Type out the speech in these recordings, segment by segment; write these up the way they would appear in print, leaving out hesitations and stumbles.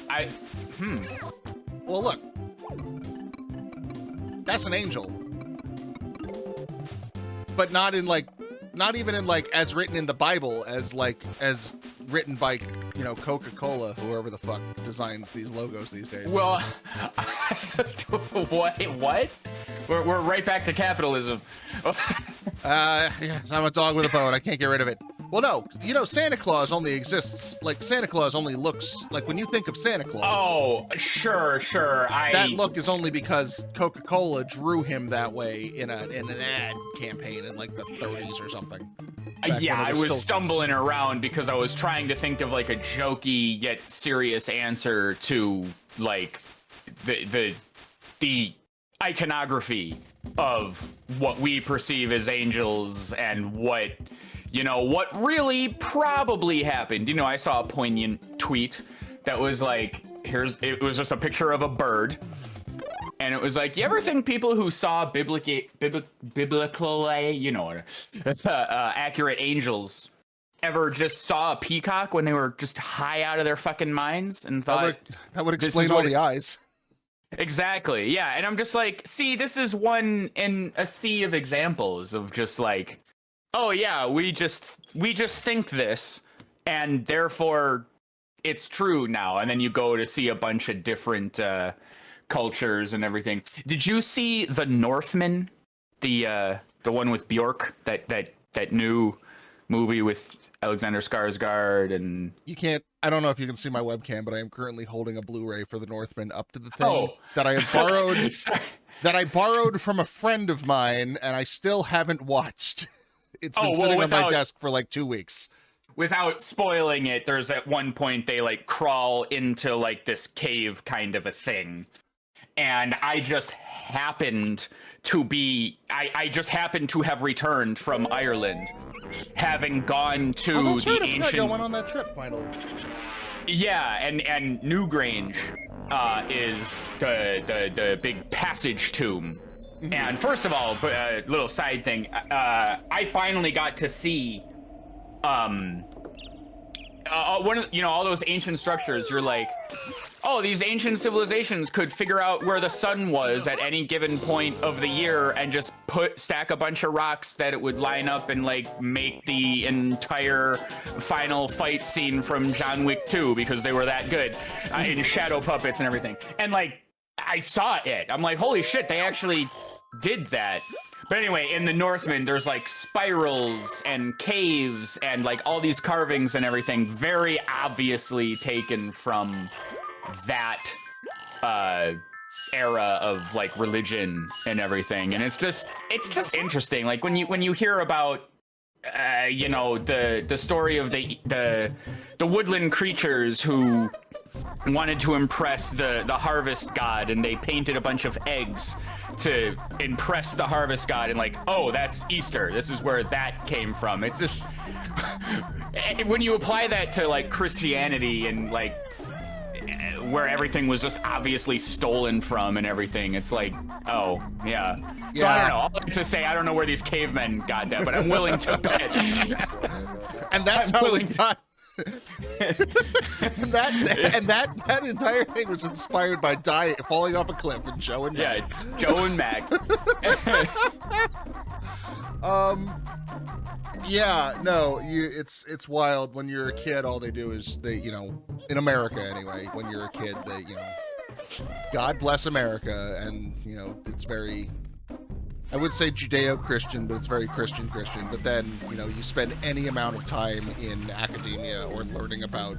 I, Well, look. That's an angel. But not even in like as written in the Bible, as written by, you know, Coca-Cola, whoever the fuck designs these logos these days. Well, what? We're right back to capitalism. Yes, I'm a dog with a bone. I can't get rid of it. Well, no, you know, Santa Claus only exists, like, Santa Claus only looks, like, when you think of Santa Claus. Oh, sure. That look is only because Coca-Cola drew him that way in an ad campaign in, like, the 30s or something. Yeah, I was stumbling around because I was trying to think of, like, a jokey yet serious answer to, like, the iconography of what we perceive as angels and what, you know, what really probably happened. You know, I saw a poignant tweet that was like, it was just a picture of a bird. And it was like, you ever think people who saw biblical, you know, accurate angels ever just saw a peacock when they were just high out of their fucking minds and thought that would explain all the eyes. Exactly. Yeah. And I'm just like, see, this is one in a sea of examples of just like, oh yeah, we just think this and therefore it's true now. And then you go to see a bunch of different cultures and everything. Did you see The Northman? The one with Bjork, that new movie with Alexander Skarsgård and I don't know if you can see my webcam, but I am currently holding a Blu-ray for The Northman up to the thing that I have borrowed that I borrowed from a friend of mine and I still haven't watched. It's been sitting on my desk for like 2 weeks. Without spoiling it, there's at one point they like crawl into like this cave kind of a thing. And I just happened to have returned from Ireland, having gone to the ancient. I went on that trip finally. Yeah, and Newgrange is the big passage tomb. Mm-hmm. And first of all, a little side thing, I finally got to see one of, you know, all those ancient structures. You're like, oh, these ancient civilizations could figure out where the sun was at any given point of the year and just stack a bunch of rocks that it would line up and like make the entire final fight scene from John Wick 2 because they were that good in shadow puppets and everything. And like, I saw it. I'm like, holy shit, they actually did that. But anyway, in The Northman, there's like spirals and caves and like all these carvings and everything, very obviously taken from that era of like religion and everything. And it's just interesting. Like when you hear about you know, the story of the woodland creatures who wanted to impress the harvest god, and they painted a bunch of eggs to impress the harvest god, and like, oh, that's Easter, this is where that came from. It's just when you apply that to like Christianity and like where everything was just obviously stolen from and everything, it's like, oh yeah. So I don't know, I'll like to say I don't know where these cavemen got that, but I'm willing to bet. And that's how we got that entire thing was inspired by falling off a cliff with Joe and Mac. Yeah, Joe and Mac. Yeah, no, it's wild. When you're a kid, all they do is you know, in America anyway, when you're a kid, you know, God bless America, and you know, it's very, I would say Judeo-Christian, but it's very Christian. But then, you know, you spend any amount of time in academia or learning about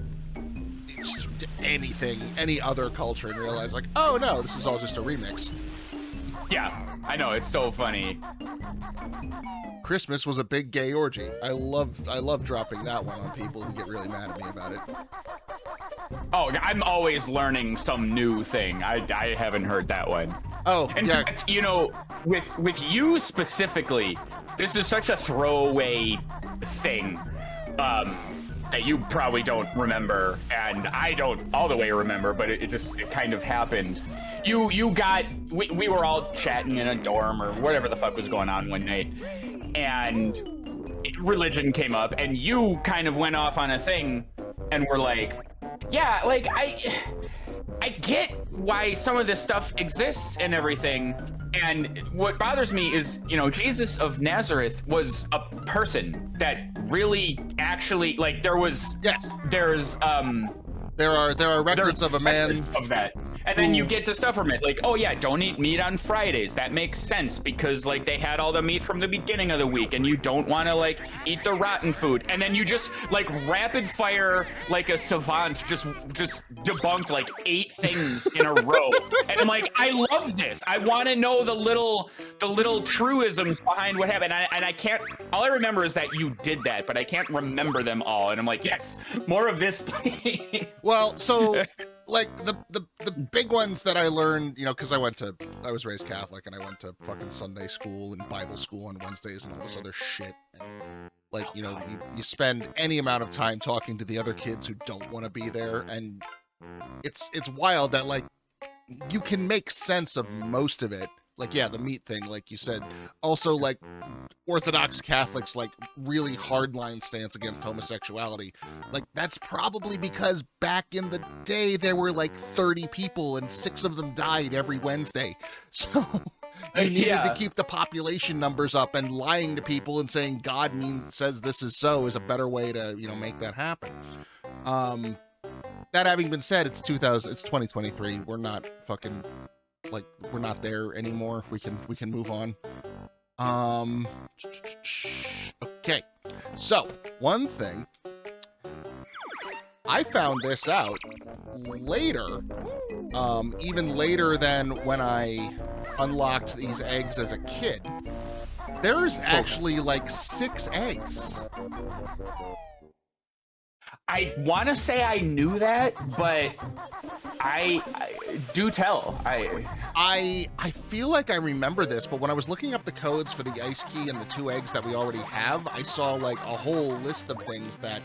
anything, any other culture, and realize like, oh no, this is all just a remix. Yeah, I know, it's so funny. Christmas was a big gay orgy. I love dropping that one on people who get really mad at me about it. Oh, I'm always learning some new thing. I haven't heard that one. Oh, in fact, you know, with you specifically, this is such a throwaway thing that you probably don't remember, and I don't all the way remember, but it kind of happened. We were all chatting in a dorm or whatever the fuck was going on one night, and religion came up, and you kind of went off on a thing, and we're like, yeah, like I get why some of this stuff exists and everything. And what bothers me is, you know, Jesus of Nazareth was a person that really actually, like, there's there are records of a man of that. And then you get the stuff from it, like, oh yeah, don't eat meat on Fridays. That makes sense because like they had all the meat from the beginning of the week, and you don't want to like eat the rotten food. And then you just like rapid fire like a savant, just debunked like 8 things in a row. And I'm like, I love this. I want to know the little truisms behind what happened. And I can't. All I remember is that you did that, but I can't remember them all. And I'm like, yes, more of this, please. Well, so like the big ones that I learned, you know, because I was raised Catholic and I went to fucking Sunday school and Bible school on Wednesdays and all this other shit. And, like, you know, you spend any amount of time talking to the other kids who don't want to be there, and it's wild that like you can make sense of most of it. Like, yeah, the meat thing, like you said. Also, like, Orthodox Catholics, like, really hardline stance against homosexuality. Like, that's probably because back in the day, there were, like, 30 people, and 6 of them died every Wednesday. So, you needed to keep the population numbers up, and lying to people and saying God says this is so is a better way to, you know, make that happen. That having been said, it's 2023. We're not fucking... like, we're not there anymore. We can move on. Okay. So, one thing. I found this out later. Even later than when I unlocked these eggs as a kid. There's actually like 6 eggs. I want to say I knew that, but I do tell. I feel like I remember this, but when I was looking up the codes for the ice key and the 2 eggs that we already have, I saw like a whole list of things that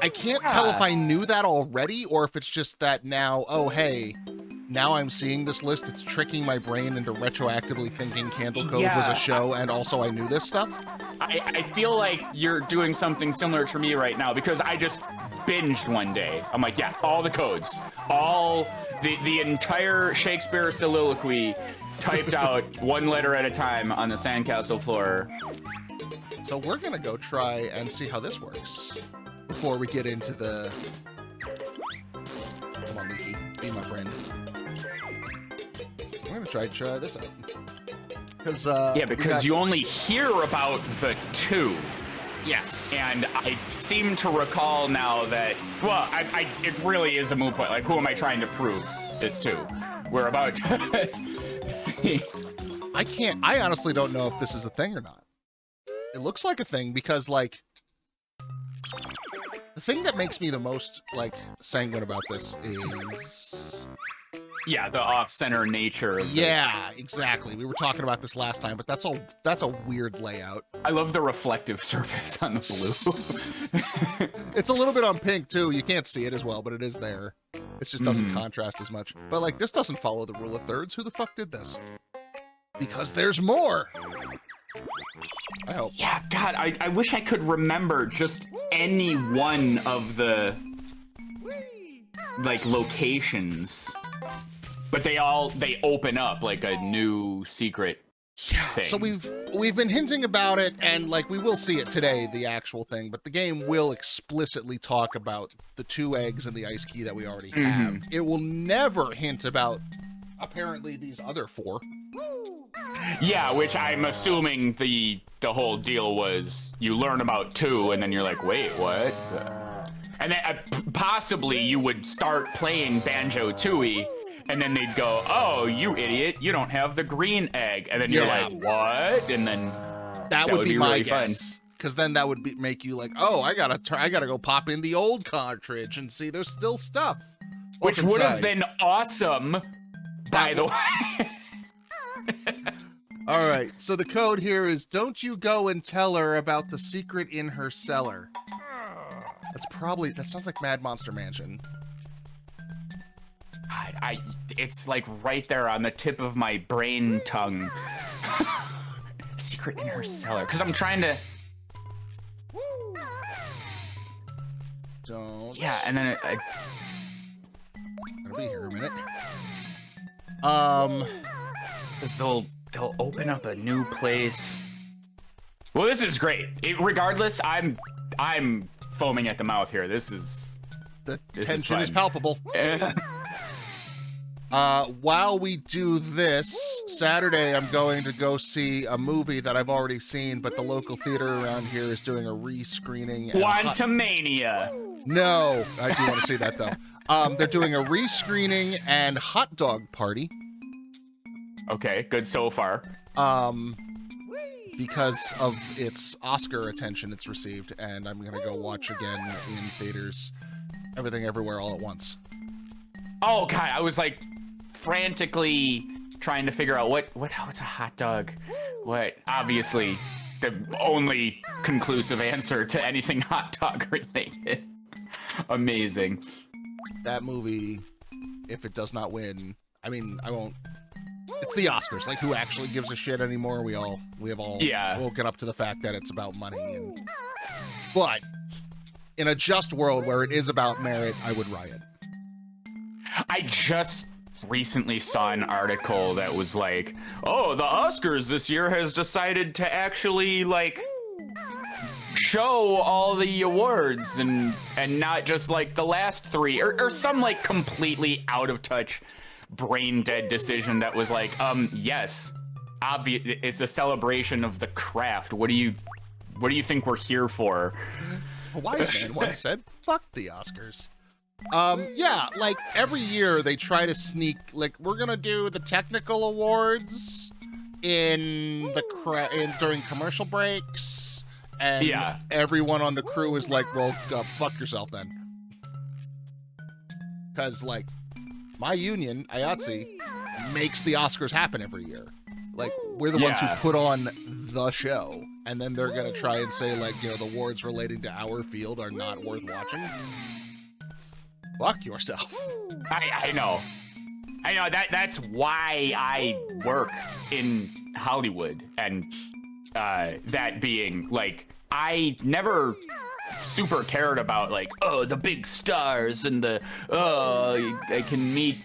I can't tell if I knew that already or if it's just that now, oh hey, now I'm seeing this list, it's tricking my brain into retroactively thinking Candle Cove was a show and also I knew this stuff. I feel like you're doing something similar to me right now because I just binged one day. I'm like, yeah, all the codes, all the entire Shakespeare soliloquy typed out 1 letter at a time on the sandcastle floor. So we're gonna go try and see how this works before we get into the... Come on, Leaky, be my friend. I'm gonna try this out. Because you only hear about the 2. Yes. And I seem to recall now that, well, it really is a moot point. Like, who am I trying to prove this to? We're about to see. I honestly don't know if this is a thing or not. It looks like a thing because, like, the thing that makes me the most, like, sanguine about this is... Yeah, the off-center nature of exactly. We were talking about this last time, but that's a weird layout. I love the reflective surface on the blue. It's a little bit on pink too. You can't see it as well, but it is there. It just doesn't contrast as much. But like, this doesn't follow the rule of thirds. Who the fuck did this? Because there's more. I hope. Yeah, God, I wish I could remember just any one of the like locations. But they open up like a new secret thing. So we've been hinting about it, and like we will see it today, the actual thing, but the game will explicitly talk about the 2 eggs and the ice key that we already have. It will never hint about apparently these other 4. Yeah, which I'm assuming the whole deal was you learn about 2 and then you're like, wait, what? And then possibly you would start playing Banjo-Tooie. And then they'd go, oh, you idiot, you don't have the green egg. And then you're like, what? And then that would be my really guess. Because then that would make you like, oh, I gotta go pop in the old cartridge and see there's still stuff. Which would have been awesome, by the way. All right, so the code here is, don't you go and tell her about the secret in her cellar. That sounds like Mad Monster Mansion. It's like right there on the tip of my brain tongue. Secret in her cellar. Because I'm trying to... don't. Yeah, and then Gonna be here a minute. because they'll open up a new place. Well, this is great. Regardless, I'm foaming at the mouth here. This is Tension is fun. palpable. While we do this, Saturday I'm going to go see a movie that I've already seen, but the local theater around here is doing a re-screening. Quantumania. No, I do want to see that though. They're doing a re-screening and hot dog party. Okay, good so far. Because of its Oscar attention it's received, and I'm gonna go watch again in theaters, Everything Everywhere All at Once. Oh god, I was like frantically trying to figure out what's a hot dog. What? Obviously, the only conclusive answer to anything hot dog related. Amazing. That movie, if it does not win, I mean, I won't. It's the Oscars. Like, who actually gives a shit anymore? We have all woken up to the fact that it's about money. But in a just world where it is about merit, I would riot. I just recently saw an article that was like, oh, the Oscars this year has decided to actually like show all the awards and not just like the last three or some like completely out of touch brain dead decision that was like, yes, obvious, it's a celebration of the craft. What do you think we're here for? A wise man once said, fuck the Oscars. Yeah, like every year they try to sneak, like, we're gonna do the technical awards during commercial breaks, and everyone on the crew is like, well, fuck yourself then. Because, like, my union, IATSE, makes the Oscars happen every year. Like, we're the ones who put on the show, and then they're gonna try and say, like, you know, the awards relating to our field are not worth watching. Fuck yourself. I know. That's why I work in Hollywood, and that being like, I never super cared about like, oh, the big stars and the I can meet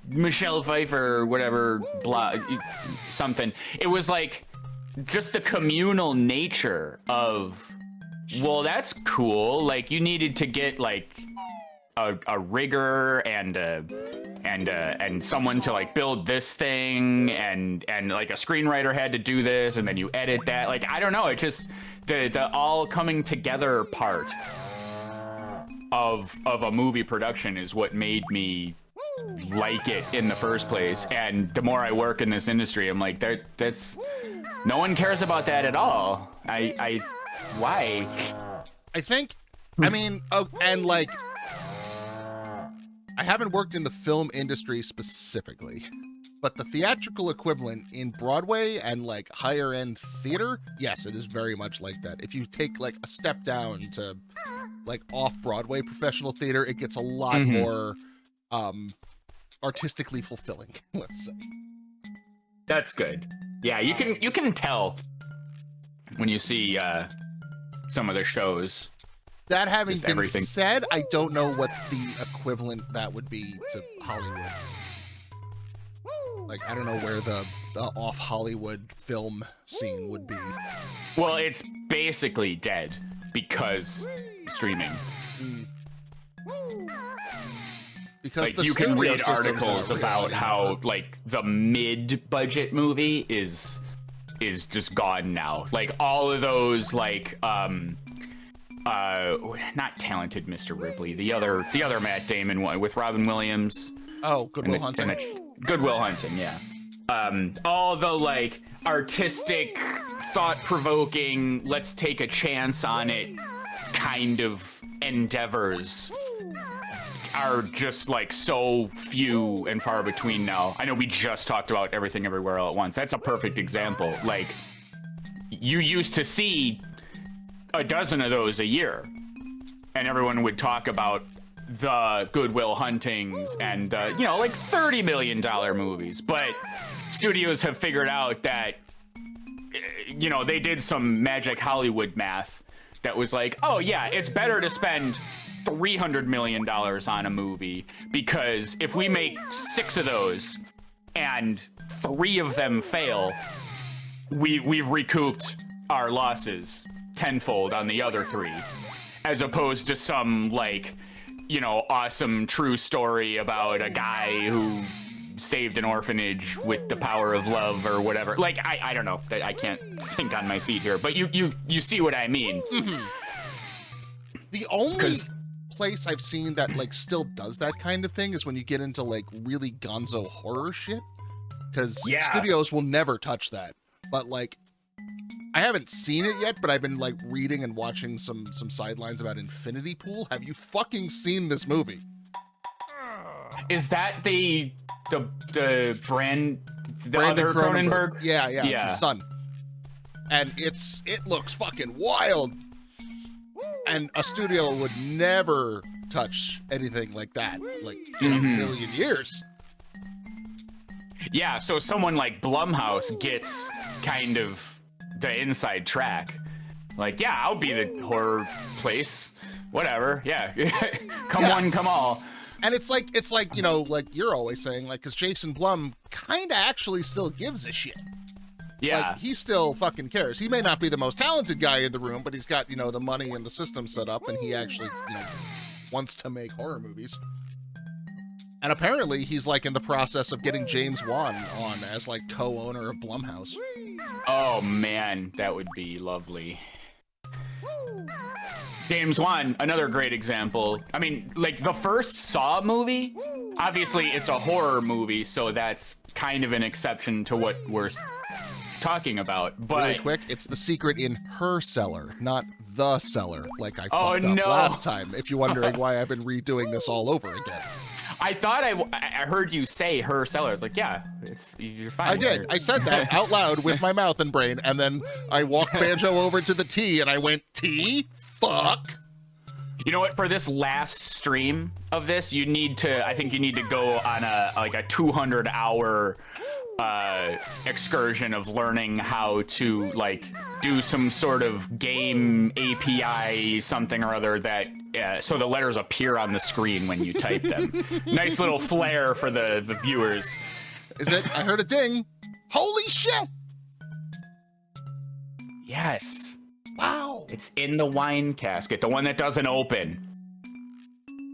Michelle Pfeiffer or whatever, blah, something. It was like just the communal nature of, well, that's cool. Like, you needed to get like a rigger and someone to like build this thing, and like a screenwriter had to do this, and then you edit that. Like, I don't know, it just the all coming together part of a movie production is what made me like it in the first place. And the more I work in this industry, I'm like, that's no one cares about that at all. Why? I think, I mean, and like, I haven't worked in the film industry specifically, but the theatrical equivalent in Broadway and like higher end theater, yes, it is very much like that. If you take like a step down to like off Broadway professional theater, it gets a lot more artistically fulfilling, let's say. That's good. Yeah, you can tell when you see some of the shows. That having been everything said, I don't know what the equivalent that would be to Hollywood. Like, I don't know where the off Hollywood film scene would be. Well, it's basically dead because streaming. Because like, the you can read system's articles not about real how anymore. like the mid-budget movie is just gone now. Like, all of those like not Talented Mr. Ripley, the other Matt Damon one with Robin Williams. Oh, Good Will Hunting. Good Will Hunting, yeah. All the like artistic, thought-provoking, let's take a chance on it kind of endeavors are just like so few and far between now. I know we just talked about Everything Everywhere All at Once. That's a perfect example. Like, you used to see a dozen of those a year, and everyone would talk about the Good Will Huntings and you know, like $30 million movies. But studios have figured out that, you know, they did some magic Hollywood math that was like, oh yeah, it's better to spend $300 million on a movie, because if we make 6 of those and 3 of them fail, we've recouped our losses tenfold on the other 3, as opposed to some, like, you know, awesome true story about a guy who saved an orphanage with the power of love or whatever. Like, I don't know. I can't think on my feet here, but you see what I mean. Mm-hmm. The only place I've seen that, like, still does that kind of thing is when you get into, like, really gonzo horror shit, because studios will never touch that. But, like, I haven't seen it yet, but I've been, like, reading and watching some sidelines about Infinity Pool. Have you fucking seen this movie? Is that the Brandon other Cronenberg? Yeah, it's his son. And it looks fucking wild. And a studio would never touch anything like that, like, in a million years. Yeah, so someone like Blumhouse gets kind of the inside track. Like, yeah, I'll be the horror place. Whatever, yeah. Come one, come all. And it's like, you know, like you're always saying, like, because Jason Blum kind of actually still gives a shit. Yeah. Like, he still fucking cares. He may not be the most talented guy in the room, but he's got, you know, the money and the system set up, and he actually, you know, wants to make horror movies. And apparently he's, like, in the process of getting James Wan on as, like, co-owner of Blumhouse. Oh, man, that would be lovely. James Wan, another great example. I mean, like, the first Saw movie, obviously it's a horror movie, so that's kind of an exception to what we're talking about. But really quick, it's The Secret in Her Cellar, not The Cellar, like I fucked up last time, if you're wondering why I've been redoing this all over again. I thought I heard you say Her Cellar. It's like, yeah, you're fine. I did. I said that out loud with my mouth and brain, and then I walked Banjo over to the T, and I went, T? Fuck. You know what? For this last stream of this, I think you need to go on a 200-hour excursion of learning how to, like, do some sort of game API something or other that so the letters appear on the screen when you type them. Nice little flair for the viewers. Is it? I heard a ding. Holy shit! Yes. Wow. It's in the wine casket, the one that doesn't open.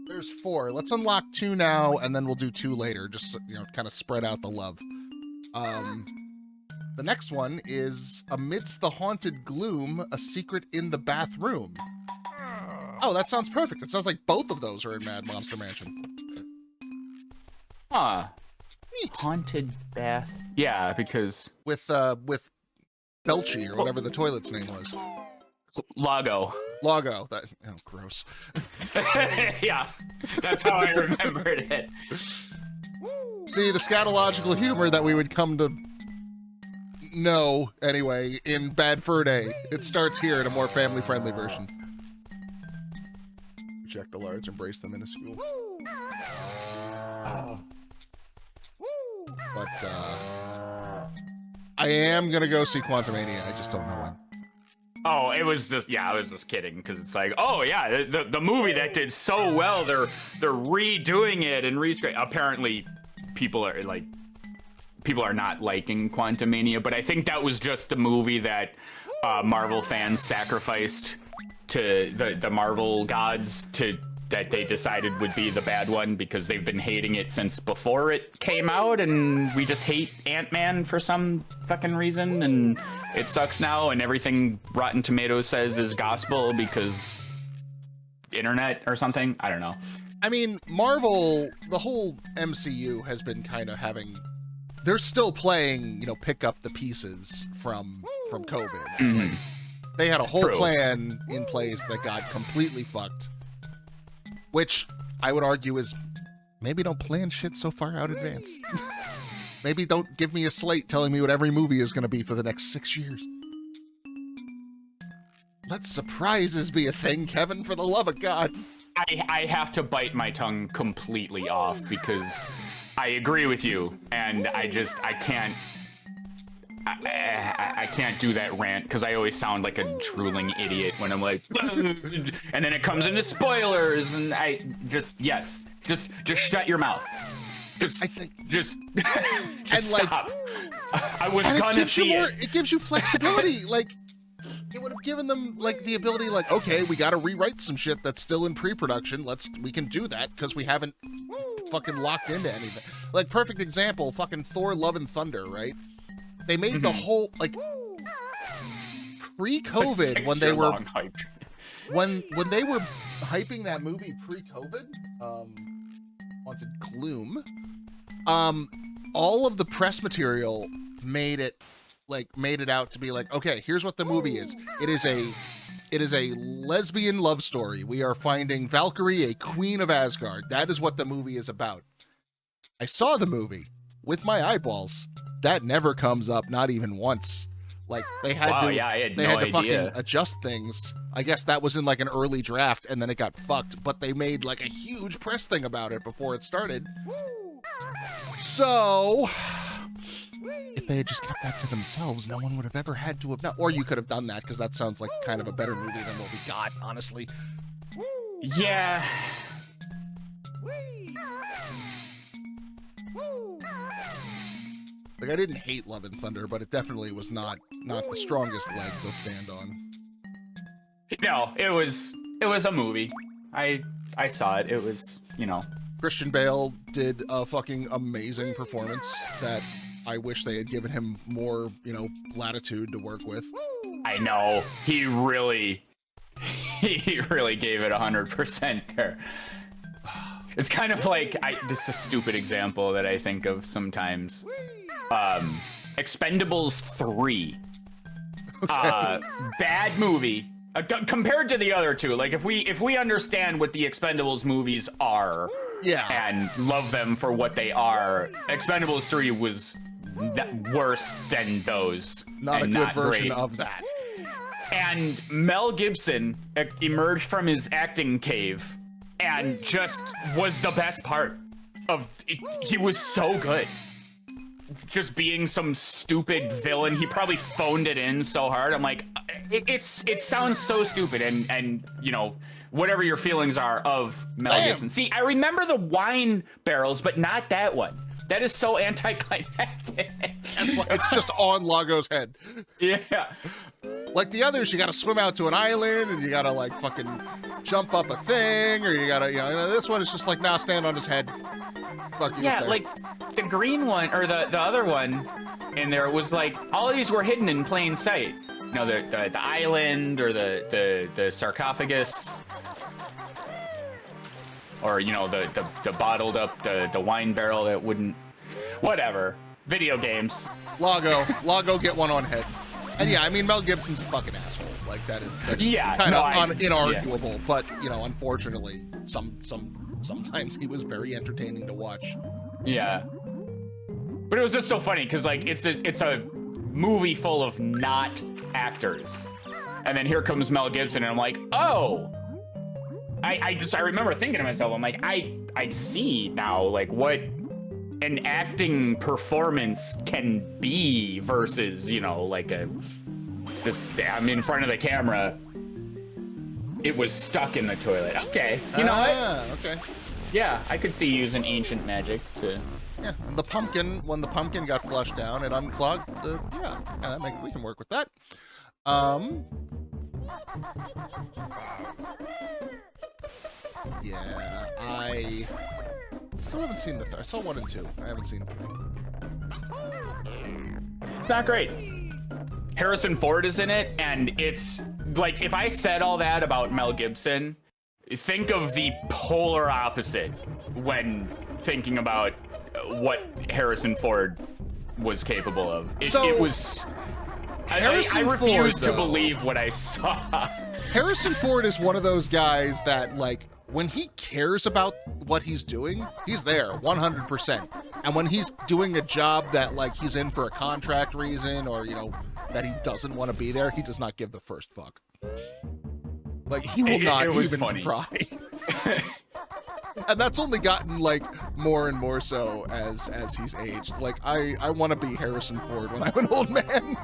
There's 4. Let's unlock 2 now, and then we'll do 2 later. Just, you know, kind of spread out the love. The next one is Amidst the Haunted Gloom, A Secret in the Bathroom. Oh, that sounds perfect. It sounds like both of those are in Mad Monster Mansion. Huh. Neat. Haunted bath. Yeah, because with Belchy or whatever the toilet's name was. Lago. That, oh, gross. Yeah, that's how I remembered it. See, the scatological humor that we would come to know, anyway, in Bad Fur Day. It starts here in a more family-friendly version. Reject the large, embrace the minuscule. But, I am gonna go see Quantumania. I just don't know when. Oh, I was just kidding, because it's like, oh yeah, the movie that did so well, they're redoing it and apparently people are not liking Quantumania, but I think that was just the movie that Marvel fans sacrificed to the Marvel gods that they decided would be the bad one, because they've been hating it since before it came out, and we just hate Ant-Man for some fucking reason, and it sucks now, and everything Rotten Tomatoes says is gospel because internet or something. I don't know. I mean, Marvel, the whole MCU has been kind of having... They're still playing, you know, pick up the pieces from COVID. Mm-hmm. Like, they had a whole plan in place that got completely fucked. Which I would argue is, maybe don't plan shit so far out in advance. Maybe don't give me a slate telling me what every movie is going to be for the next 6 years. Let surprises be a thing, Kevin, for the love of God. I have to bite my tongue completely off, because I agree with you, and I can't. I can't do that rant because I always sound like a drooling idiot when I'm like, and then it comes into spoilers, and I just shut your mouth. Just stop. I was gonna see it. It gives you flexibility. Like, it would have given them like the ability, like, okay, we got to rewrite some shit that's still in pre-production. We can do that because we haven't fucking locked into anything. Like, perfect example, fucking Thor: Love and Thunder, right? They made the whole, like, pre-COVID, when they were when they were hyping that movie pre-COVID, Haunted Gloom, all of the press material made it out to be like, okay, here's what the movie is. It is a lesbian love story. We are finding Valkyrie, a queen of Asgard. That is what the movie is about. I saw the movie with my eyeballs. That never comes up, not even once. Like, they had to fucking adjust things. I guess that was in like an early draft, and then it got fucked, but they made like a huge press thing about it before it started. So, if they had just kept that to themselves, no one would have ever had to have known. Or you could have done that, because that sounds like kind of a better movie than what we got, honestly. Yeah. Like, I didn't hate Love and Thunder, but it definitely was not the strongest leg to stand on. No, it was a movie. I saw it. It was, you know. Christian Bale did a fucking amazing performance that I wish they had given him more, you know, latitude to work with. I know. He really gave it 100% there. It's kind of like, this is a stupid example that I think of sometimes. Expendables 3. Okay. Bad movie. Compared to the other two, like if we understand what the Expendables movies are, and love them for what they are, Expendables 3 was worse than those. Not a good version of that. And Mel Gibson emerged from his acting cave and just was the best part of. He was so good. Just being some stupid villain. He probably phoned it in so hard. I'm like, it sounds so stupid, and you know, whatever your feelings are of Mel Gibson. See, I remember the wine barrels, but not that one. That is so anticlimactic. That's why it's just on Lago's head. Yeah. Like the others, you gotta swim out to an island, and you gotta like fucking jump up a thing, or you gotta, you know, this one is just like, now stand on his head. Fuck you. Yeah, like the green one, or the other one in there was like, all these were hidden in plain sight. You know, the island, or the sarcophagus, or, you know, the bottled up, the wine barrel that wouldn't, whatever. Video games. Lago get one on head. And yeah, I mean, Mel Gibson's a fucking asshole. Like, that is kind of inarguable. Yeah. But, you know, unfortunately, sometimes he was very entertaining to watch. Yeah. But it was just so funny, because, like, it's a movie full of not actors. And then here comes Mel Gibson, and I'm like, oh! I remember thinking to myself, I'm like, I see now, like, what an acting performance can be versus, you know, like I'm in front of the camera. It was stuck in the toilet. Okay, you know what? Okay. Yeah, I could see using ancient magic to. Yeah, and the pumpkin, when the pumpkin got flushed down, it unclogged the. We can work with that. Yeah, I still haven't seen I saw 1 and 2. I haven't seen 3. Not great. Harrison Ford is in it, and it's like, if I said all that about Mel Gibson, think of the polar opposite when thinking about what Harrison Ford was capable of. I refuse to believe what I saw. Harrison Ford is one of those guys that, like, when he cares about what he's doing, he's there 100%. And when he's doing a job that, like, he's in for a contract reason, or, you know, that he doesn't want to be there, he does not give the first fuck. Like, he will not even try. And that's only gotten like more and more so as he's aged. Like I want to be Harrison Ford when I'm an old man.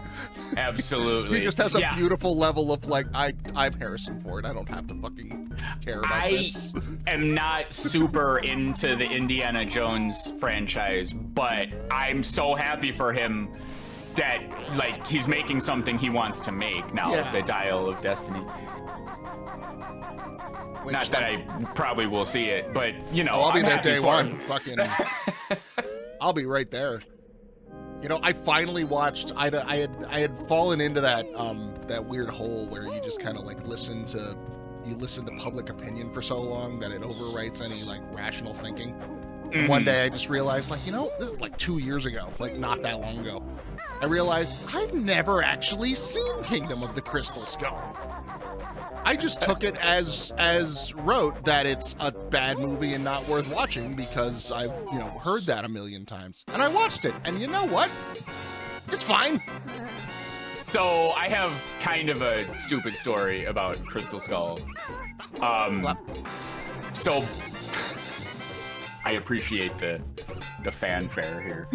Absolutely. He just has a beautiful level of like I'm Harrison Ford. I don't have to fucking care about this. I am not super into the Indiana Jones franchise, but I'm so happy for him that like he's making something he wants to make now. The Dial of Destiny. Which, not that I probably will see it, but you know, I'll be there day one. Him. Fucking, I'll be right there. You know, I finally watched. I had fallen into that weird hole where you just kind of like listen to public opinion for so long that it overwrites any like rational thinking. Mm-hmm. One day I just realized, like, you know, this is like 2 years ago, like not that long ago. I realized I've never actually seen Kingdom of the Crystal Skull. I just took it as wrote that it's a bad movie and not worth watching because I've, you know, heard that a million times. And I watched it, and you know what? It's fine. So I have kind of a stupid story about Crystal Skull. So I appreciate the fanfare here.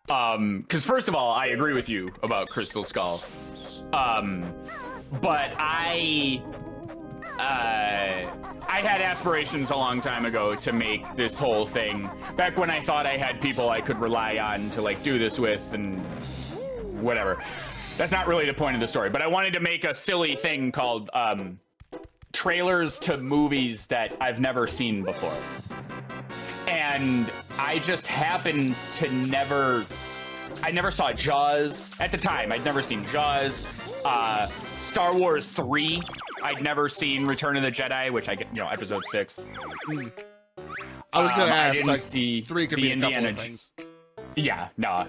Because first of all, I agree with you about Crystal Skull. But I had aspirations a long time ago to make this whole thing. Back when I thought I had people I could rely on to like do this with and whatever. That's not really the point of the story. But I wanted to make a silly thing called trailers to movies that I've never seen before. And I just happened to I never saw Jaws at the time. I'd never seen Jaws. Star Wars 3. I'd never seen Return of the Jedi, which I get, you know, episode 6. I was gonna ask, I didn't like, see 3 could the be Indiana. a couple of things. Yeah, no.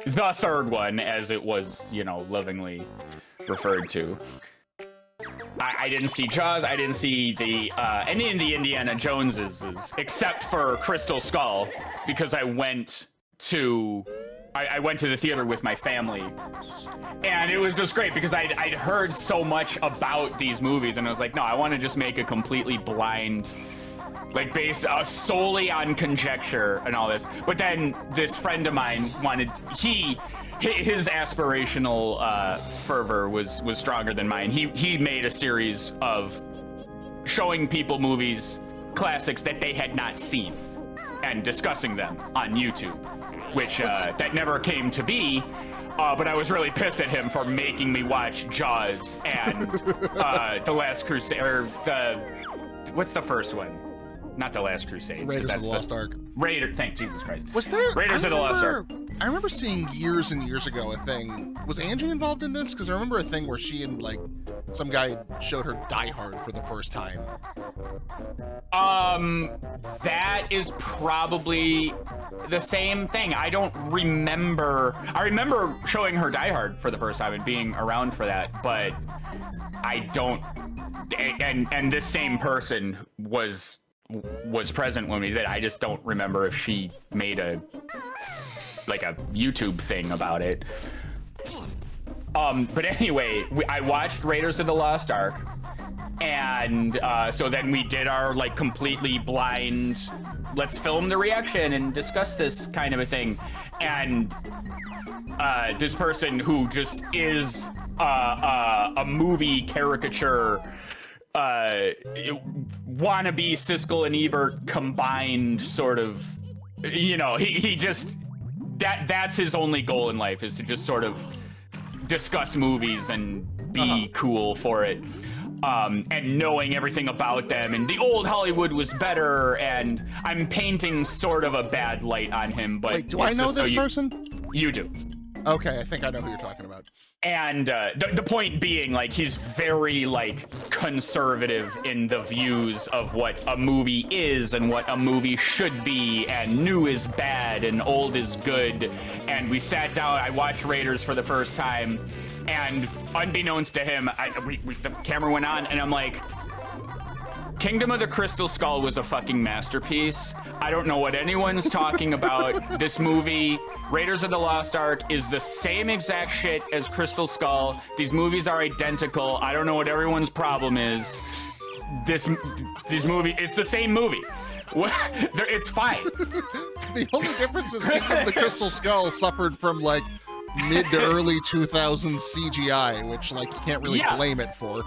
The third one, as it was, you know, lovingly referred to. I didn't see Jaws. I didn't see any of the Indiana Joneses, except for Crystal Skull, because I went to the theater with my family, and it was just great because I'd heard so much about these movies, and I was like, no, I want to just make a completely blind, like based solely on conjecture and all this. But then this friend of mine wanted his aspirational fervor was stronger than mine. He made a series of showing people movies, classics that they had not seen, and discussing them on YouTube, which that never came to be. But I was really pissed at him for making me watch Jaws and The Last Crusade, or what's the first one? Not The Last Crusade. Raiders of the Lost Ark. Thank Jesus Christ. Was there Raiders of the Lost Ark? I remember seeing years and years ago a thing. Was Angie involved in this? Because I remember a thing where she and like some guy showed her Die Hard for the first time. That is probably the same thing. I don't remember. I remember showing her Die Hard for the first time and being around for that, but I don't. And this same person was present when we did. I just don't remember if she made a YouTube thing about it. But anyway, I watched Raiders of the Lost Ark, and so then we did our like completely blind, let's film the reaction and discuss this kind of a thing. And this person who just is a movie caricature, wannabe Siskel and Ebert combined sort of, you know, he just, that's his only goal in life, is to just sort of discuss movies and be cool for it. And knowing everything about them, and the old Hollywood was better, and I'm painting sort of a bad light on him, but wait, do I know this person? You do. Okay, I think I know who you're talking about. And the point being, like, he's very like conservative in the views of what a movie is and what a movie should be, and new is bad and old is good. And we sat down, I watched Raiders for the first time, and unbeknownst to him, the camera went on, and I'm like, Kingdom of the Crystal Skull was a fucking masterpiece. I don't know what anyone's talking about. This movie, Raiders of the Lost Ark, is the same exact shit as Crystal Skull. These movies are identical. I don't know what everyone's problem is. this movie. It's the same movie. It's fine. The only difference is Kingdom of the Crystal Skull suffered from like mid to early 2000s CGI, which like you can't really blame it for.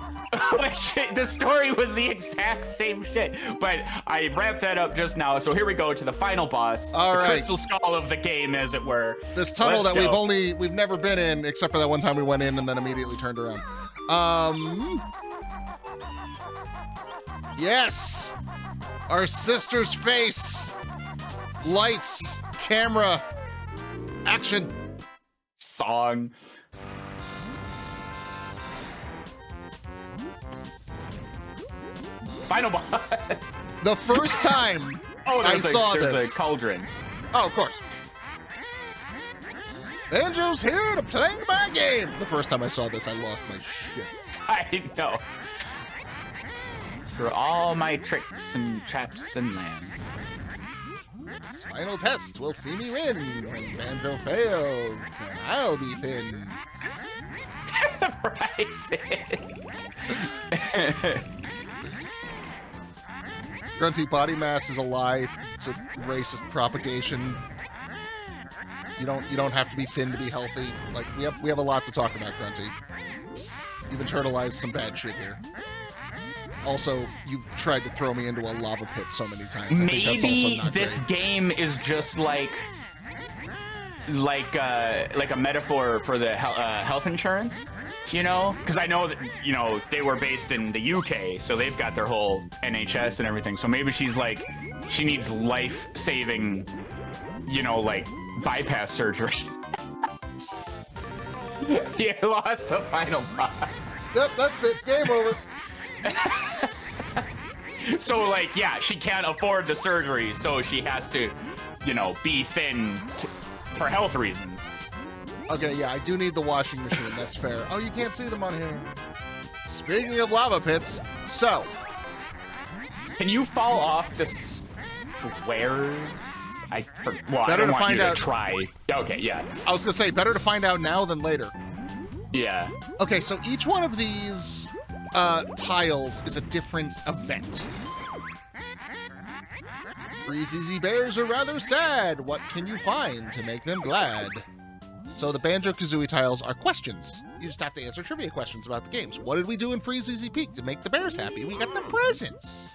The story was the exact same shit, but I wrapped that up just now. So here we go to the final boss, All right. Crystal Skull of the game, as it were. This tunnel that we've never been in, except for that one time we went in and then immediately turned around. Yes, our sister's face, lights, camera, action, song. Final boss. The first time I saw this. There's a cauldron. Oh, of course. Banjo's here to play my game. The first time I saw this, I lost my shit. I know. Through all my tricks and traps and lands. This final test will see me win. When Banjo fails, then I'll be thin. The prices. Grunty body mass is a lie. It's a racist propagation. You don't have to be thin to be healthy. Like we have a lot to talk about, Grunty. You've internalized some bad shit here. Also, you've tried to throw me into a lava pit so many times. Maybe this game is just like a metaphor for the health insurance, you know? Because I know that, you know, they were based in the UK, so they've got their whole NHS and everything. So maybe she's like, she needs life-saving, you know, like bypass surgery. You lost the final boss. Yep, that's it. Game over. So, like, yeah, she can't afford the surgery, so she has to, you know, be thin for health reasons. Okay, yeah, I do need the washing machine. That's fair. Oh, you can't see them on here. Speaking of lava pits, so. Can you fall off the squares? Well, I don't want you to try. Okay, yeah. I was going to say, better to find out now than later. Yeah. Okay, so each one of these tiles is a different event. Freeze bears are rather sad. What can you find to make them glad? So the Banjo-Kazooie tiles are questions. You just have to answer trivia questions about the games. What did we do in Freeze Peak to make the bears happy? We got the presents.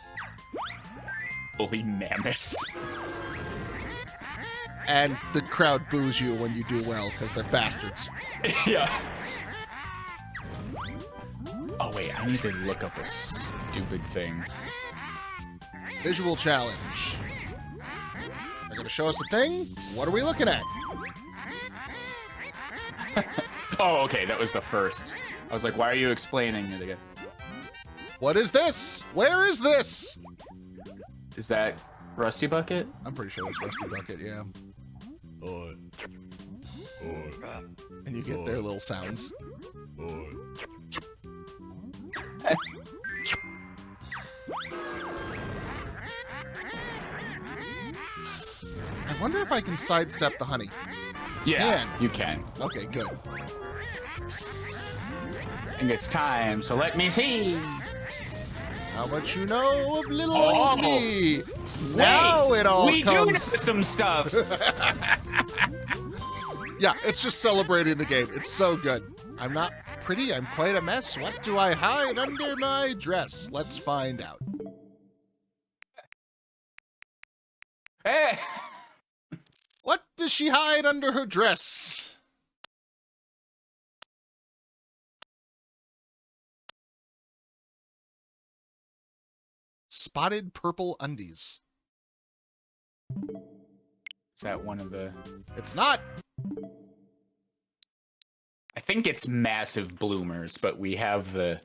Holy mammoths. And the crowd boos you when you do well because they're bastards. Yeah. Oh, wait, I need to look up a stupid thing. Visual challenge. They're going to show us the thing. What are we looking at? Oh, okay, that was the first. I was like, why are you explaining it again? What is this? Where is this? Is that Rusty Bucket? I'm pretty sure that's Rusty Bucket, yeah. And you get their little sounds. I wonder if I can sidestep the honey. Yeah, you can. Okay, good. I think it's time, so let me see. How much you know of little old me? Now it all we comes. do know some stuff. Yeah, it's just celebrating the game. It's so good. I'm not pretty. I'm quite a mess. What do I hide under my dress? Let's find out. Hey. What does she hide under her dress? Spotted purple undies. Is that one of the... It's not. I think it's massive bloomers, but we have the...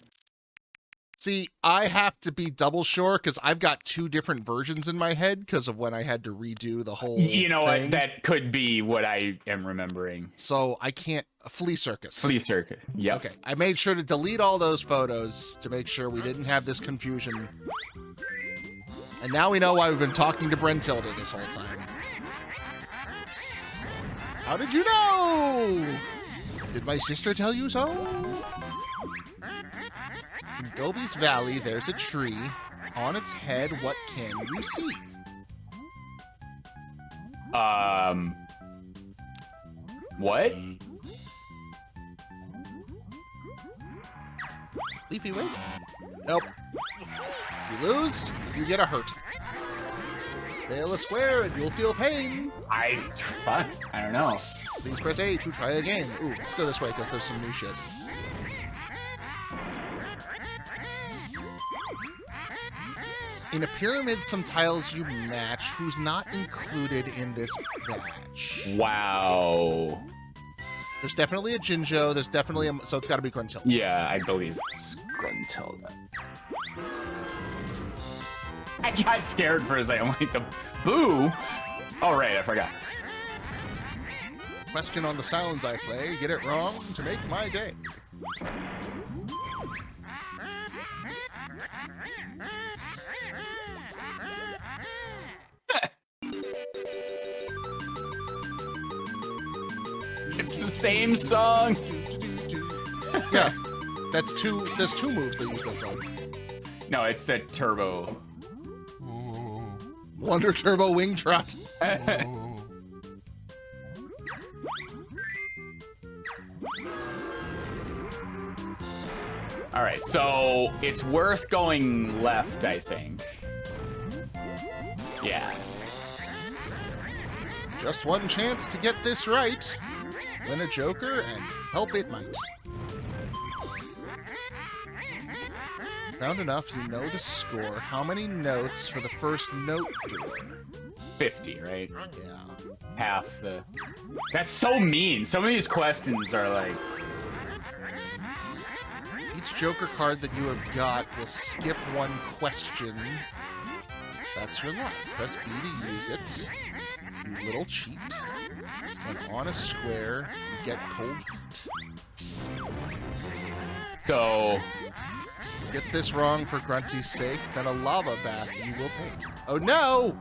See, I have to be double sure because I've got two different versions in my head because of when I had to redo the whole You know thing. what? That could be what I am remembering. So I can't... Flea Circus. Flea Circus, yeah. Okay, I made sure to delete all those photos to make sure we didn't have this confusion. And now we know why we've been talking to Brentilda this whole time. How did you know? Did my sister tell you so? Gobi's Valley, there's a tree. On its head, what can you see? What? Leafy Wig? Nope. If you lose, you get a hurt. Fail a square and you'll feel pain. Fuck, I don't know. Please press A to try again. Ooh, let's go this way because there's some new shit. In a pyramid, some tiles you match who's not included in this batch. Wow. There's definitely a Jinjo, there's definitely a... So it's got to be Gruntilda. Yeah, I believe it's Gruntilda. I got scared for a second. I'm like, the boo? Oh, right, I forgot. Question on the sounds I play. Get it wrong to make my day. It's the same song. Yeah, that's two. There's two moves that use that song. No, it's the Turbo. Wonder Turbo Wing Trot. All right, so it's worth going left, I think. Yeah. Just one chance to get this right. Win a Joker and help it might. Round enough, you know the score. How many notes for the first note door? 50, right? Yeah. Half the... That's so mean. Some of these questions are like... Each Joker card that you have got will skip one question. That's your luck. Press B to use it. You little cheat. When on a square, you get cold feet. So... Get this wrong for Grunty's sake, then a lava bath you will take. Oh no!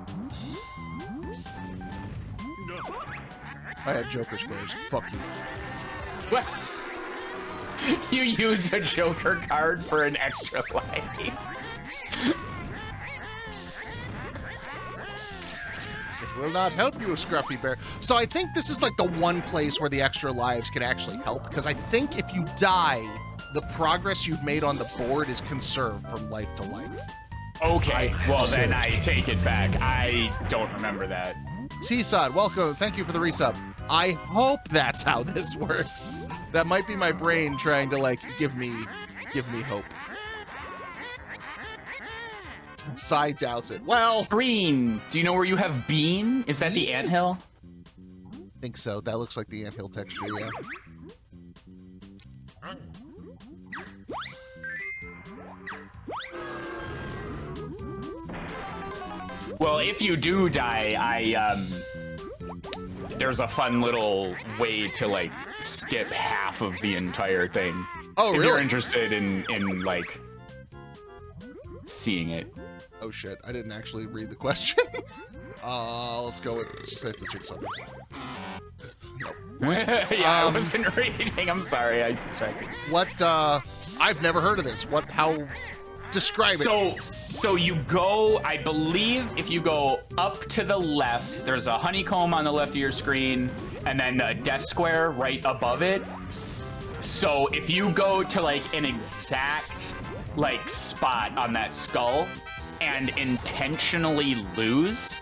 I had Joker squares. Fuck you. What? You used a Joker card for an extra life. It will not help you, Scruffy Bear. So I think this is like the one place where the extra lives can actually help, because I think if you die, the progress you've made on the board is conserved from life to life. Okay, well then I take it back. I don't remember that. Seasod, welcome. Thank you for the resub. I hope that's how this works. That might be my brain trying to like give me hope. Sai doubts it. Well, Green, do you know where you have Bean? Is that the anthill? I think so. That looks like the anthill texture, yeah. Well, if you do die, there's a fun little way to like skip half of the entire thing. Oh, if really? you're interested in like seeing it. Oh shit! I didn't actually read the question. Let's go with. Let's just say it's the jigsaw piece. Nope. Yeah, I wasn't reading. I'm sorry, I distracted. What? I've never heard of this. What? How? Describe it. So you go, I believe if you go up to the left, there's a honeycomb on the left of your screen, and then a death square right above it. So if you go to like an exact like spot on that skull and intentionally lose,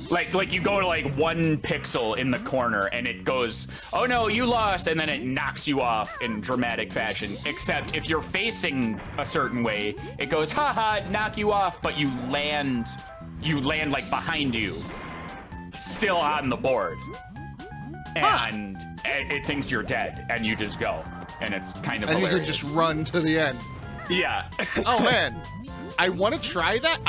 like you go to like 1 pixel in the corner and it goes, oh no, you lost, and then it knocks you off in dramatic fashion. Except if you're facing a certain way, it goes, haha, knock you off, but you land like behind you, still on the board. And it thinks you're dead, and you just go. And it's kind of and hilarious. you can just run to the end. Yeah. Oh man. I want to try that.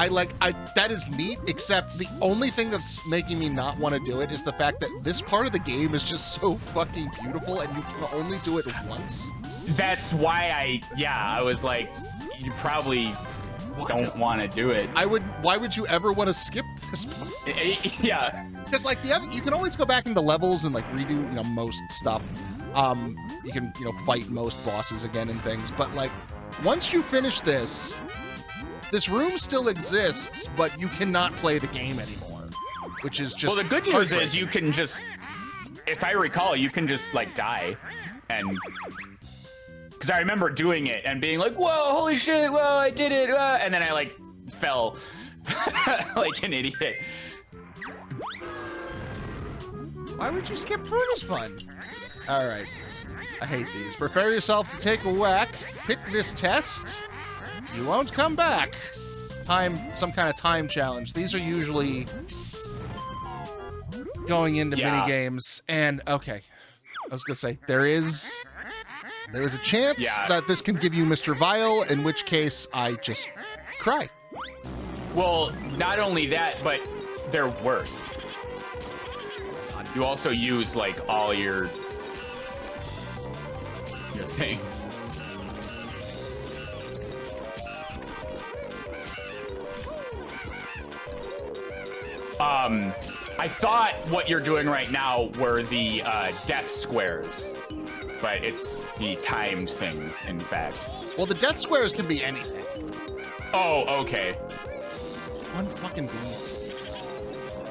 That is neat, except the only thing that's making me not want to do it is the fact that this part of the game is just so fucking beautiful and you can only do it once. That's why I was like, you probably don't want to do it. Why would you ever want to skip this part? Yeah. Because like the other, you can always go back into levels and like redo, most stuff. You can, fight most bosses again and things, but like, once you finish this, this room still exists, but you cannot play the game anymore, which is just. Well, the good news is you can just, if I recall, you can just like die, and because I remember doing it and being like, "Whoa, holy shit! Whoa, I did it!" And then I like fell like an idiot. Why would you skip through this fun? All right. I hate these. Prepare yourself to take a whack. Pick this test. You won't come back. Some kind of time challenge. These are usually going into mini games. And okay, I was gonna say there is a chance that this can give you Mr. Vile, in which case I just cry. Well, not only that, but they're worse. You also use like all your things. I thought what you're doing right now were the death squares, but it's the timed things, in fact. Well, the death squares can be anything. Oh, okay. One fucking bee.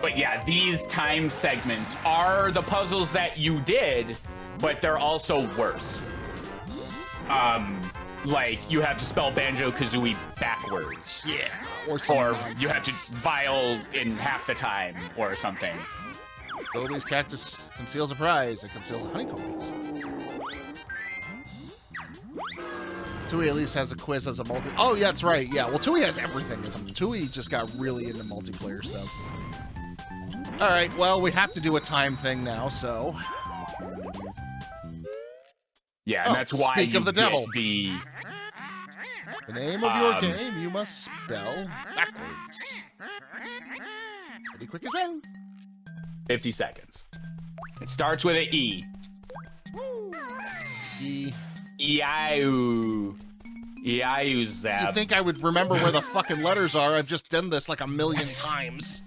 But yeah, these time segments are the puzzles that you did, but they're also worse. Like you have to spell Banjo-Kazooie backwards. Yeah. Or you have to vial in half the time or something. Gobi's cactus conceals a prize. It conceals a honeycomb piece. Tui at least has a quiz as a multi. Oh, yeah, that's right. Yeah, well, Tui has everything. Tui just got really into multiplayer stuff. All right, well, we have to do a time thing now, so. Yeah, and that's why speak you of the get devil. The name of your game you must spell backwards. Pretty quick as well. 50 seconds. It starts with an E. E. E-I-U. E-I-U zap. You think I would remember where the fucking letters are? I've just done this like a million times.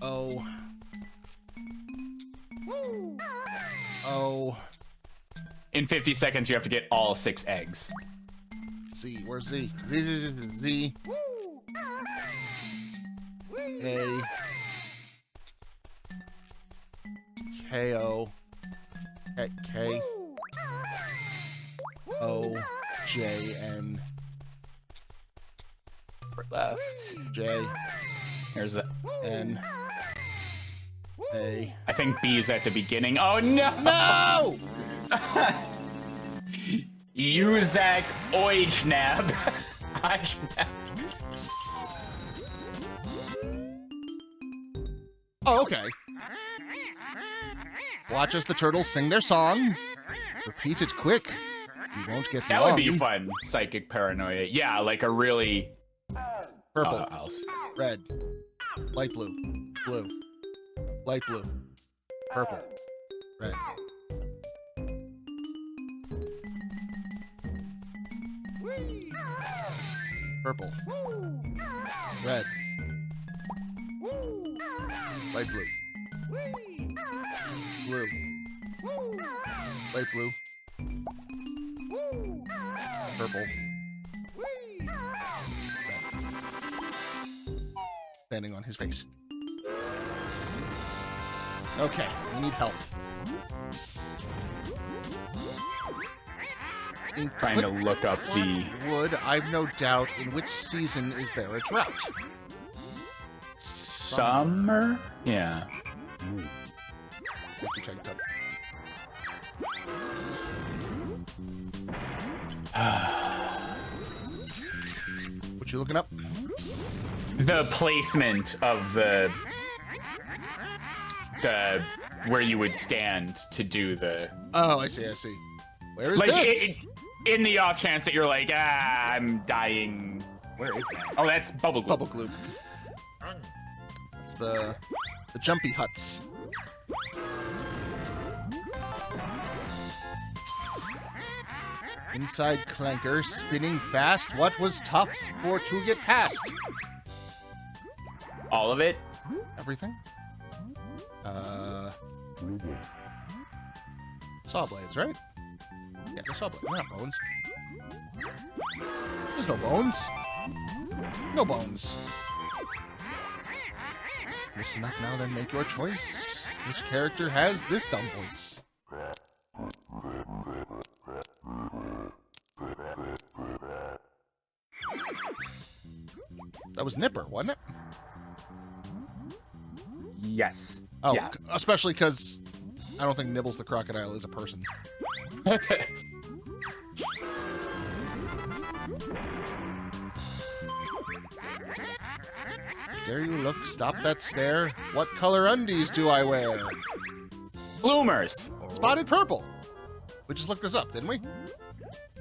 Oh. Oh. In 50 seconds, you have to get all 6 eggs. Z. Where's Z? Z. A. K-O. K. O. J. N. Left. J. There's the N. A. I think B's at the beginning. Oh no! No! Uzak Ojnab. Oh, okay. Watch as the turtles sing their song. Repeat it quick. You won't get That long. would be fun. Psychic paranoia. Yeah, like a really Purple. house. Red. Light blue. Blue. Light blue. Purple. Red. Purple. Red. Light blue. Blue. Light blue. Purple. Red. Standing on his face. Okay, we need health. Trying to look up the wood. I've no doubt. In which season is there a drought? summer. Yeah. What you looking up? The placement of the where you would stand to do the. Oh, I see. I see. Where is like this? In the off chance that you're like, I'm dying. Where is that? Oh, that's bubble glue. Bubble glue. It's the jumpy huts. Inside clanker, spinning fast. What was tough for to get past? All of it? Everything? Saw blades, right? Yeah, they're saw blades. They're not bones. There's no bones. No bones. Listen up now, then make your choice. Which character has this dumb voice? That was Nipper, wasn't it? Yes. Oh, Yeah. especially because I don't think Nibbles the crocodile is a person. There you look, stop that stare. What color undies do I wear? Bloomers. Spotted purple. We just looked this up, didn't we?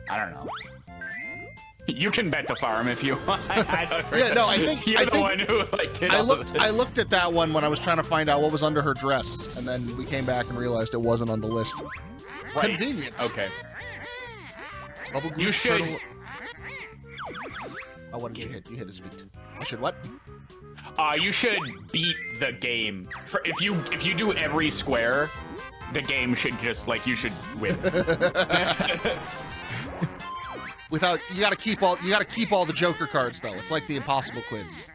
I don't know. You can bet the farm if you want. I don't Yeah, no, I think you're the one who like did all of I looked at that one when I was trying to find out what was under her dress, and then we came back and realized it wasn't on the list. Right. Convenient. Okay. Bubble You should. turtle- Oh, what did you hit? You hit his feet. I should what? You should beat the game. For if you do every square, the game should just like you should win. Without you gotta keep all the Joker cards though. It's like the impossible quiz.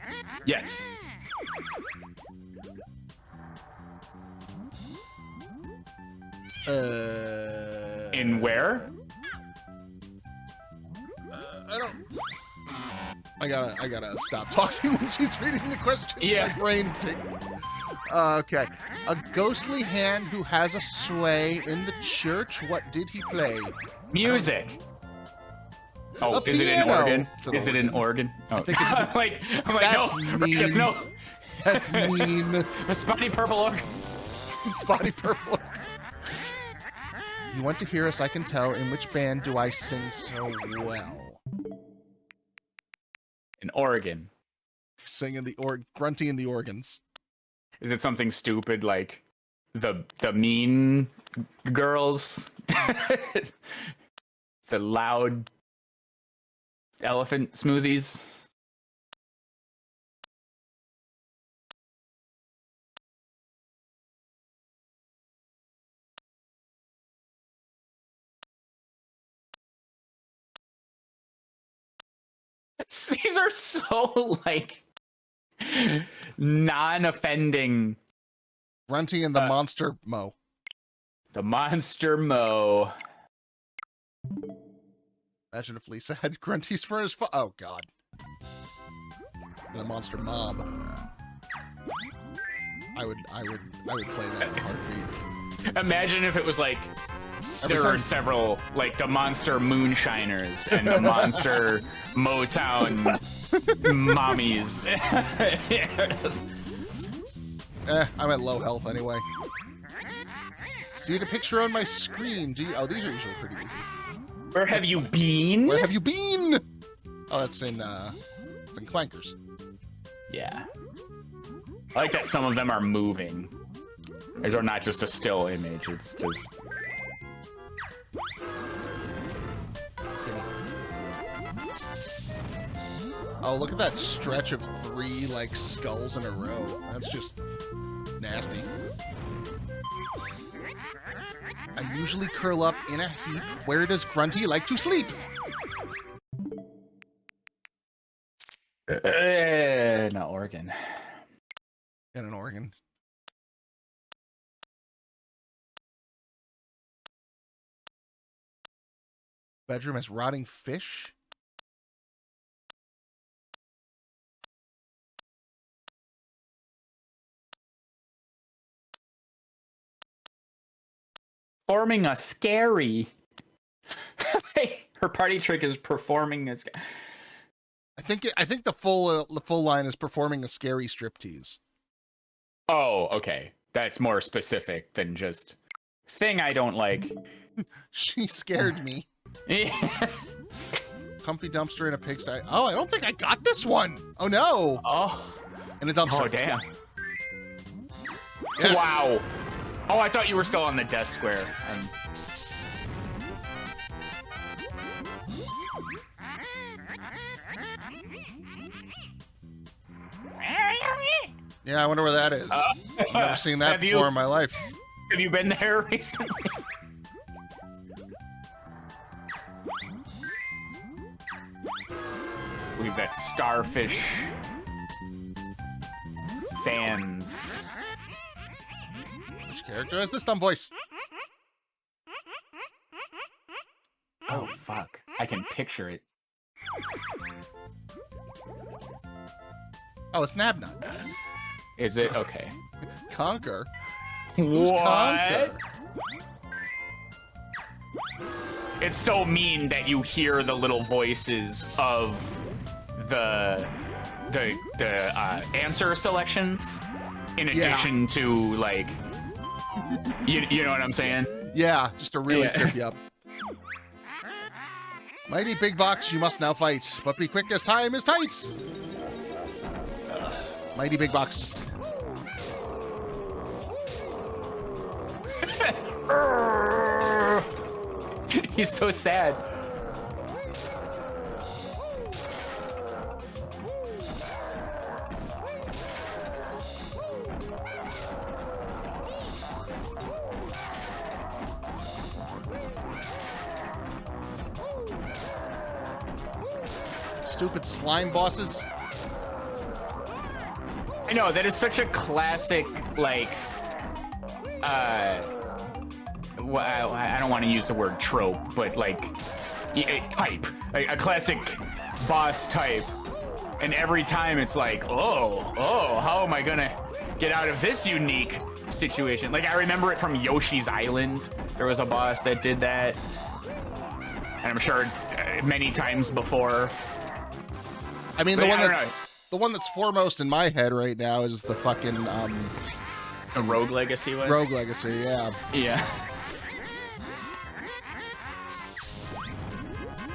Yes. In where? I don't. I gotta stop talking once he's reading the questions. Yeah. My brain okay. A ghostly hand who has a sway in the church. What did he play? Music. Oh, A is it an piano. organ? It's an Is it an organ? Oh. think it- I'm like, That's no. mean. Raqus, no. That's mean. A spotty purple organ. Spotty purple. You want to hear us? I can tell. In which band do I sing so well? An organ. Singing the grunty in the organs. Is it something stupid like the mean girls? The loud elephant smoothies? These are so like non-offending. Grunty and the Monster Mo. The Monster Mo. Imagine if Lisa had grunties for his oh god. The Monster Mob. I would play that in a heartbeat. Imagine if it was like Every there time- are several, like the Monster Moonshiners and the Monster Motown Mommies. Yes. I'm at low health anyway. See the picture on my screen. Do you? Oh, these are usually pretty easy. Where have you been? Where have you been? Oh, that's in Clankers. Yeah. I like that some of them are moving. These are not just a still image, it's just... Oh, look at that stretch of 3, like, skulls in a row. That's just nasty. I usually curl up in a heap. Where does Grunty like to sleep? Not Oregon. In an organ. Bedroom has rotting fish? Performing a scary. Her party trick is performing a scary. I think the full line is performing a scary striptease. Oh, okay. That's more specific than just thing I don't like. She scared me. Yeah. Comfy dumpster in a pigsty. Oh, I don't think I got this one. Oh no. Oh. In a dumpster. Oh, damn. Yes. Wow. Oh, I thought you were still on the death square. Yeah, I wonder where that is. I've never seen that have before you- in my life. Have you been there recently? that's Starfish Sands. Which character has this dumb voice? Oh, fuck. I can picture it. Oh, it's Nabnut. Is it? Okay. Conquer? Who's What? Conquer? It's so mean that you hear the little voices of the answer selections in addition to, like, you know what I'm saying? Yeah, just to really trip you up. Mighty Big Box, you must now fight, but be quick as time is tight. Mighty Big Box. He's so sad. Stupid slime bosses. I know, that is such a classic, like, I don't want to use the word trope, but like, type, a classic boss type. And every time it's like, oh, how am I gonna get out of this unique situation? Like, I remember it from Yoshi's Island. There was a boss that did that. And I'm sure many times before. I mean, the one that's foremost in my head right now is the fucking a Rogue Legacy one? Rogue Legacy, yeah. Yeah.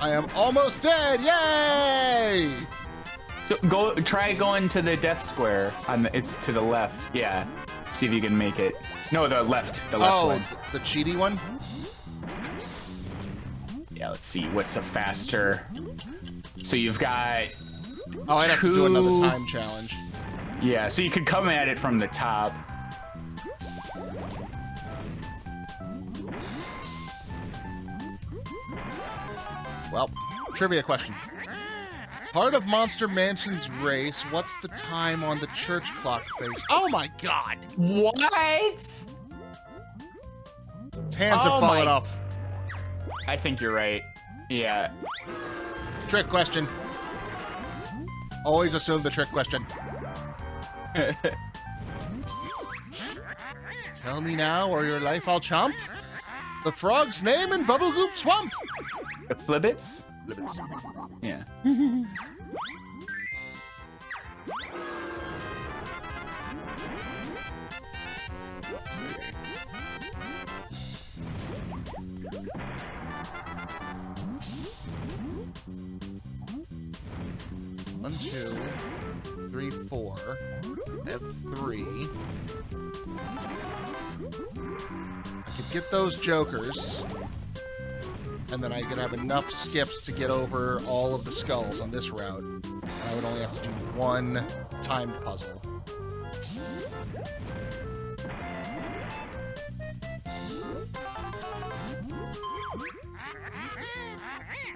I am almost dead! Yay! So try going to the death square. It's to the left. Yeah. See if you can make it. No, the left. The left one. Oh, the cheaty one? Yeah, let's see. What's a faster? So you've got... Oh, I'd have to do another time challenge. Yeah, so you could come at it from the top. Well, trivia question. Part of Monster Mansion's race, what's the time on the church clock face? Oh my god! What? His hands have fallen off. I think you're right. Yeah. Trick question. Always assume the trick question. Tell me now, or your life I'll chomp. The frog's name in Bubblegoop Swamp. The Flibbits? Flibbits. Yeah. Let's see. One, two, three, four. I have three. I could get those jokers. And then I could have enough skips to get over all of the skulls on this route. And I would only have to do one timed puzzle.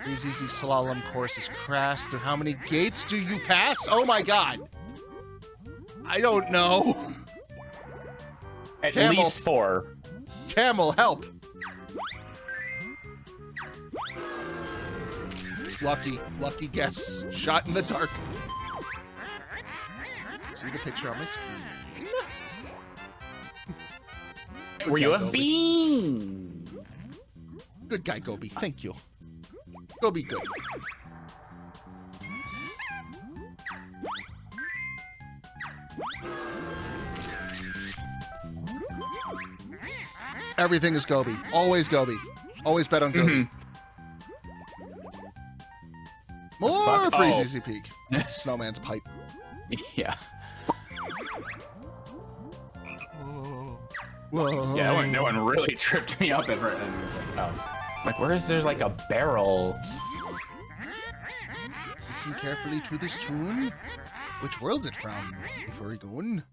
These easy slalom courses crash. Through how many gates do you pass? Oh my god! I don't know. At least 4. Camel, help! Lucky guess. Shot in the dark. See the picture on my screen? Were you a bean? Good guy, Gobi. Thank you. Gobi, good. Everything is Gobi. Always Gobi. Always bet on Gobi. More Freeze Easy Peak. Snowman's pipe. Yeah. Whoa. Yeah, that one really tripped me up. And it was like, oh. Like, where is there like a barrel? Listen carefully to this tune. Which world's it from? Before we go on.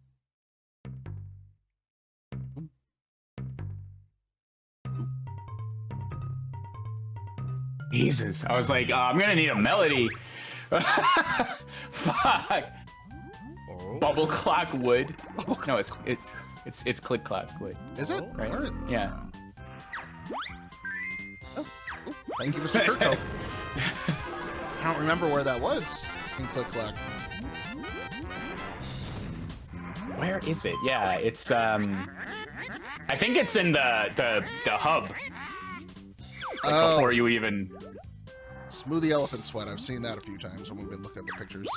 Jesus. I was like, I'm gonna need a melody Fuck. Oh. Bubble clock wood. No, it's click clock wood. Is it? Right? Where is- Yeah. Oh, thank you, Mr. Kirkhope. I don't remember where that was in Click Clack. Where is it? Yeah, it's I think it's in the hub. Like before you even. Smoothie Elephant Sweat. I've seen that a few times when we've been looking at the pictures.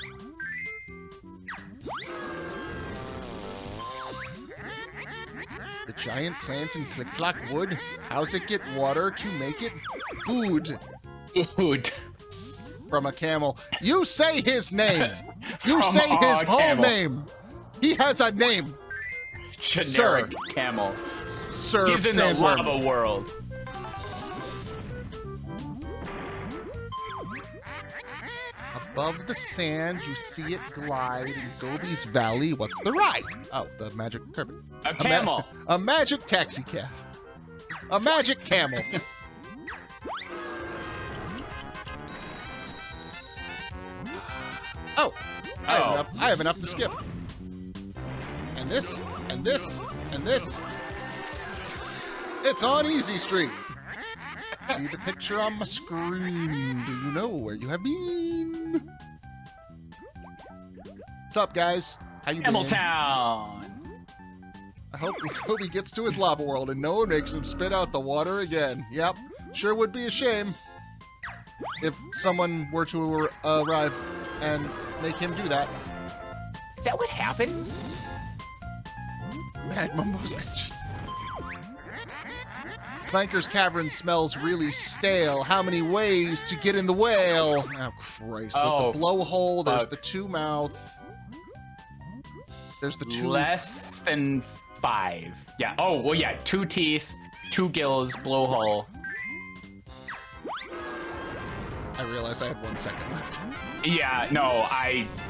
The giant plant in Click Clack Wood. How's it get water to make it food? Food. From a camel. You say his name. You From say his a whole camel. name. He has a name. Generic camel. Sir He's in Sandworm. the lava world. Above the sand, you see it glide in Gobi's Valley. What's the ride? Oh, the magic carpet. A camel. A magic taxi cab. A magic camel. Oh, I have enough to skip. And this, and this, and this. It's on Easy Street. See the picture on my screen. Do you know where you have been? What's up, guys? How you doing? Cameltown. I hope Kobe gets to his lava world and no one makes him spit out the water again. Yep, sure would be a shame if someone were to arrive and make him do that. Is that what happens? Mad Mumbo's mentioned. Clanker's Cavern smells really stale. How many ways to get in the whale? Oh, Christ. There's the blowhole. There's the two mouth. There's the two. Less than 5. Yeah. Oh, well, yeah. 2 teeth, 2 gills, blowhole. I realized I had 1 second left. Yeah, no,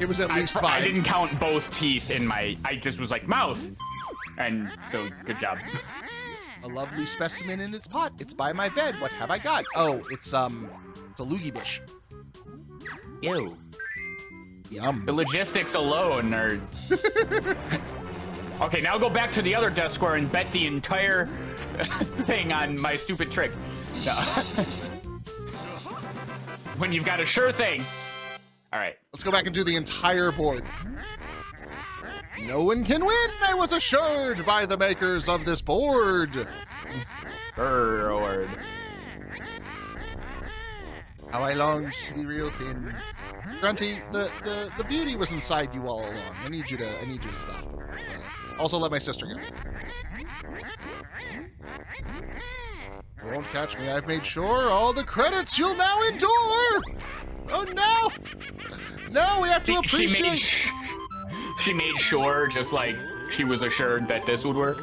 It was at least 5. I didn't count both teeth in my. I just was like mouth, and so good job. A lovely specimen in its pot. It's by my bed. What have I got? Oh, it's a loogie bush. Ew. Yum. The logistics alone are. Okay, now go back to the other death square and bet the entire thing on my stupid trick. No. When you've got a sure thing. All right. Let's go back and do the entire board. No one can win, I was assured by the makers of this board. Bird. How I long to be real thin. Grunty, the beauty was inside you all along. I need you to stop. Also, let my sister go. You won't catch me. I've made sure all the credits you'll now endure. Oh no! No, we have to appreciate. She made sure, just like she was assured that this would work.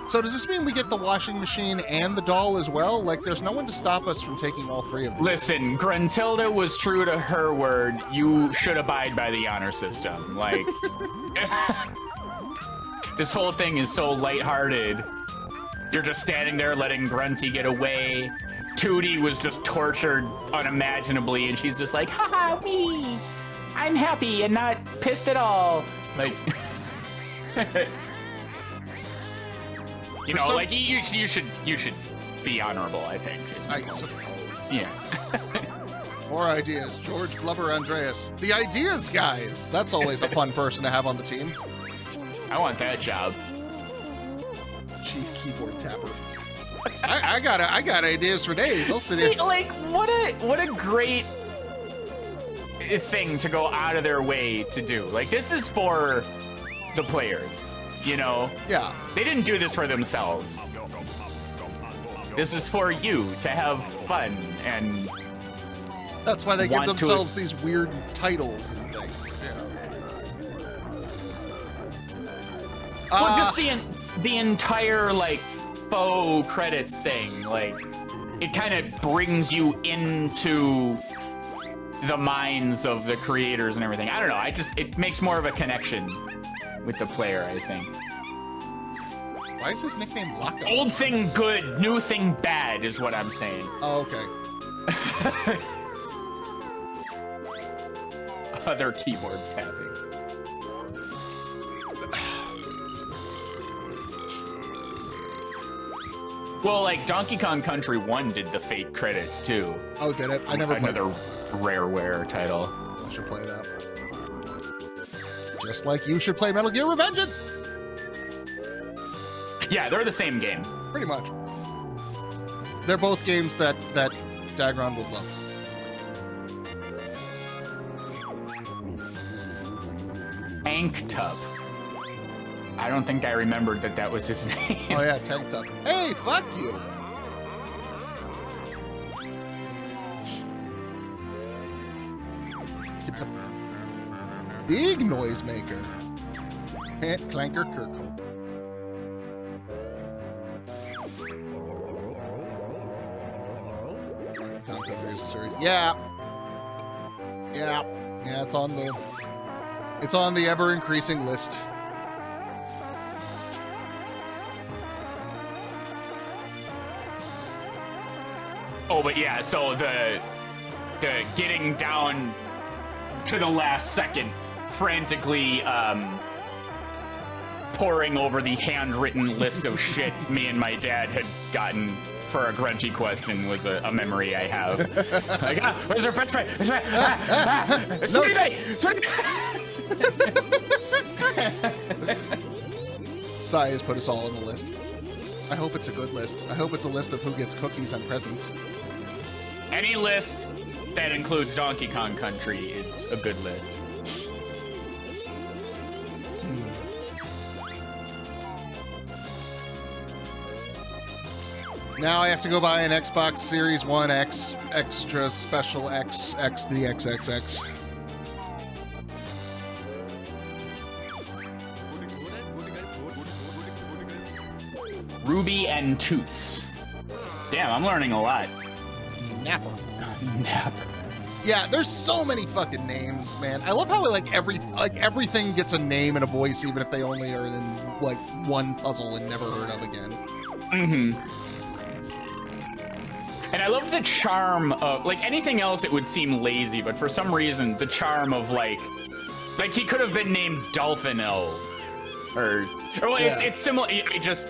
So does this mean we get the washing machine and the doll as well? Like, there's no one to stop us from taking all 3 of these. Listen, Gruntilda was true to her word. You should abide by the honor system. Like, this whole thing is so lighthearted. You're just standing there letting Grunty get away. Tootie was just tortured unimaginably, and she's just like, haha, me. I'm happy and not pissed at all. Like, you know, like you should be honorable, I think. I suppose. Yeah. More ideas. George Blubber Andreas. The ideas guys. That's always a fun person to have on the team. I want that job. Chief keyboard tapper. I got ideas for days. I'll sit See, here. like, what a great thing to go out of their way to do. Like, this is for the players, you know? Yeah. They didn't do this for themselves. This is for you to have fun and That's why they give want to- themselves these weird titles and things. Yeah. well, just the entire like faux credits thing. Like, it kind of brings you into the minds of the creators and everything. I don't know. It makes more of a connection with the player, I think. Why is his nickname Locko? Old thing good, new thing bad is what I'm saying. Oh, okay. Other keyboard tapping. Well, like Donkey Kong Country 1 did the fake credits too. Oh, did it? I never played another Rareware title. I should play that. Just like you should play Metal Gear Revengeance. Yeah, they're the same game. Pretty much. They're both games that Dagron would love. Tank Tub. I don't think I remembered that that was his name. Oh yeah, Tank Tub. Hey, fuck you. Big noisemaker. Clanker Kirkhope. Yeah. Yeah. Yeah, it's on the ever increasing list. Oh, but yeah, so the getting down to the last second, frantically poring over the handwritten list of shit me and my dad had gotten for a grungy question was a memory I have. Like, where's our best friend? Sai has put us all on the list. I hope it's a good list. I hope it's a list of who gets cookies and presents. Any list that includes Donkey Kong Country is a good list. Now I have to go buy an Xbox Series 1 X Extra Special X the XXX. Ruby and Toots. Damn, I'm learning a lot. Napper. Napper. Yeah, there's so many fucking names, man. I love how everything gets a name and a voice, even if they only are in like one puzzle and never heard of again. Mm-hmm. And I love the charm of, like, anything else it would seem lazy, but for some reason the charm of like he could have been named Dolphino, or well, Yeah. it's similar. I just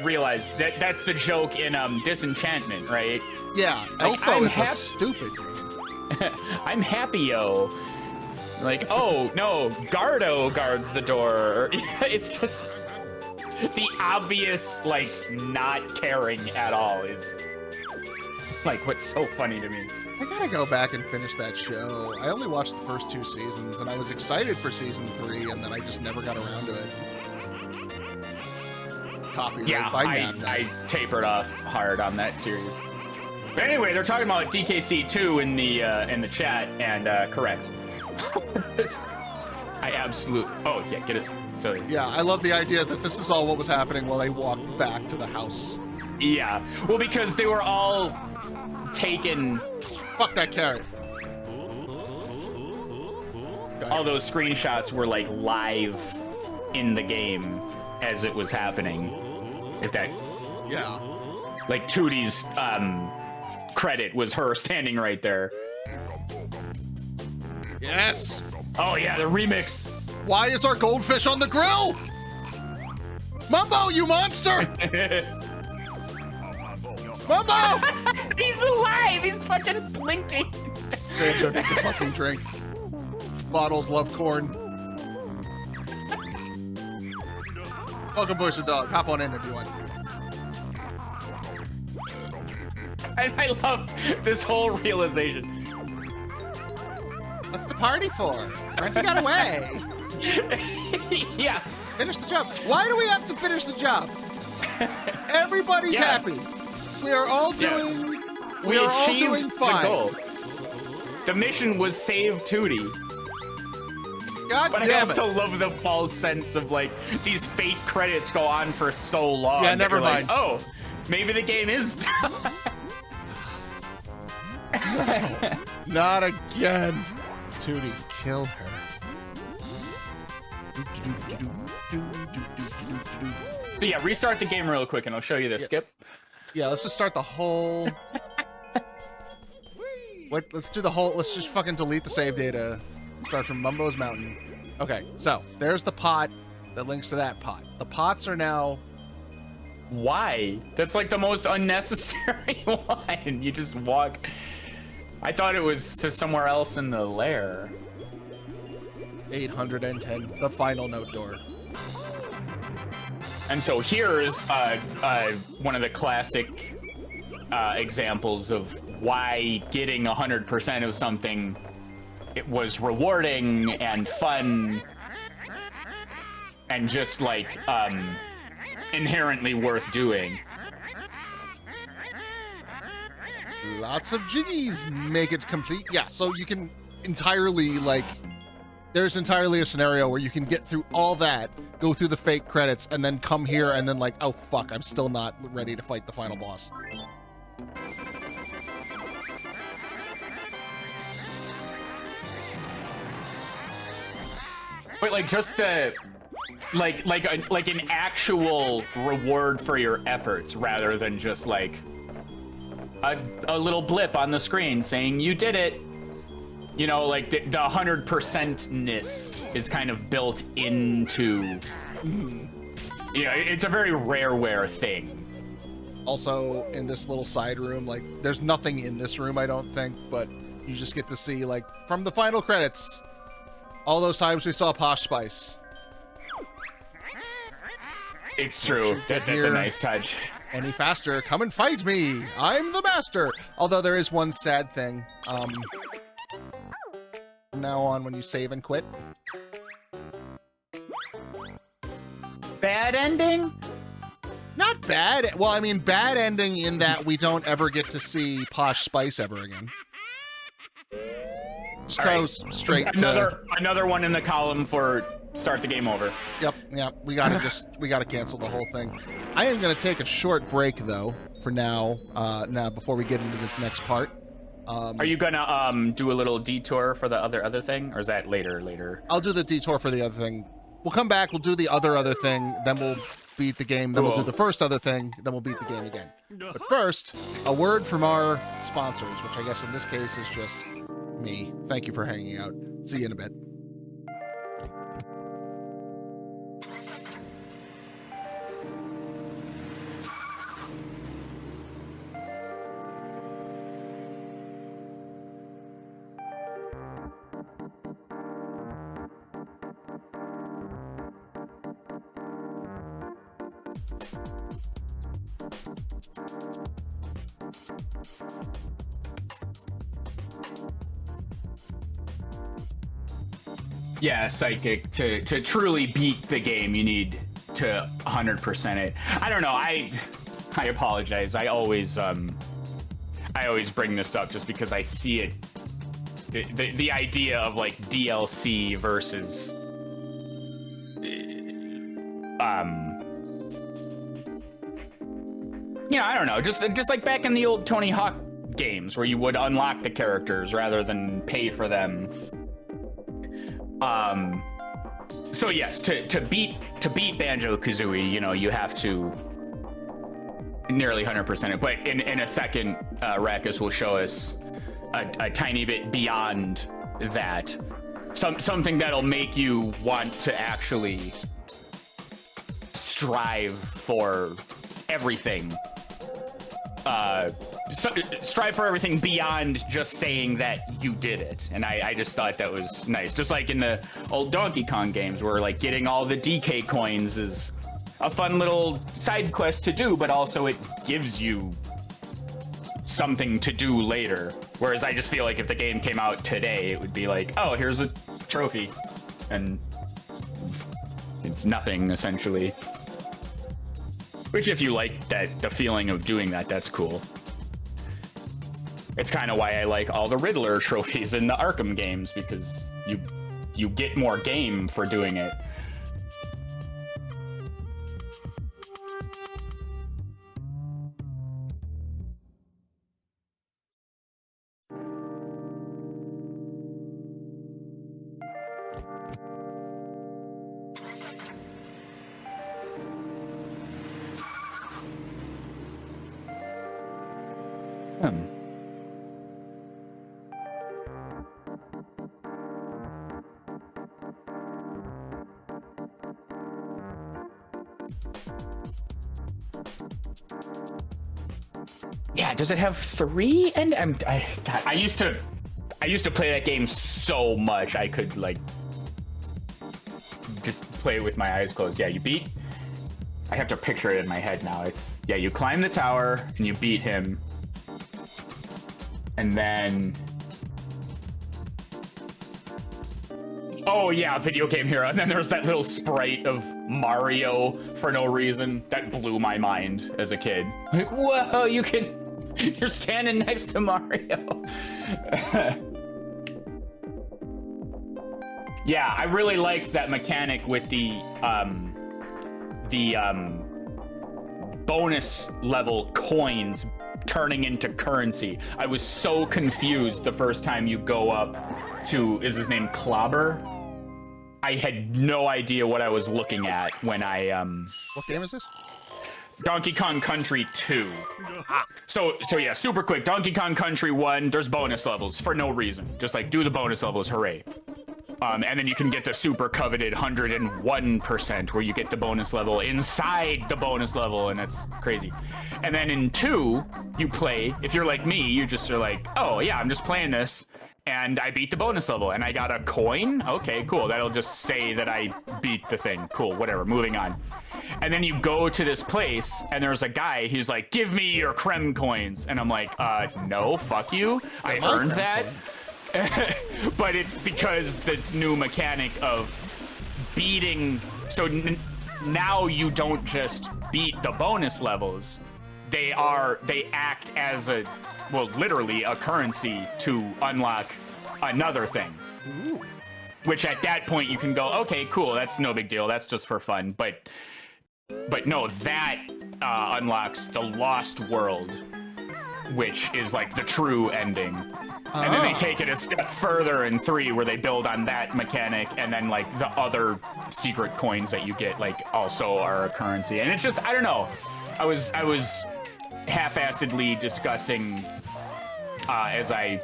realized that's the joke in Disenchantment, right? Yeah, Like, Elfo I'm is a stupid name. I'm Happy-O. Like, oh no, Gardo guards the door. It's just the obvious, like, not caring at all is like what's so funny to me. I gotta go back and finish that show. I only watched the first 2 seasons, and I was excited for season 3, and then I just never got around to it. Copyright Yeah, by Namco. I tapered off hard on that series. But anyway, they're talking about DKC2 in the chat, and correct. I absolutely. Oh yeah, get it. Silly. Yeah, I love the idea that this is all what was happening while they walked back to the house. Yeah, well, because they were all taken. Fuck that carrot. All those screenshots were like live in the game as it was happening. If that. Yeah. Like Tootie's credit was her standing right there. Yes. Oh yeah, the remix. Why is our goldfish on the grill? Mumbo, you monster! Mumbo! He's alive! He's fucking blinking! Banjo needs a fucking drink. Bottles love corn. Welcome, Bush and Dog. Hop on in if you want. And I love this whole realization. What's the party for? Renty got away. Yeah. Finish the job. Why do we have to finish the job? Everybody's Yeah. happy. We are all doing. Yeah. We are all achieved doing fine. The goal. The mission was save Tootie. God But I damn it. also love the false sense of like these fake credits go on for so long. Yeah, that never you're like, mind. oh, maybe the game is done. Not again. Tootie, kill her. So yeah, restart the game real quick and I'll show you the skip. Yeah, let's just start the whole... let's do the whole... Let's just fucking delete the save data. Start from Mumbo's Mountain. Okay, so there's the pot that links to that pot. The pots are now... Why? That's like the most unnecessary one. You just walk... I thought it was to somewhere else in the lair. 810, the final note door. And so here's one of the classic examples of why getting 100% of something, it was rewarding and fun and just like inherently worth doing. Lots of jiggies make it complete. Yeah, so you can entirely, like, there's entirely a scenario where you can get through all that, go through the fake credits, and then come here and then like, oh fuck, I'm still not ready to fight the final boss. But like just like an actual reward for your efforts rather than just like a little blip on the screen saying you did it. You know, like the 100%-ness is kind of built into, yeah, it's a very rareware thing. Also, in this little side room, like, there's nothing in this room, I don't think, but you just get to see, like, from the final credits, all those times we saw Posh Spice. It's true. That's a nice touch. Any faster, come and fight me! I'm the master! Although there is one sad thing. From now on, when you save and quit. Bad ending? Not bad. Well, I mean, bad ending in that we don't ever get to see Posh Spice ever again. Just goes straight to... Another one in the column for start the game over. Yep, we gotta cancel the whole thing. I am gonna take a short break though, for now, before we get into this next part. Are you gonna do a little detour for the other thing, or is that later? I'll do the detour for the other thing. We'll come back, we'll do the other thing, then we'll beat the game, then we'll do the first other thing, then we'll beat the game again. But first, a word from our sponsors, which I guess in this case is just me. Thank you for hanging out. See you in a bit. Yeah, Psychic, to truly beat the game, you need to 100% it. I don't know, I apologize. I always bring this up just because I see it, the idea of like DLC versus you know, I don't know, just like back in the old Tony Hawk games where you would unlock the characters rather than pay for them. So yes, to beat Banjo-Kazooie, you know, you have to nearly 100% it. But in a second, Raqus will show us a tiny bit beyond that, something that'll make you want to actually strive for everything. Strive for everything beyond just saying that you did it. And I just thought that was nice. Just like in the old Donkey Kong games where like getting all the DK coins is a fun little side quest to do, but also it gives you something to do later. Whereas I just feel like if the game came out today, it would be like, oh, here's a trophy. And it's nothing, essentially. Which, if you like the feeling of doing that, that's cool. It's kind of why I like all the Riddler trophies in the Arkham games, because you get more game for doing it. Yeah, does it have 3? And I used to play that game so much I could like just play it with my eyes closed. Yeah, you beat. I have to picture it in my head now. It's you climb the tower and you beat him, and then oh yeah, video game hero. And then there's that little sprite of Mario for no reason that blew my mind as a kid. Like, whoa, you're standing next to Mario. Yeah, I really liked that mechanic with the bonus level coins turning into currency. I was so confused the first time you go up to, is his name Clobber? I had no idea what I was looking at when I What game is this? Donkey Kong Country 2. So yeah, super quick. Donkey Kong Country 1, there's bonus levels for no reason. Just like do the bonus levels, hooray. And then you can get the super coveted 101% where you get the bonus level inside the bonus level, and that's crazy. And then in 2, you play, if you're like me, you just are like, oh yeah, I'm just playing this, and I beat the bonus level, and I got a coin? Okay, cool, that'll just say that I beat the thing. Cool, whatever, moving on. And then you go to this place, and there's a guy, he's like, give me your creme coins. And I'm like, no, fuck you, I earned that. But it's because this new mechanic of beating, so now you don't just beat the bonus levels, they act as literally a currency to unlock another thing. Ooh. Which at that point you can go, okay, cool, that's no big deal, that's just for fun. But no, that unlocks the Lost World, which is like the true ending. And then they take it a step further in 3 where they build on that mechanic, and then like the other secret coins that you get like also are a currency. And it's just, I don't know. I was half-assedly discussing as I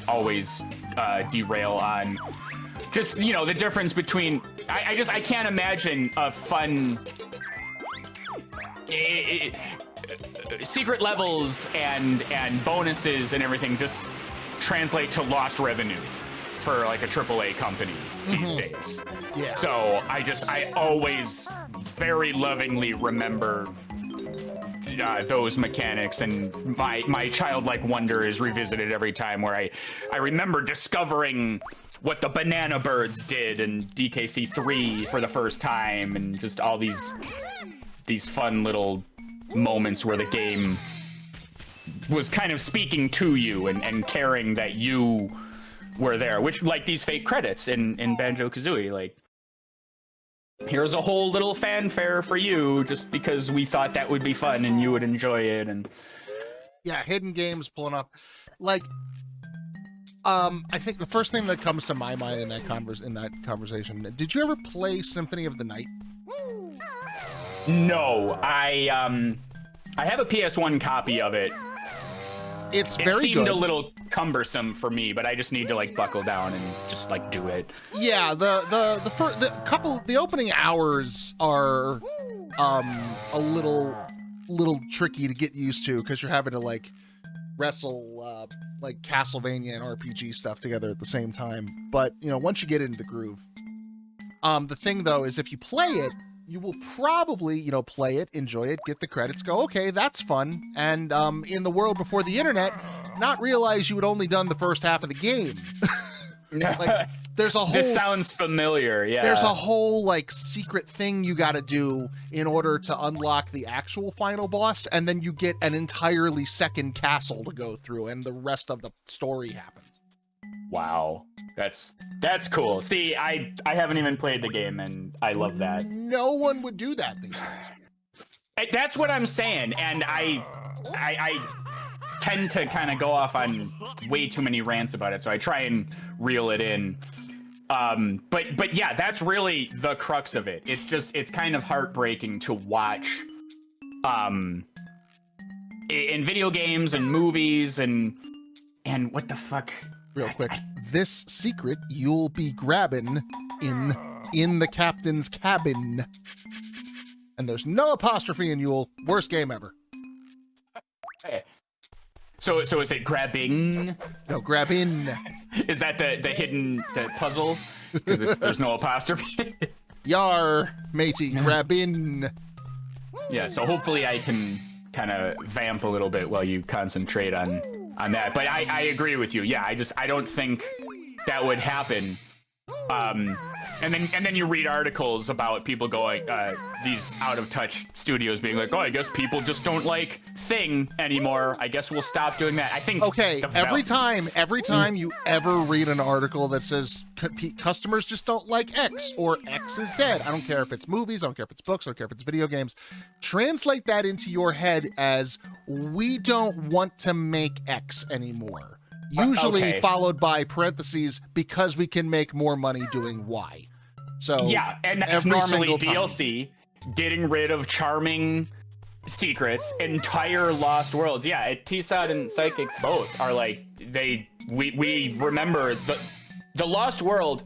always derail on just, you know, the difference between I can't imagine a fun secret levels and bonuses and everything just translate to lost revenue for like a AAA company these days. Yeah. So I always very lovingly remember those mechanics, and my childlike wonder is revisited every time where I remember discovering what the banana birds did in DKC 3 for the first time, and just all these fun little moments where the game was kind of speaking to you and caring that you were there, which like these fake credits in Banjo-Kazooie, like here's a whole little fanfare for you just because we thought that would be fun and you would enjoy it. And yeah, hidden games pulling up. Like I think the first thing that comes to my mind in that conversation, did you ever play Symphony of the Night? No, I have a PS1 copy of it. It's very good. It seemed a little cumbersome for me, but I just need to like buckle down and just like do it. Yeah, the opening hours are a little tricky to get used to because you're having to like wrestle like Castlevania and RPG stuff together at the same time. But you know, once you get into the groove, the thing though is if you play it, you will probably, you know, play it, enjoy it, get the credits, go, okay, that's fun. And in the world before the internet, not realize you had only done the first half of the game. Like, there's a whole... This sounds familiar, yeah. There's a whole, like, secret thing you gotta do in order to unlock the actual final boss, and then you get an entirely second castle to go through, and the rest of the story happens. Wow. That's cool. See, I haven't even played the game, and I love that. No one would do that these days. That's what I'm saying, and I tend to kind of go off on way too many rants about it, so I try and reel it in. But yeah, that's really the crux of it. It's kind of heartbreaking to watch in video games and movies and what the fuck. Real quick, this secret you'll be grabbing in the captain's cabin. And there's no apostrophe in Yule. Worst game ever. Hey. So is it grabbing? No, grabbing. Is that the hidden puzzle? Because there's no apostrophe. Yar, matey, grabbing. Yeah. So hopefully I can kind of vamp a little bit while you concentrate on that. But I agree with you. Yeah. I don't think that would happen. And then you read articles about people going, these out of touch studios being like, oh, I guess people just don't like Thing anymore. I guess we'll stop doing that. I think. Okay, every time you ever read an article that says customers just don't like X or X is dead, I don't care if it's movies, I don't care if it's books, I don't care if it's video games, translate that into your head as we don't want to make X anymore. Usually followed by parentheses because we can make more money doing Y. So yeah, and that's normally DLC, getting rid of charming secrets, entire lost worlds. Yeah, T-Sod and Psychic both are like we remember the lost world.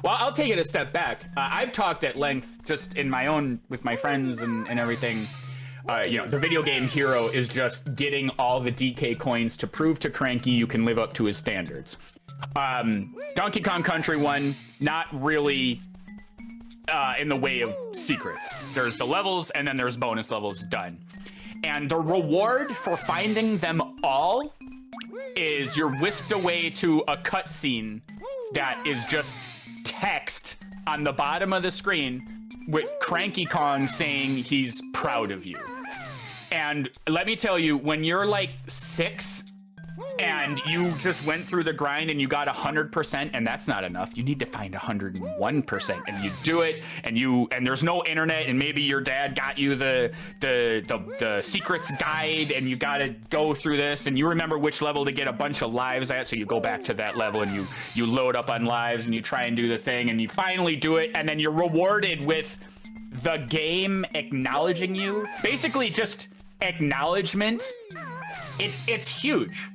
Well, I'll take it a step back. I've talked at length just in my own with my friends and everything. The video game hero is just getting all the DK coins to prove to Cranky you can live up to his standards. Donkey Kong Country 1, not really in the way of secrets. There's the levels, and then there's bonus levels, done. And the reward for finding them all is you're whisked away to a cutscene that is just text on the bottom of the screen with Cranky Kong saying he's proud of you. And let me tell you, when you're like 6 and you just went through the grind and you got 100%, and that's not enough, you need to find 101%, and you do it, and there's no internet, and maybe your dad got you the secrets guide, and you got to go through this, and you remember which level to get a bunch of lives at, so you go back to that level and you load up on lives and you try and do the thing, and you finally do it, and then you're rewarded with the game acknowledging you. Basically just acknowledgement. It's huge.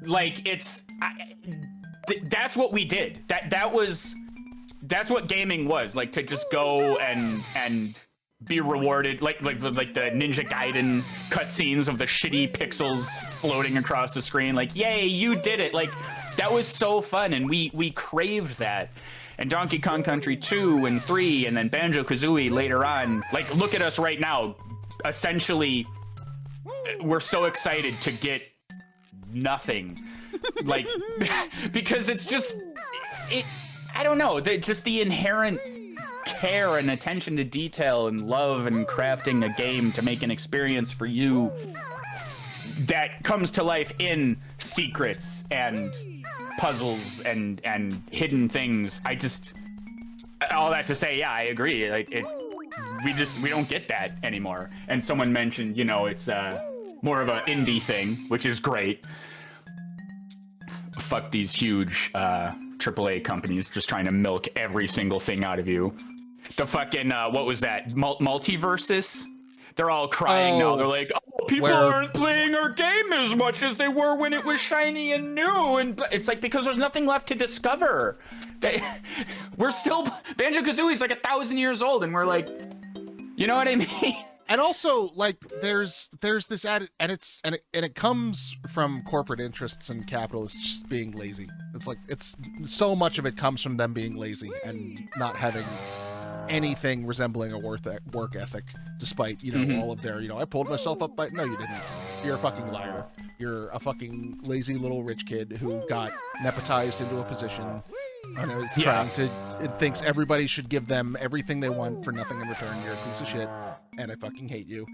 Like that's what we did. That's what gaming was, like, to just go and be rewarded, like the Ninja Gaiden cutscenes of the shitty pixels floating across the screen, like, yay, you did it. Like, that was so fun, and we craved that. And Donkey Kong Country 2 and 3 and then Banjo-Kazooie later on, like, look at us right now. Essentially, we're so excited to get nothing. Like, because it's just, I don't know, just the inherent care and attention to detail and love and crafting a game to make an experience for you that comes to life in secrets and puzzles and hidden things. All that to say, yeah, I agree. Like, we don't get that anymore. And someone mentioned, it's more of an indie thing, which is great. Fuck these huge AAA companies just trying to milk every single thing out of you. The fucking what was that? Multiverses? They're all crying now. They're like, oh, people aren't playing our game as much as they were when it was shiny and new. And it's like, because there's nothing left to discover. We're still, Banjo-Kazooie's like 1,000 years old, and we're like, you know what I mean? And also, like, there's this added, and it comes from corporate interests and capitalists just being lazy. It's like, it's so much of it comes from them being lazy and not having anything resembling a work ethic, despite, all of their, I pulled myself up by, no, you didn't. You're a fucking liar. You're a fucking lazy little rich kid who got nepotized into a position and is trying to, it thinks everybody should give them everything they want for nothing in return. You're a piece of shit, and I fucking hate you.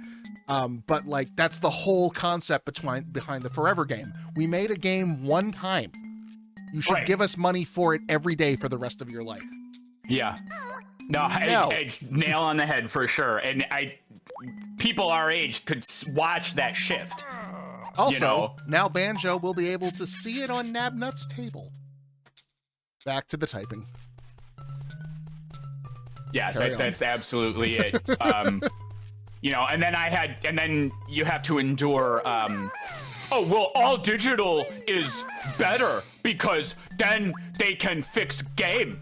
But, like, that's the whole concept behind the Forever game. We made a game one time. You should give us money for it every day for the rest of your life. Yeah. No. Nail on the head for sure. And people our age could watch that shift. Also, now Banjo will be able to see it on Nabnut's table. Back to the typing. Yeah, that's absolutely it. And then you have to endure, all digital is better because then they can fix game.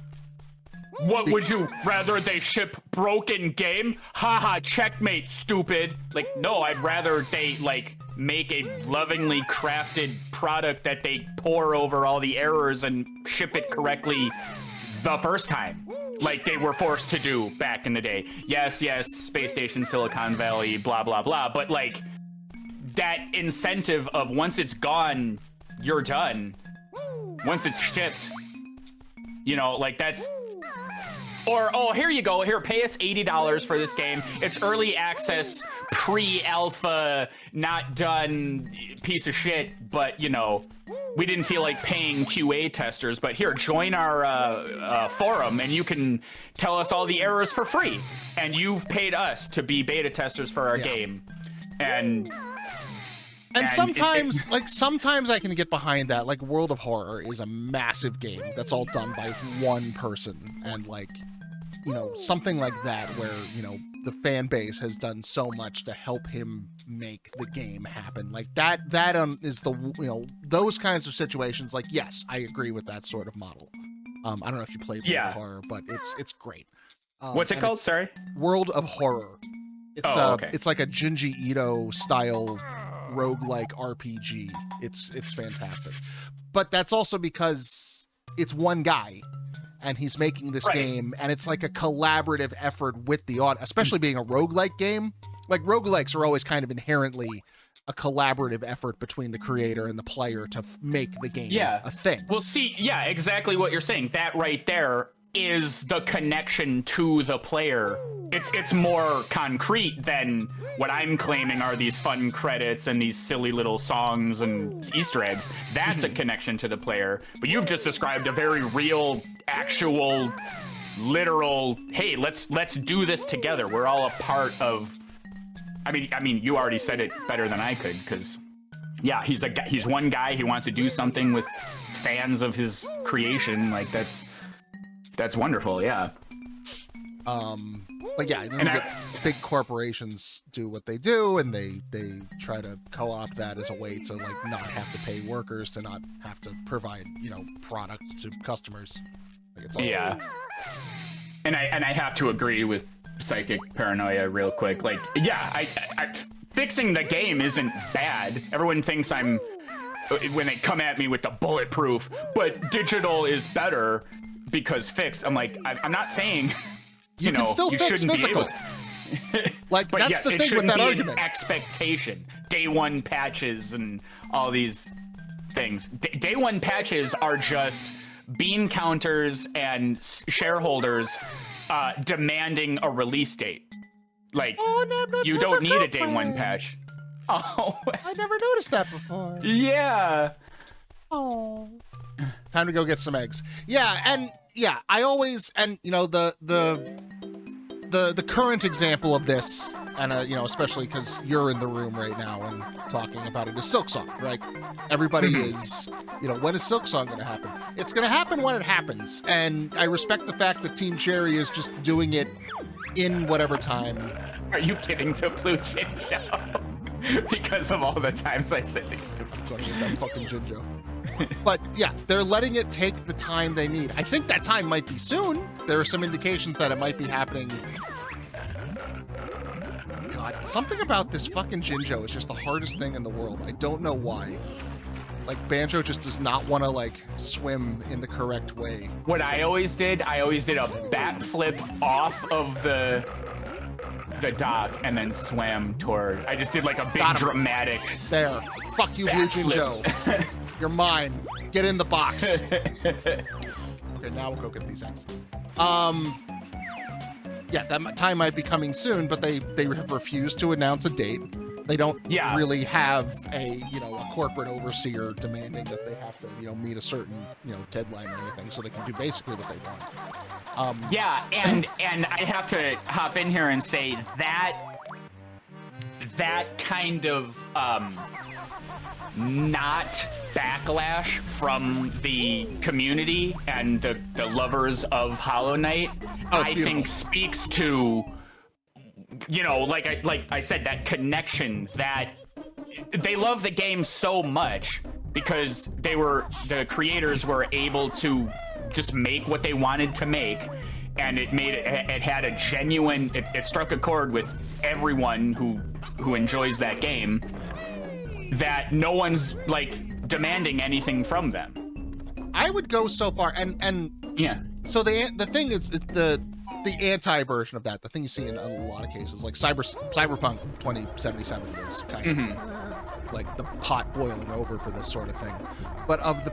What would you rather they ship broken game? Haha, checkmate, stupid. Like, no, I'd rather they like make a lovingly crafted product that they pour over all the errors and ship it correctly the first time, like they were forced to do back in the day. Yes, Space Station, Silicon Valley, blah, blah, blah. But like that incentive of once it's gone, you're done. Once it's shipped, you know, like that's, or, oh, here you go. Here, pay us $80 for this game. It's early access, pre-alpha, not done piece of shit. But, you know, we didn't feel like paying QA testers. But here, join our forum, and you can tell us all the errors for free. And you've paid us to be beta testers for our game. And sometimes, sometimes I can get behind that. Like, World of Horror is a massive game that's all done by one person. And, like, you know, something like that where, you know, the fan base has done so much to help him make the game happen. Like, that is the, you know, those kinds of situations. Like, yes, I agree with that sort of model. I don't know if you played World of Horror, but it's great. What's it called? Sorry? World of Horror. It's, okay. It's like a Junji Ito style roguelike RPG. It's fantastic. But that's also because it's one guy and he's making this game, and it's like a collaborative effort with the audience, especially being a roguelike game. Like, roguelikes are always kind of inherently a collaborative effort between the creator and the player to make the game a thing. Well, see, yeah, exactly what you're saying. That right there is the connection to the player. It's more concrete than what I'm claiming are these fun credits and these silly little songs and Easter eggs. That's a connection to the player. But you've just described a very real, actual, literal, hey, let's do this together. We're all a part of. I mean, you already said it better than I could, because yeah, he's one guy. He wants to do something with fans of his creation. Like, that's wonderful. Yeah. But yeah, and big corporations do what they do, and they try to co-opt that as a way to, like, not have to pay workers, to not have to provide, you know, product to customers. Like, it's all and I have to agree with Psychic Paranoia real quick. Like, yeah, I fixing the game isn't bad. Everyone thinks when they come at me with the bulletproof, but digital is better because fixed. I'm like, I'm not saying you know, can still you fix shouldn't physical. be able to. Like, but that's yes, the thing with that argument. Expectation, day one patches, and all these things. Day one patches are just bean counters and shareholders demanding a release date. Like, you don't need a day one patch. Oh, I never noticed that before. Yeah. Oh. Time to go get some eggs. Yeah, and yeah, I always, and you know, the current example of this, and you know, especially because you're in the room right now and talking about it, is Silksong, right? Everybody is, you know, when is Silksong going to happen? It's going to happen when it happens, and I respect the fact that Team Cherry is just doing it in whatever time. Are you kidding? The Blue Jin Show? Because of all the times I said that fucking Jinjo. But yeah, they're letting it take the time they need. I think that time might be soon. There are some indications that it might be happening. God, something about this fucking Jinjo is just the hardest thing in the world. I don't know why. Like, Banjo just does not want to, like, swim in the correct way. What I always did a backflip off of the dock and then swam toward. I just did like a big dramatic. There. Fuck you, Blue Jinjo. You're mine. Get in the box. Okay, now we'll go get these eggs. Yeah, that time might be coming soon, but they have refused to announce a date. They don't really have a corporate overseer demanding that they have to meet a certain deadline or anything, so they can do basically what they want. Yeah, and I have to hop in here and say that kind of not backlash from the community and the lovers of Hollow Knight, I think speaks to, like I said, that connection, that they love the game so much because the creators were able to just make what they wanted to make, and it made it had a genuine. It struck a chord with everyone who enjoys that game. That no one's like demanding anything from them. I would go so far, and yeah. So the thing is the anti version of that, the thing you see in a lot of cases, like Cyberpunk 2077 is kind of like the pot boiling over for this sort of thing. But of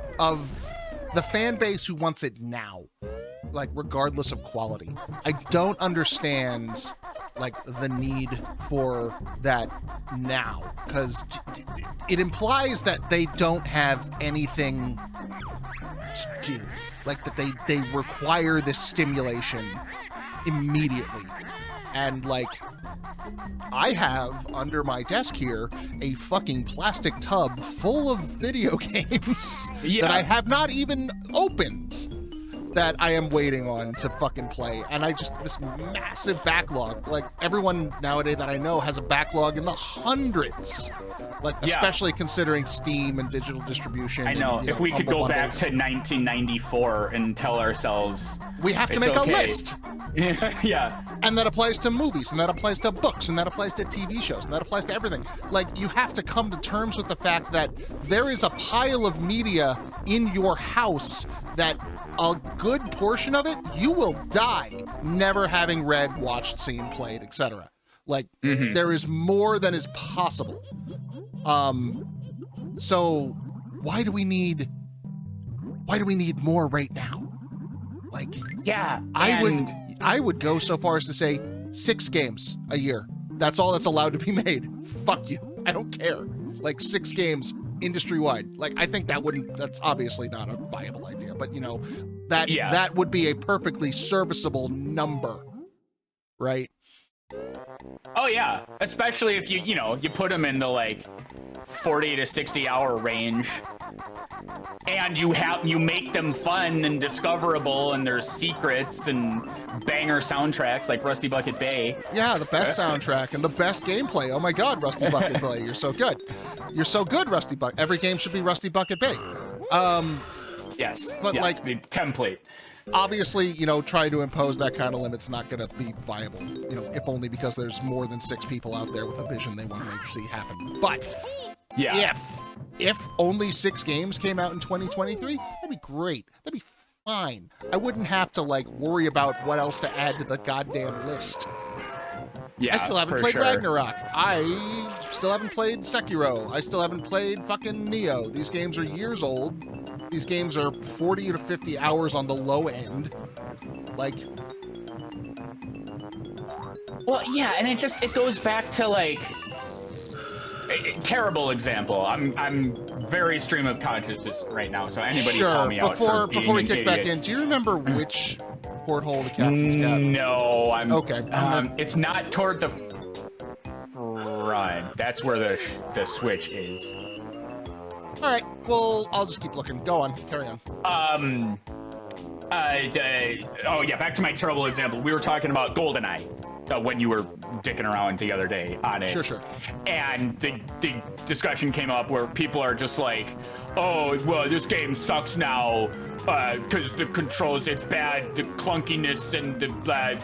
the fan base who wants it now, like regardless of quality, I don't understand like the need for that now, because it implies that they don't have anything to do, like that they require this stimulation immediately. And like, I have under my desk here a fucking plastic tub full of video games that I have not even opened, that I am waiting on to fucking play. And this massive backlog, like everyone nowadays that I know has a backlog in the hundreds, like especially considering Steam and digital distribution. I know, if we could go back to 1994 and tell ourselves we have to make a list. Yeah. And that applies to movies, and that applies to books, and that applies to TV shows, and that applies to everything. Like, you have to come to terms with the fact that there is a pile of media in your house that a good portion of it, you will die never having read, watched, seen, played, etc. Like, there is more than is possible. So why do we need more right now? Like, yeah, I would go so far as to say 6 games a year. That's all that's allowed to be made. Fuck you. I don't care. Like 6 games industry wide. Like, I think that's obviously not a viable idea, but you know, that would be a perfectly serviceable number, right? Oh yeah, especially if you put them in the like 40 to 60 hour range, and you make them fun and discoverable, and there's secrets and banger soundtracks like Rusty Bucket Bay. Yeah, the best soundtrack and the best gameplay. Oh my God, Rusty Bucket Bay, you're so good. You're so good, Rusty Bucket. Every game should be Rusty Bucket Bay. Yes, but like the template. Obviously, trying to impose that kind of limit's not going to be viable, if only because there's more than 6 people out there with a vision they want to see happen. But if only 6 games came out in 2023, that'd be great. That'd be fine. I wouldn't have to like worry about what else to add to the goddamn list. Yeah, I still haven't played Ragnarok. I still haven't played Sekiro. I still haven't played fucking Neo. These games are years old. These games are 40 to 50 hours on the low end. Like, well, yeah, and it goes back to like terrible example. I'm very stream of consciousness right now, so anybody call me out for being before we an kick idiot. Back in, do you remember which porthole the captain's got? No, I'm okay. It's not toward the front. That's where the switch is. All right. Well, I'll just keep looking. Go on. Carry on. Oh yeah, back to my terrible example. We were talking about GoldenEye when you were dicking around the other day on it. Sure. And the discussion came up where people are just like, oh, well, this game sucks now because the controls, it's bad, the clunkiness and the blah.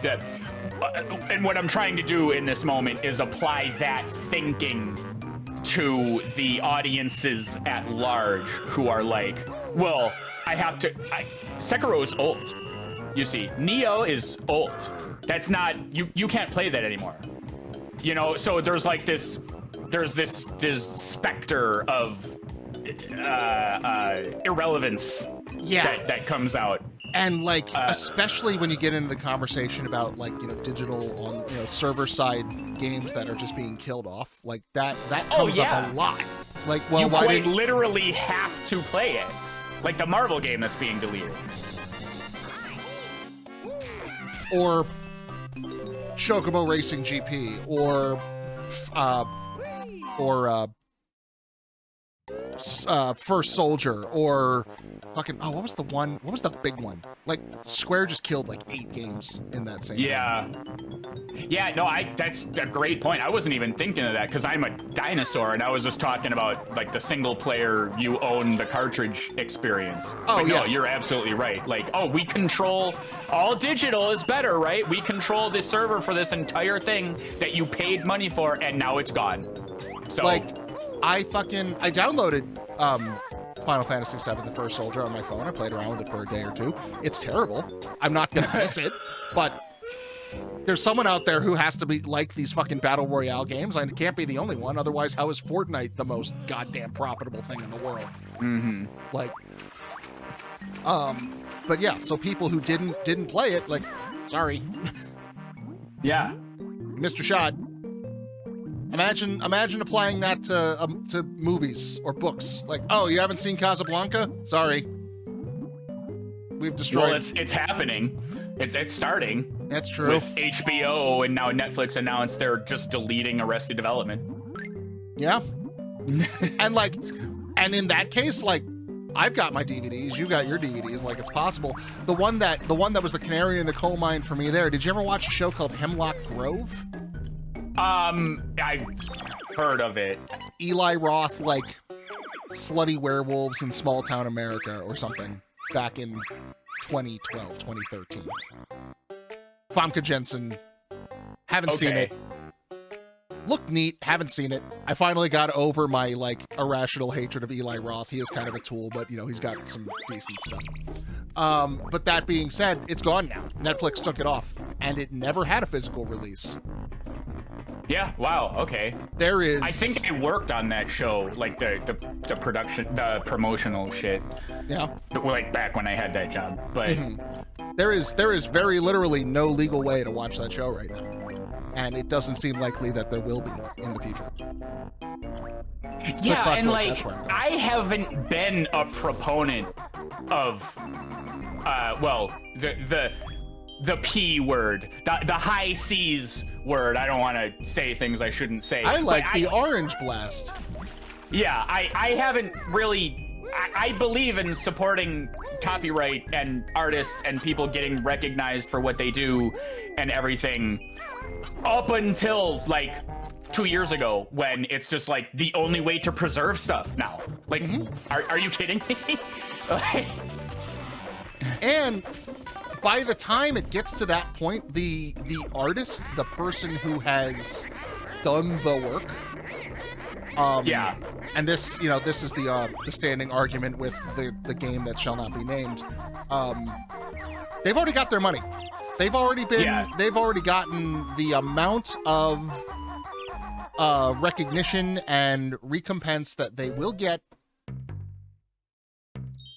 And what I'm trying to do in this moment is apply that thinking to the audiences at large who are like, well, Sekiro is old. You see, Neo is old. That's not, you can't play that anymore. So there's like this specter of irrelevance that comes out. And like, especially when you get into the conversation about like, digital on, server side games that are just being killed off, like that comes up a lot. Like, well, you quite literally have to play it. Like the Marvel game that's being deleted. Or Chocobo Racing GP, or First Soldier, or fucking, oh, what was the one? What was the big one? Like, Square just killed like 8 games in that same Yeah, no, that's a great point. I wasn't even thinking of that because I'm a dinosaur, and I was just talking about like the single player, you own the cartridge experience. Oh, but yeah. no, you're absolutely right. Like, oh, we control, all digital is better, right? We control the server for this entire thing that you paid money for, and now it's gone. So Like, I downloaded Final Fantasy VII, The First Soldier on my phone. I played around with it for a day or two. It's terrible. I'm not gonna miss it, but there's someone out there who has to be like these fucking battle royale games. I can't be the only one. Otherwise, how is Fortnite the most goddamn profitable thing in the world? Mm-hmm. Like, but yeah. So people who didn't play it, like, sorry, Yeah. Mr. Shot. Imagine applying that to movies or books. Like, oh, you haven't seen Casablanca? Sorry, we've destroyed. Well, it's happening. It's starting. That's true. With HBO, and now Netflix announced they're just deleting Arrested Development. Yeah. and in that case, like, I've got my DVDs, you got your DVDs, like, it's possible. The one that was the canary in the coal mine for me there. Did you ever watch a show called Hemlock Grove? I've heard of it. Eli Roth, like, slutty werewolves in small town America or something back in 2012, 2013. Famke Jensen, haven't seen it. Looked neat, haven't seen it. I finally got over my, like, irrational hatred of Eli Roth. He is kind of a tool, but, you know, he's got some decent stuff. But that being said, it's gone now. Netflix took it off, and it never had a physical release. Yeah, wow, okay. There is... I think I worked on that show, like the production, the promotional shit. Yeah. Like back when I had that job, but... Mm-hmm. There is very literally no legal way to watch that show right now. And it doesn't seem likely that there will be in the future. Yeah, and like, I haven't been a proponent of, well, the P word, the high C's word. I don't want to say things I shouldn't say. I like the Orange Blast. Yeah, I haven't really, I believe in supporting copyright and artists and people getting recognized for what they do and everything up until like 2 years ago, when it's just like the only way to preserve stuff now. Like, are you kidding me? Like... And by the time it gets to that point, the artist, the person who has done the work, yeah, and this, you know, this is the standing argument with the game that shall not be named. They've already got their money. They've already been. They've already gotten the amount of recognition and recompense that they will get.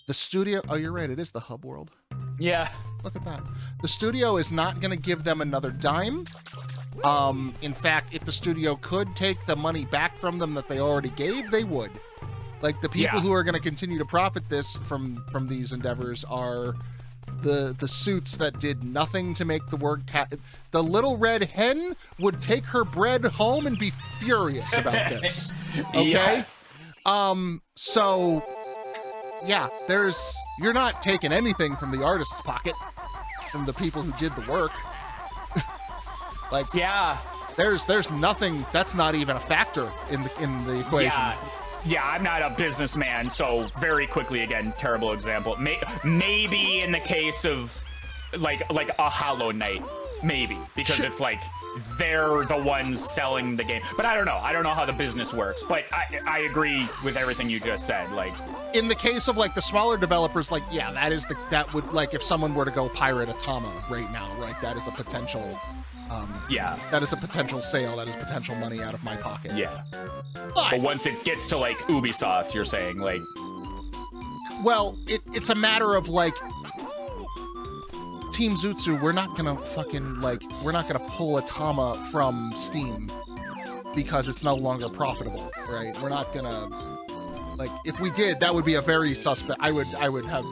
The studio. Oh, you're right. It is the hub world. Yeah. Look at that. The studio is not going to give them another dime. In fact, if the studio could take the money back from them that they already gave, they would. Like, the people who are going to continue to profit from these endeavors are the suits that did nothing to make the word cat. The little red hen would take her bread home and be furious about this. Okay? Yes. So yeah, you're not taking anything from the artist's pocket, from the people who did the work. Like, yeah, there's nothing. That's not even a factor in the equation. Yeah, I'm not a businessman, so very quickly, again, terrible example. Maybe in the case of like a Hollow Knight, maybe, because it's like they're the ones selling the game. But I don't know. I don't know how the business works. But I agree with everything you just said. Like, in the case of like the smaller developers, like, yeah, that would, like, if someone were to go pirate Atama right now, right, that is a potential. That is a potential sale. That is potential money out of my pocket. Yeah. But once it gets to like Ubisoft, you're saying, like, well, it's a matter of like, Team Zutsu, we're not gonna pull Atama from Steam because it's no longer profitable, right? We're not gonna, like, if we did, that would be a very suspect. I would have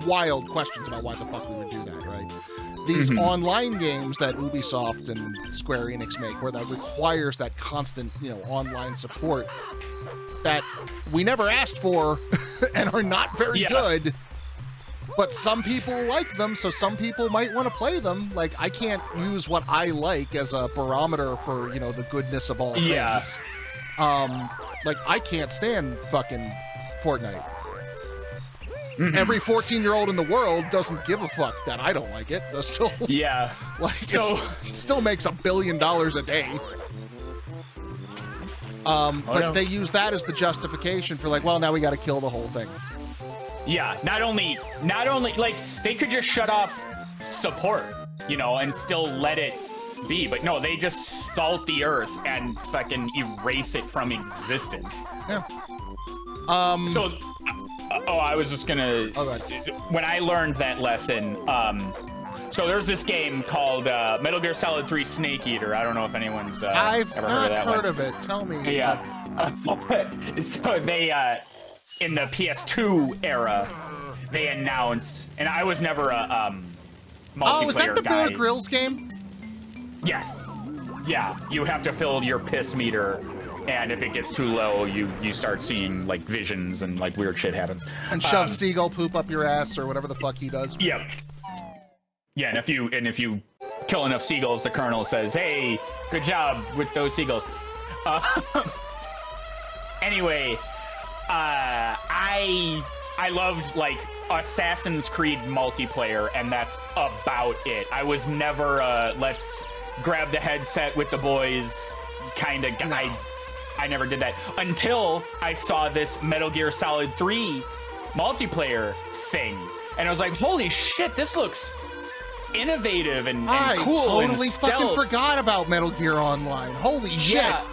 wild questions about why the fuck we would do that, right? These online games that Ubisoft and Square Enix make, where that requires that constant, online support, that we never asked for and are not very good. But some people like them, so some people might want to play them. Like, I can't use what I like as a barometer for, you know, the goodness of all things. Like, I can't stand fucking Fortnite. Every 14-year-old in the world doesn't give a fuck that I don't like it. They're still, like, it still makes $1 billion a day. But they use that as the justification for, like, well, now we got to kill the whole thing. Yeah, not only, like, they could just shut off support, you know, and still let it be, but no, they just salt the earth and fucking erase it from existence. Yeah. So, I was just gonna, when I learned that lesson, so there's this game called Metal Gear Solid 3 Snake Eater. I don't know if anyone's I've ever not heard of that heard of it. Tell me. Yeah. So they, in the PS2 era, they announced, and I was never a multiplayer guy. Oh, is that the Bear Grylls game? Yes. Yeah, you have to fill your piss meter, and if it gets too low, you start seeing, like, visions and, like, weird shit happens. And shove seagull poop up your ass or whatever the fuck he does. Yeah. Yeah, and if you kill enough seagulls, the colonel says, "Hey, good job with those seagulls." Anyway, I loved, like, Assassin's Creed multiplayer, and that's about it. I was never let's grab the headset with the boys kind of guy. No. I never did that until I saw this Metal Gear Solid 3 multiplayer thing, and I was like, holy shit, this looks innovative and cool. I totally and fucking forgot about Metal Gear Online. Holy shit. Yeah.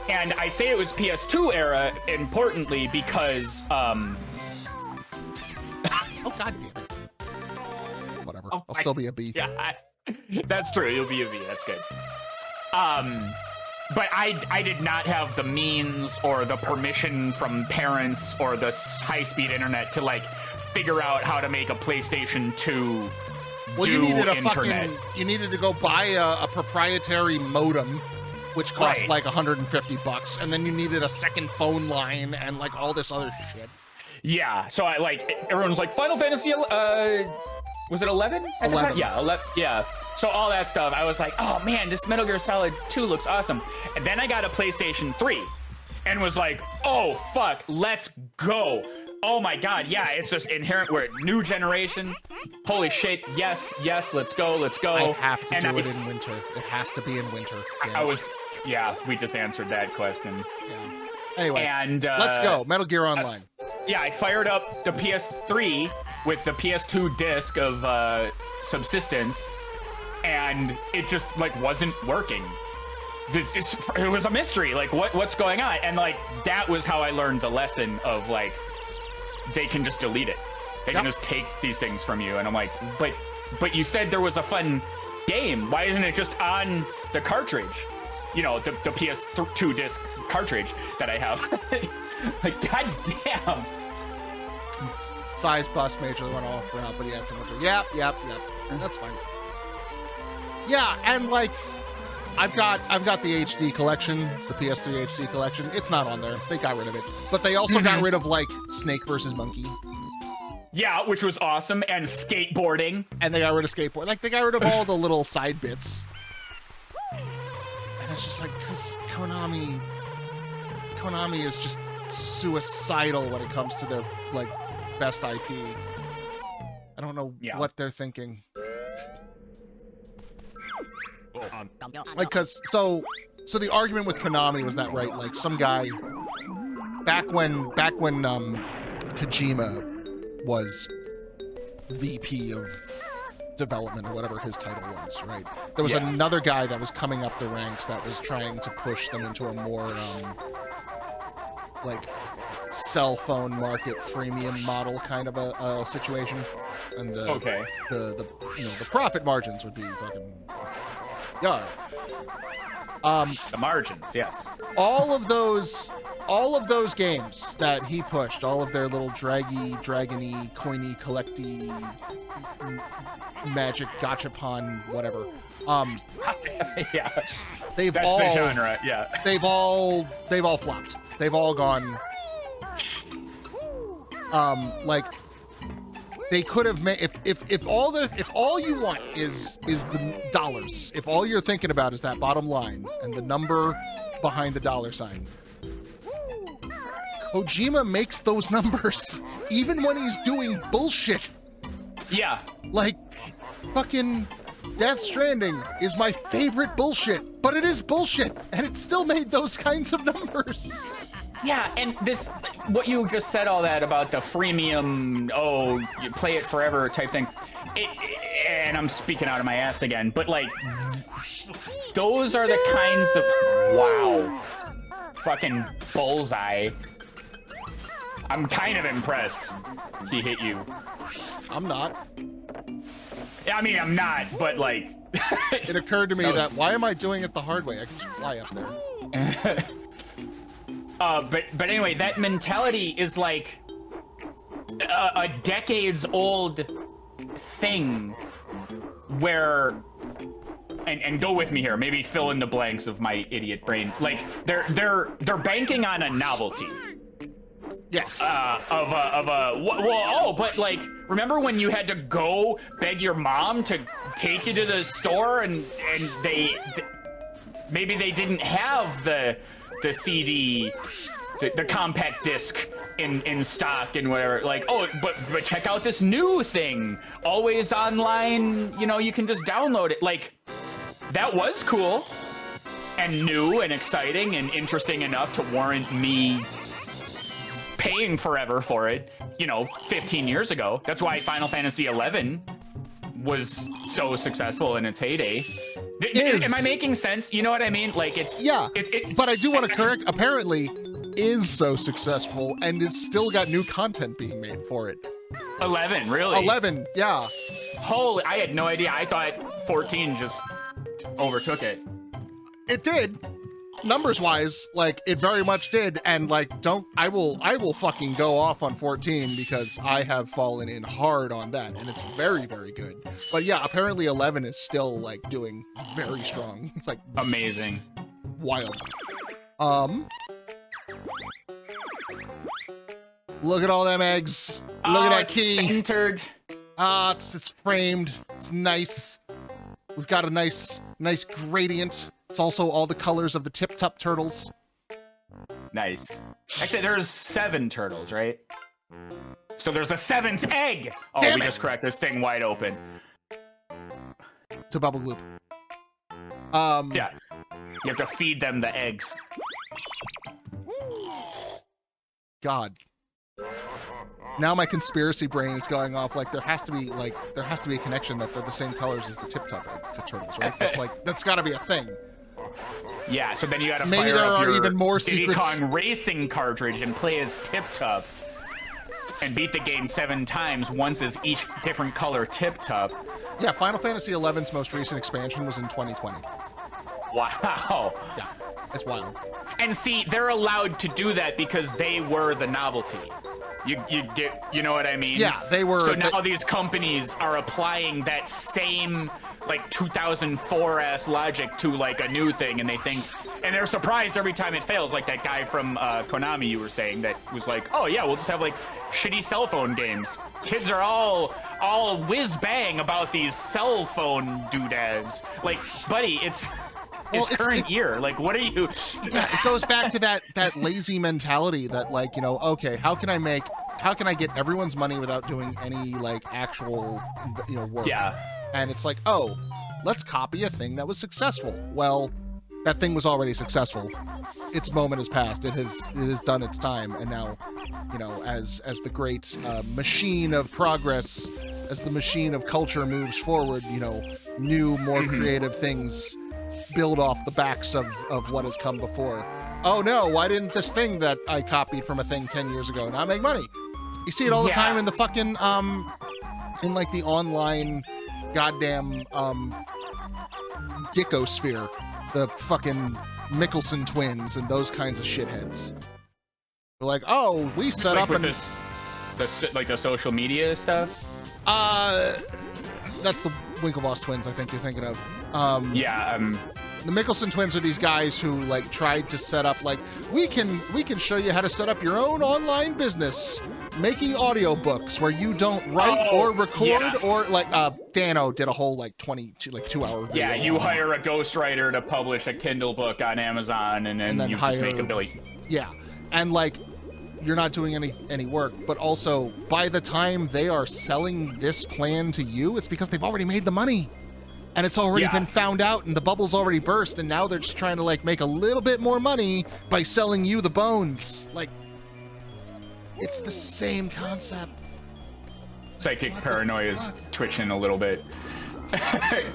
And I say it was PS2 era, importantly, because, oh, god damn it. Whatever. I'll still be a B. Yeah, that's true. You'll be a B. That's good. But I did not have the means or the permission from parents or the high-speed internet to, like, figure out how to make a PlayStation 2 you needed you needed to go buy a proprietary modem, which cost like $150, and then you needed a second phone line and, like, all this other shit. Yeah, so everyone was like, Final Fantasy, was it 11? 11. Yeah, 11. Yeah. So all that stuff, I was like, oh man, this Metal Gear Solid 2 looks awesome. And then I got a PlayStation 3 and was like, oh fuck, let's go. Oh my god, yeah, it's just inherent. We're a new generation. Holy shit, yes, let's go. I have to do it in winter. It has to be in winter. Yeah. We just answered that question. Yeah. Anyway, and let's go. Metal Gear Online. Yeah, I fired up the PS3 with the PS2 disc of Subsistence, and it just, like, wasn't working. It was a mystery. Like, what's going on? And, like, that was how I learned the lesson of, like, they can just delete it. They can just take these things from you. And I'm like, but you said there was a fun game. Why isn't it just on the cartridge? You know, the PS2 disc cartridge that I have. Like, goddamn. Size bus majorly went off route, but he had some. Yep. That's fine. Yeah, and, like, I've got the HD collection, the PS3 HD collection. It's not on there. They got rid of it. But they also got rid of, like, Snake versus Monkey. Yeah, which was awesome, and skateboarding. And they got rid of skateboard. Like, they got rid of all the little side bits. And it's just like, because Konami is just suicidal when it comes to their, like, best IP. I don't know what they're thinking. Like, so the argument with Konami was that, right, like, some guy back when Kojima was VP of development or whatever his title was, right? There was another guy that was coming up the ranks that was trying to push them into a more like cell phone market freemium model kind of a situation, and the you know, the profit margins would be fucking yard. The margins, yes. All of those games that he pushed, all of their little dragony, coiny, collecty, magic, gachapon, whatever. Yeah. That's the genre. Yeah. They've all flopped. They've all gone Like they could have made if all you want is the dollars, if all you're thinking about is that bottom line and the number behind the dollar sign, Kojima makes those numbers even when he's doing bullshit. Yeah. Like fucking Death Stranding is my favorite bullshit, but it is bullshit and it still made those kinds of numbers. Yeah, and this, what you just said, all that about the freemium, oh, you play it forever type thing, and I'm speaking out of my ass again, but like, those are the kinds of, wow, fucking bullseye. I'm kind of impressed he hit you. I'm not. I mean, I'm not, but like... It occurred to me that, why am I doing it the hard way? I can just fly up there. But anyway, that mentality is like a decades old thing where, and go with me here, maybe fill in the blanks of my idiot brain. Like they're banking on a novelty. Yes. But like, remember when you had to go beg your mom to take you to the store and maybe they didn't have the CD, the compact disc in stock and whatever. Like, oh, but check out this new thing, always online. You know, you can just download it. Like, that was cool and new and exciting and interesting enough to warrant me paying forever for it. You know, 15 years ago. That's why Final Fantasy XI was so successful in its heyday. Am I making sense? You know what I mean? Like, it's... Yeah, but I do want to correct, apparently is so successful and it's still got new content being made for it. 11, really? 11, yeah. Holy, I had no idea. I thought 14 just overtook it. It did. Numbers-wise, like, it very much did, and like, I will fucking go off on 14 because I have fallen in hard on that, and it's very, very good. But yeah, apparently 11 is still like doing very strong, like amazing, wild. Look at all them eggs. Look at that key. Centered. It's framed. It's nice. We've got a nice gradient. It's also all the colors of the tip-top turtles. Nice. Actually, there's 7 turtles, right? So there's a 7th egg! Oh, Damn we it. just cracked this thing wide open. To Bubble Gloop. Yeah. You have to feed them the eggs. God. Now my conspiracy brain is going off. Like, there has to be a connection that they're the same colors as the tip-top turtles, right? That's like, that's gotta be a thing. Yeah, so then you gotta Maybe fire there up are your even more Diddy secrets. Kong Racing cartridge and play as Tip-Top and beat the game 7 times, once as each different color Tip-Top. Yeah, Final Fantasy XI's most recent expansion was in 2020. Wow. Yeah, it's wild. And see, they're allowed to do that because they were the novelty. You know what I mean? Yeah, they were. So now these companies are applying that same like 2004 ass logic to like a new thing, and they're surprised every time it fails. Like that guy from Konami you were saying that was like, oh yeah, we'll just have like shitty cell phone games. Kids are all whiz bang about these cell phone doodads. Like, buddy, it's current year. Like, what are you? Yeah, it goes back to that lazy mentality that, like, you know, okay, how can I get everyone's money without doing any like actual, you know, work? Yeah. And it's like, oh, let's copy a thing that was successful. Well, that thing was already successful. Its moment has passed. It has done its time, and now, you know, as the great machine of progress, as the machine of culture moves forward, you know, new, more creative things build off the backs of what has come before. Oh no, why didn't this thing that I copied from a thing 10 years ago now make money? You see it all the time in the fucking in like the online goddamn dickosphere, the fucking Mickelson twins and those kinds of shitheads. They're like, oh, we set like up with an the social media stuff. That's the Winklevoss twins, I think you're thinking of. The Mickelson twins are these guys who like tried to set up like we can show you how to set up your own online business making audiobooks where you don't write or record or like Dano did a whole like 2-hour video. Yeah, you hire a ghostwriter to publish a Kindle book on Amazon, and then you just make a billy. Yeah, and like you're not doing any work, but also by the time they are selling this plan to you, it's because they've already made the money. And it's already been found out, and the bubble's already burst, and now they're just trying to like make a little bit more money by selling you the bones. Like, it's the same concept. Psychic paranoia is twitching a little bit.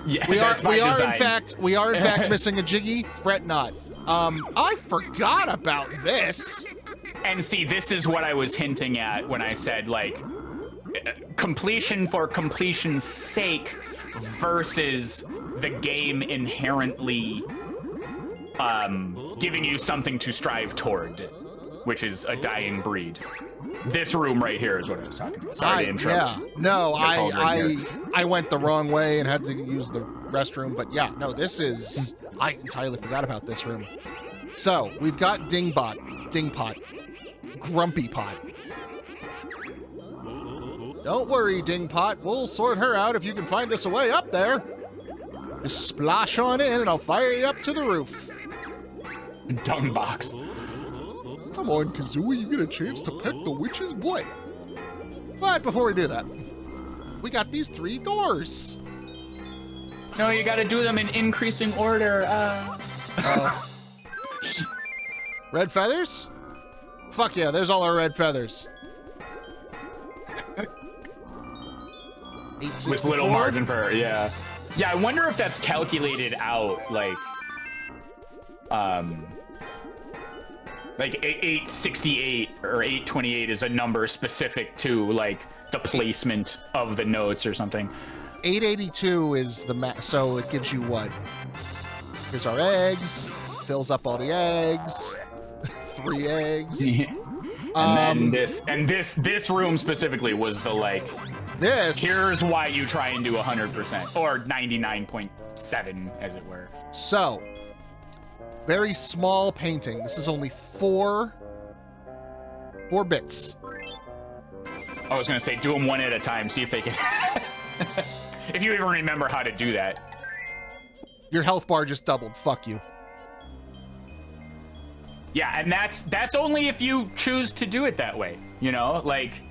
Yeah, we are in fact missing a Jiggy. Fret not. I forgot about this. And see, this is what I was hinting at when I said like completion for completion's sake versus the game inherently giving you something to strive toward, which is a dying breed. This room right here is what I was talking about. Sorry to interrupt. Yeah. No, I went the wrong way and had to use the restroom, but yeah, no, this is... I entirely forgot about this room. So, we've got Dingpot, Grumpy Pot. Don't worry, Dingpot. We'll sort her out if you can find us a way up there. Just splash on in and I'll fire you up to the roof. Dung box. Come on, Kazooie, you get a chance to pet the witch's butt. But before we do that, we got these 3 doors. No, you gotta do them in increasing order. Red feathers? Fuck yeah, there's all our red feathers. With little margin for her, yeah. Yeah, I wonder if that's calculated out, like 868 or 828 is a number specific to like the placement of the notes or something. 882 is the so it gives you what? Here's our eggs, fills up all the eggs, 3 eggs. And then this room specifically was the like, here's why you try and do 100% or 99.7 as it were. So, very small painting. This is only 4 bits. I was gonna say, do them one at a time, see if they can, if you even remember how to do that. Your health bar just doubled, fuck you. Yeah, and that's only if you choose to do it that way, you know? Like,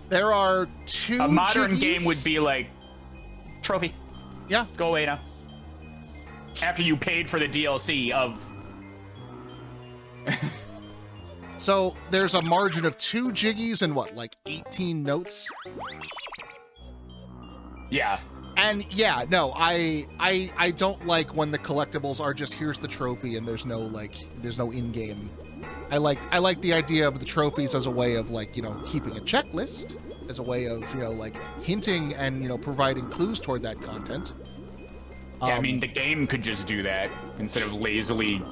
there are 2 a modern Jiggies. game would be like, trophy. Yeah. Go away now. After you paid for the DLC of... So, there's a margin of 2 Jiggies and what, like 18 notes? Yeah. And yeah, no, I don't like when the collectibles are just here's the trophy and there's no in-game. I like the idea of the trophies as a way of like, you know, keeping a checklist, as a way of, you know, like hinting and, you know, providing clues toward that content. Yeah, I mean, the game could just do that instead of lazily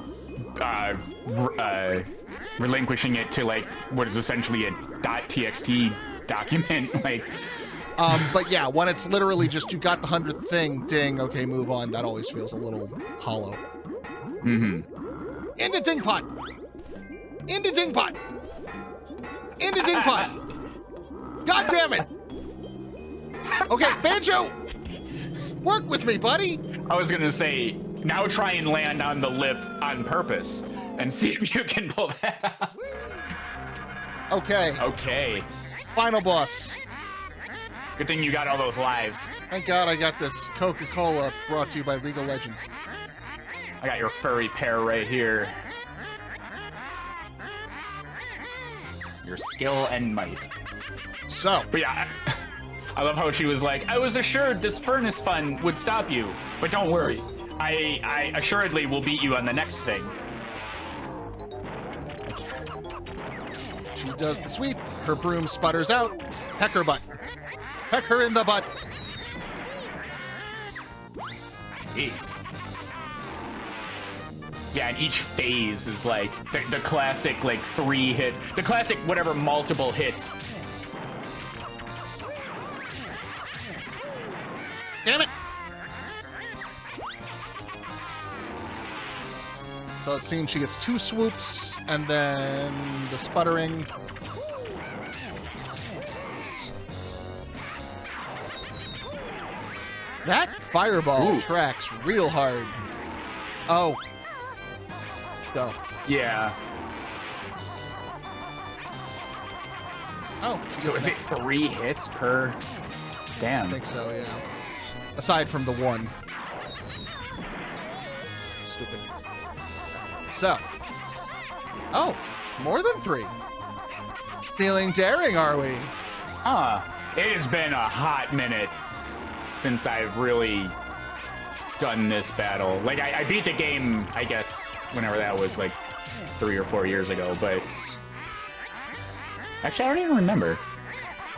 relinquishing it to like what is essentially a .txt document, like. But yeah, when it's literally just you got the 100th thing, ding, okay, move on. That always feels a little hollow. Mm-hmm. Into Dingpot! Into Dingpot! Into Dingpot! God damn it! Okay, Banjo! Work with me, buddy! I was gonna say, now try and land on the lip on purpose and see if you can pull that out. Okay. Okay. Final boss. Good thing you got all those lives. Thank God I got this Coca-Cola brought to you by League of Legends. I got your furry pair right here. Your skill and might. So. But yeah, I love how she was like, I was assured this furnace fun would stop you, but don't worry. I assuredly will beat you on the next thing. She does the sweep. Her broom sputters out. Peck her butt. Peck her in the butt. Jeez. Yeah, and each phase is like the classic like 3 hits. The classic whatever multiple hits. Damn it! So it seems she gets 2 swoops and then the sputtering. That fireball Oof. tracks real hard. Oh. Duh. Yeah. Oh. So is it 3 hits per? I Damn. think so, yeah. Aside from the 1. Stupid. So. Oh. More than 3. Feeling daring, are we? Huh. It has been a hot minute since I've really done this battle. Like, I beat the game, I guess, whenever that was, like, 3 or 4 years ago, but... Actually, I don't even remember.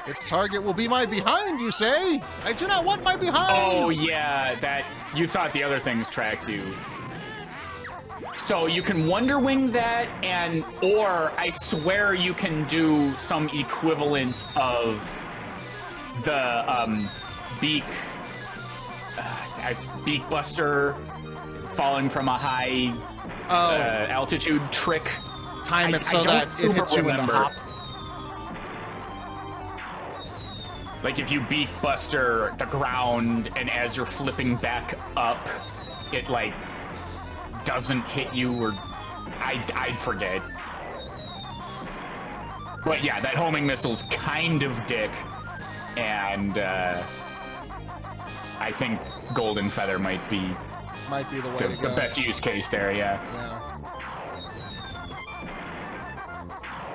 Its target will be my behind, you say? I do not want my behind! Oh, yeah, that... You thought the other things tracked you. So you can Wonder Wing that, or I swear you can do some equivalent of the beak buster falling from a high altitude trick. Time it so I don't that it super hits you in the remember. hop. Like if you beak buster the ground and as you're flipping back up, it like doesn't hit you, or I'd forget. But yeah, that homing missile's kind of dick, and I think Golden Feather might be the way to go. the best use case there, yeah. Yeah.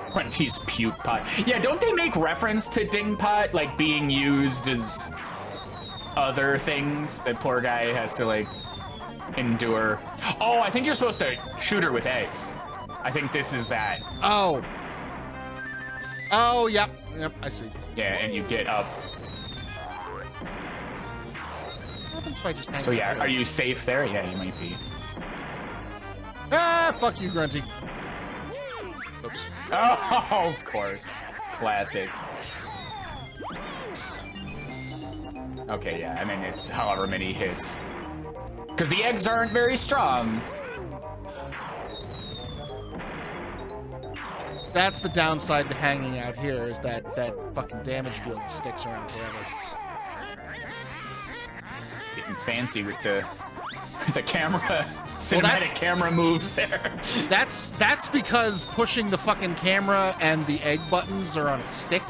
Quenty's puke pot. Yeah, don't they make reference to Ding Pot, like, being used as other things that poor guy has to, like, endure? Oh, I think you're supposed to shoot her with eggs. I think this is that. Oh. Oh, yep. Yep, I see. Yeah, and you get up. What happens if I just hang So yeah, out are here? you safe there? Yeah, you might be. Ah, fuck you, Grunty. Oops. Oh, of course. Classic. Okay, yeah, I mean, it's however many hits. Because the eggs aren't very strong. That's the downside to hanging out here, is that fucking damage field sticks around forever. Getting fancy with the camera, cinematic camera moves there. That's because pushing the fucking camera and the egg buttons are on a stick.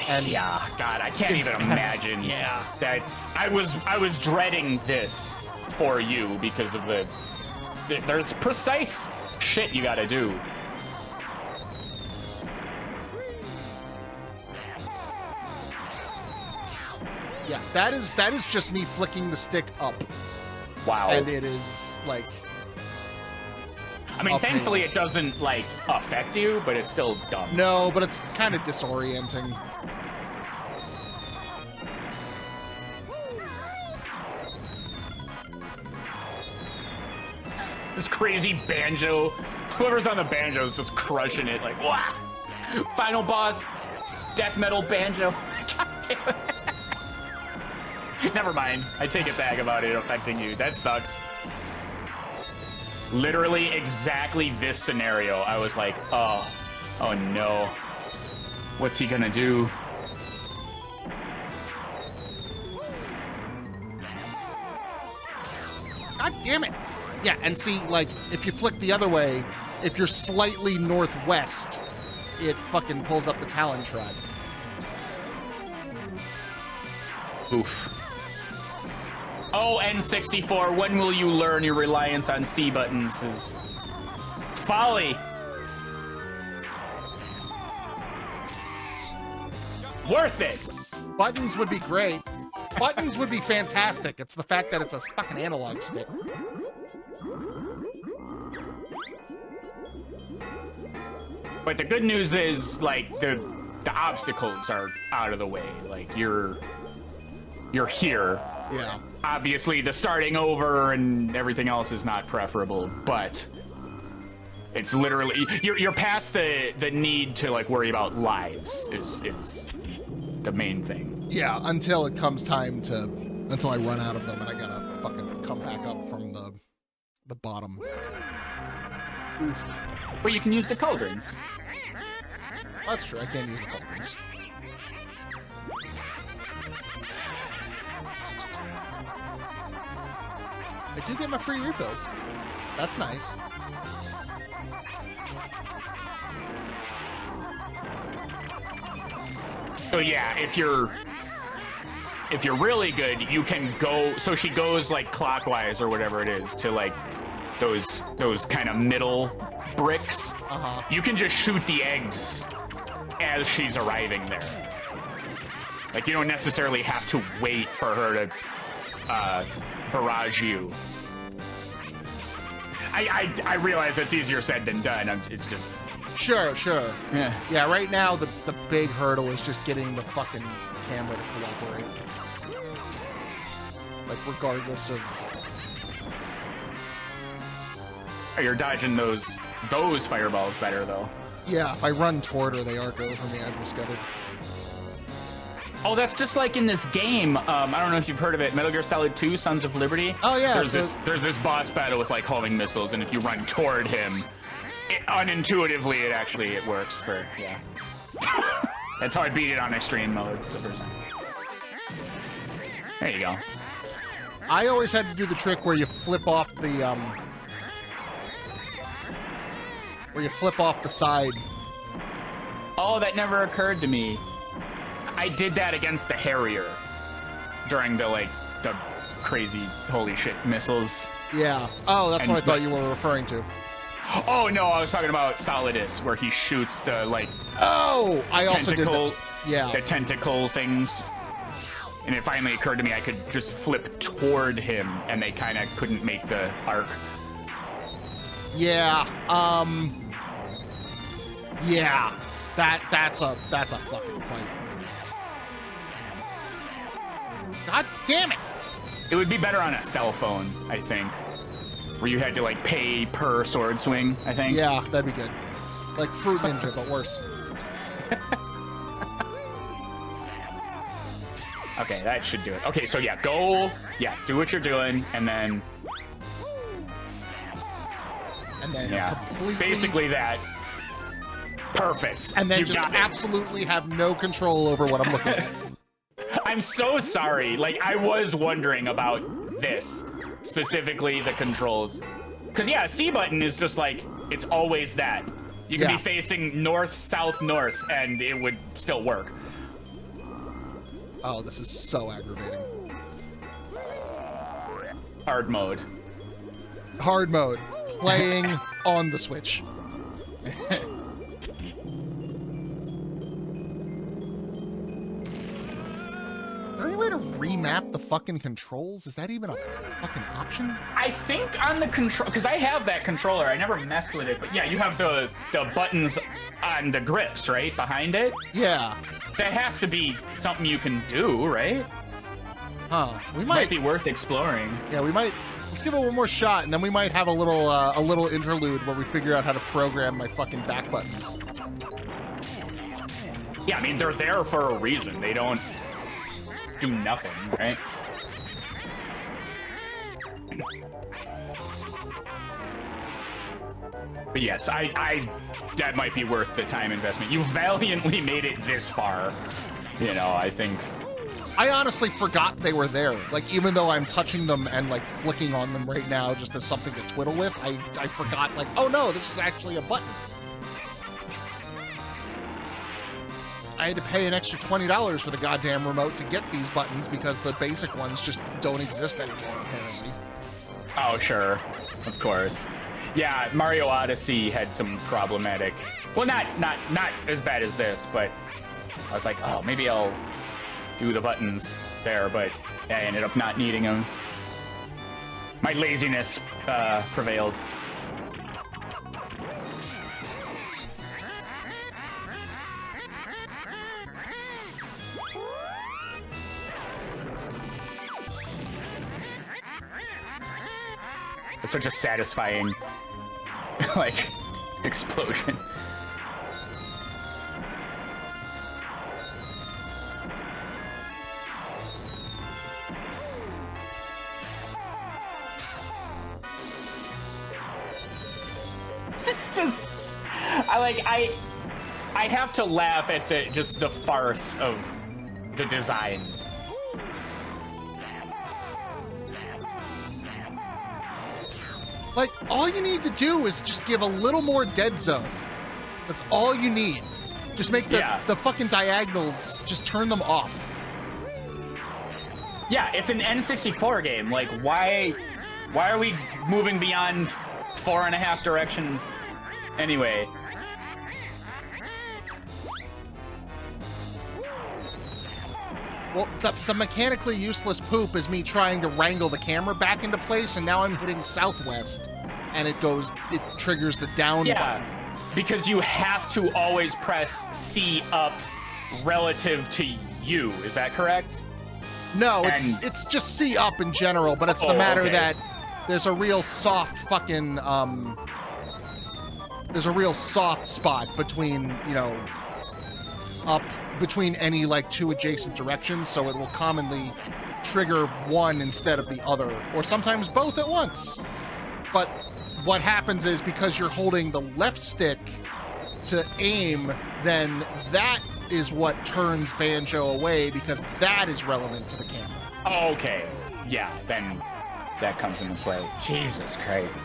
And yeah, God, I can't even imagine. Yeah, that's I was dreading this for you because of there's precise shit you gotta do. Yeah, that is just me flicking the stick up. Wow. And it is like, I mean, thankfully it doesn't like affect you, but it's still dumb. no, but it's kind of disorienting. This crazy banjo, whoever's on the banjo is just crushing it. Like, wow. Final boss, death metal banjo. God damn it. Never mind. I take it back about it affecting you. That sucks. Literally exactly this scenario. I was like, oh no. What's he gonna do? God damn it. Yeah, and see, like, if you flick the other way, if you're slightly northwest, it fucking pulls up the Talon Tribe. Oof. Oh, N64, when will you learn your reliance on C buttons is folly? Worth it. Buttons would be great. Buttons would be fantastic. It's the fact that it's a fucking analog stick. But the good news is, like, the obstacles are out of the way. Like, you're here. Yeah. Obviously, the starting over and everything else is not preferable, but it's literally you're past the need to like worry about lives is the main thing. Yeah, until it comes time to until I run out of them and I gotta fucking come back up from the bottom. Oof. But you can use the cauldrons. That's true. I can't use the cauldrons. I do get my free refills. That's nice. So yeah, if you're really good, you can go. So she goes like clockwise or whatever it is to like those kind of middle bricks. You can just shoot the eggs as she's arriving there. Like you don't necessarily have to wait for her to barrage you. I realize that's easier said than done. It's just Sure. yeah. Yeah, right now the big hurdle is just getting the fucking camera to cooperate. Like regardless of. You're dodging those fireballs better though. Yeah, if I run toward her, they arc over me. I've discovered. Oh, that's just like in this game. I don't know if you've heard of it, Metal Gear Solid 2: Sons of Liberty. Oh yeah. There's this boss battle with like homing missiles, and if you run toward him, unintuitively it works for yeah. That's how I beat it on extreme mode the first time. There you go. I always had to do the trick where you flip off the side. Oh, that never occurred to me. I did that against the Harrier during the crazy holy shit missiles. Yeah. Oh, that's what I thought you were referring to. Oh no, I was talking about Solidus, where he shoots the Oh, I also tentacle, did that. Yeah. the tentacle things. And it finally occurred to me I could just flip toward him, and they kind of couldn't make the arc. Yeah. Yeah. That's a fucking fight. God damn it! It would be better on a cell phone, I think, where you had to pay per sword swing. I think. Yeah, that'd be good. Like Fruit Ninja, but worse. Okay, that should do it. Okay, so yeah, go. Yeah, do what you're doing, and then. Yeah, completely. basically that. Perfect. And then you just got it. absolutely have no control over what I'm looking at. I'm so sorry. I was wondering about this, specifically the controls. Because, yeah, C button is just it's always that. You can be facing north, south, north, and it would still work. Oh, this is so aggravating. Hard mode. Hard mode. Playing on the Switch. Is there any way to remap the fucking controls? Is that even a fucking option? I think on the control, because I have that controller. I never messed with it, but yeah, you have the buttons on the grips, right, behind it. Yeah. That has to be something you can do, right? Huh. We Might be worth exploring. Yeah, we might. Let's give it one more shot, and then we might have a little interlude where we figure out how to program my fucking back buttons. Yeah, I mean they're there for a reason. They don't do nothing, right? But yes, I that might be worth the time investment. You valiantly made it this far. I think. I honestly forgot they were there. Even though I'm touching them and flicking on them right now just as something to twiddle with, I forgot oh no, this is actually a button. I had to pay an extra $20 for the goddamn remote to get these buttons because the basic ones just don't exist anymore, apparently. Oh, sure. Of course. Yeah, Mario Odyssey had some problematic... Well, not as bad as this, but I was like, oh, maybe I'll do the buttons there, but I ended up not needing them. My laziness prevailed. It's such a satisfying, explosion. It's just, I have to laugh at the farce of the design. Like, all you need to do is just give a little more dead zone. That's all you need. Just make the fucking diagonals, just turn them off. Yeah, it's an N64 game. Like, why are we moving beyond 4.5 directions anyway? Well, the mechanically useless poop is me trying to wrangle the camera back into place, and now I'm hitting southwest, and it triggers the down button. Because you have to always press C up relative to you. Is that correct? No, it's just C up in general, but it's the matter that there's a real soft fucking there's a real soft spot between, you know, up between any like two adjacent directions, so it will commonly trigger one instead of the other, or sometimes both at once. But what happens is, because you're holding the left stick to aim, then that is what turns Banjo away, because that is relevant to the camera. Oh, okay. Yeah, then that comes into play. Jesus Christ.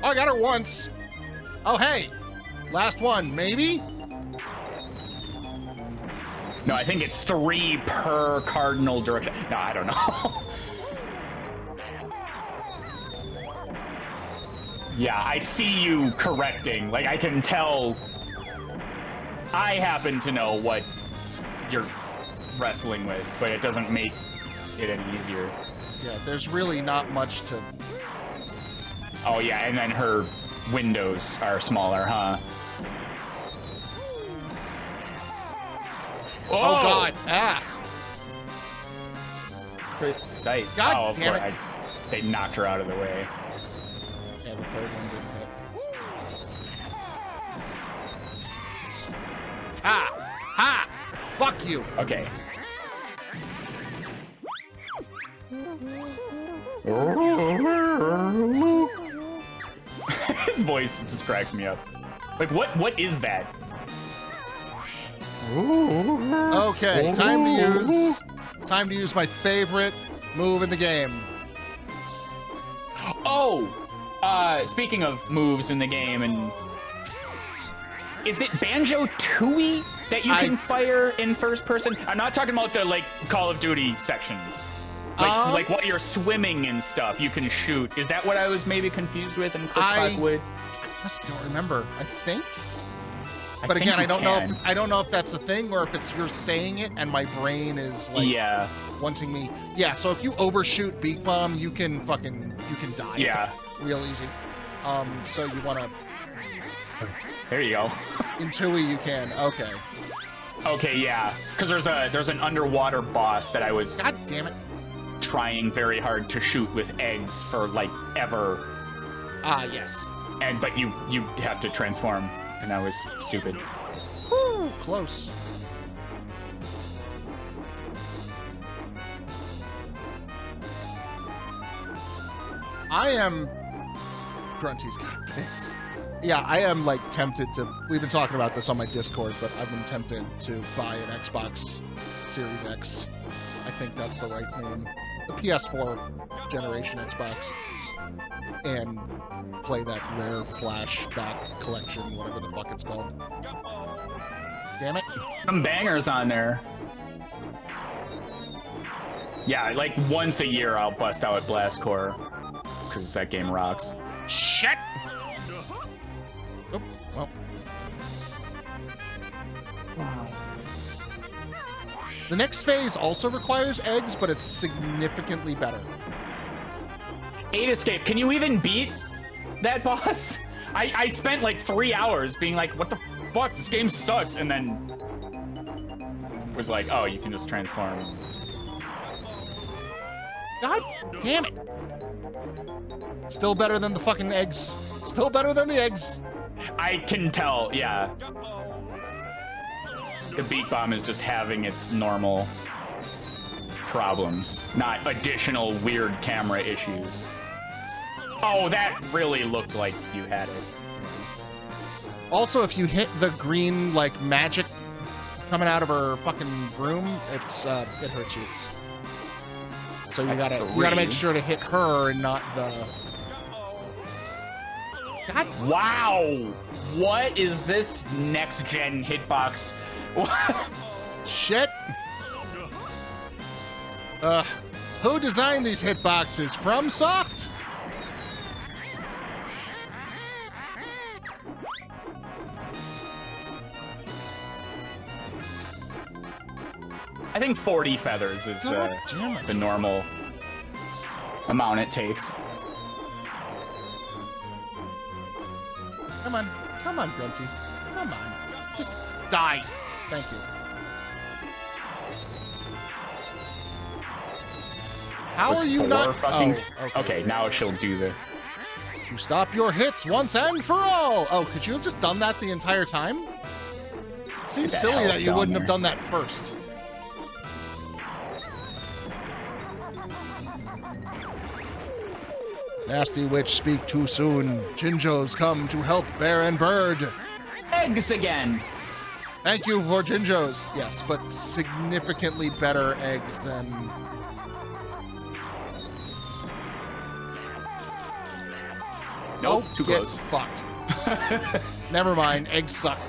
Oh, I got her once. Oh, hey. Last one, maybe? No, I think it's 3 per cardinal direction. No, I don't know. Yeah, I see you correcting. Like, I can tell. I happen to know what you're wrestling with, but it doesn't make it any easier. Yeah, there's really not much to... Oh, yeah, and then her windows are smaller, huh? Oh, God. Ah. Precise. God damn it. They knocked her out of the way. Yeah, the third one didn't hit. Ha! Ha! Fuck you! Okay. His voice just cracks me up. Like, what is that? Okay, time to use my favorite move in the game. Oh! Speaking of moves in the game, and is it Banjo-Tooie that you can fire in first person? I'm not talking about the, like, Call of Duty sections. Like while you're swimming and stuff, you can shoot. Is that what I was maybe confused with in Clickclockwood? I still don't remember. I think. But again, I don't know if that's a thing, or if it's you're saying it and my brain is like wanting me. Yeah, so if you overshoot Beak Bomb, you can die. Yeah. Real easy. So you wanna There you go. In Tooie you can. Okay. Okay, yeah. Because there's an underwater boss that I was God damn it. trying very hard to shoot with eggs for like ever. Ah, yes. But you have to transform, and that was stupid. Whew, close. I am... Grunty's got a piss. Yeah, I am, like, tempted to... We've been talking about this on my Discord, but I've been tempted to buy an Xbox Series X. I think that's the right name. The PS4 generation Xbox. And play that rare flashback collection, whatever the fuck it's called. Damn it. Some bangers on there. Yeah, like once a year I'll bust out Blast Core, because that game rocks. Shit! Oh, well. The next phase also requires eggs, but it's significantly better. 8 Escape, can you even beat that boss? I spent like 3 hours being like, what the fuck, this game sucks, and then was like, oh, you can just transform. God damn it. Still better than the fucking eggs. Still better than the eggs. I can tell, yeah. The Beak Bomb is just having its normal problems, not additional weird camera issues. Oh, that really looked like you had it. Also, if you hit the green, like, magic coming out of her fucking broom, it's, it hurts you. So you That's gotta make 3. sure to hit her and not the. God. Wow! What is this next gen hitbox? Shit. Who designed these hitboxes? FromSoft? I think 40 feathers is the normal amount it takes. Come on, Grunty. Come on. Just die. Thank you. How Was are you 4 not? fucking Okay. Now she'll do the. To stop your hits once and for all. Oh, could you have just done that the entire time? It seems silly that you wouldn't have done that first. Nasty witch, speak too soon. Jinjos come to help bear and bird. Eggs again. Thank you for Jinjos. Yes, but significantly better eggs than. Nope, Oh, too get close. fucked. Never mind, eggs suck.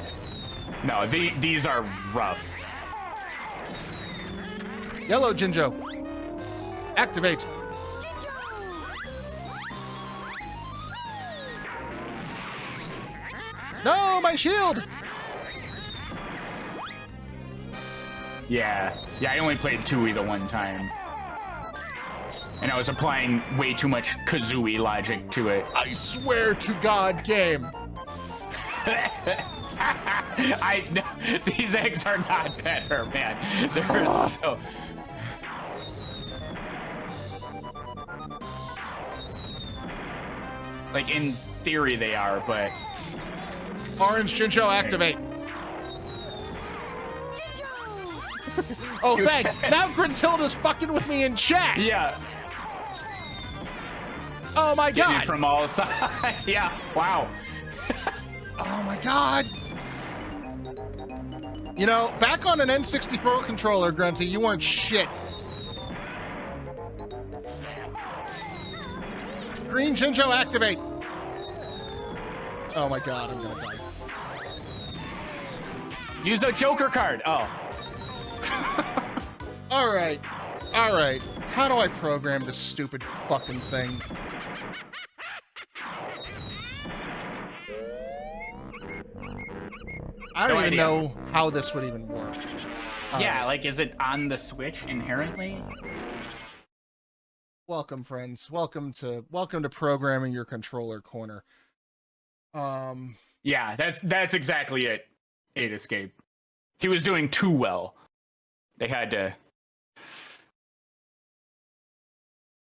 No, these are rough. Yellow Jinjo. Activate. No, my shield! Yeah, I only played Tui the one time. And I was applying way too much Kazooie logic to it. I swear to God, game. These eggs are not better, man. They're so. Like, in theory they are, but. Orange Jinjo, activate. Oh, thanks. Now Gruntilda's fucking with me in chat. Yeah. Oh my Getting God. it from all sides. Yeah, wow. Oh my God. You know, back on an N64 controller, Grunty, you weren't shit. Green Jinjo, activate. Oh my God, I'm gonna die. Use a Joker card. Oh. All right. How do I program this stupid fucking thing? I don't even know how this would even work. Yeah, like, is it on the Switch inherently? Welcome, friends. Welcome to programming your controller corner. Yeah, that's exactly it. 8 Escape. He was doing too well. They had to.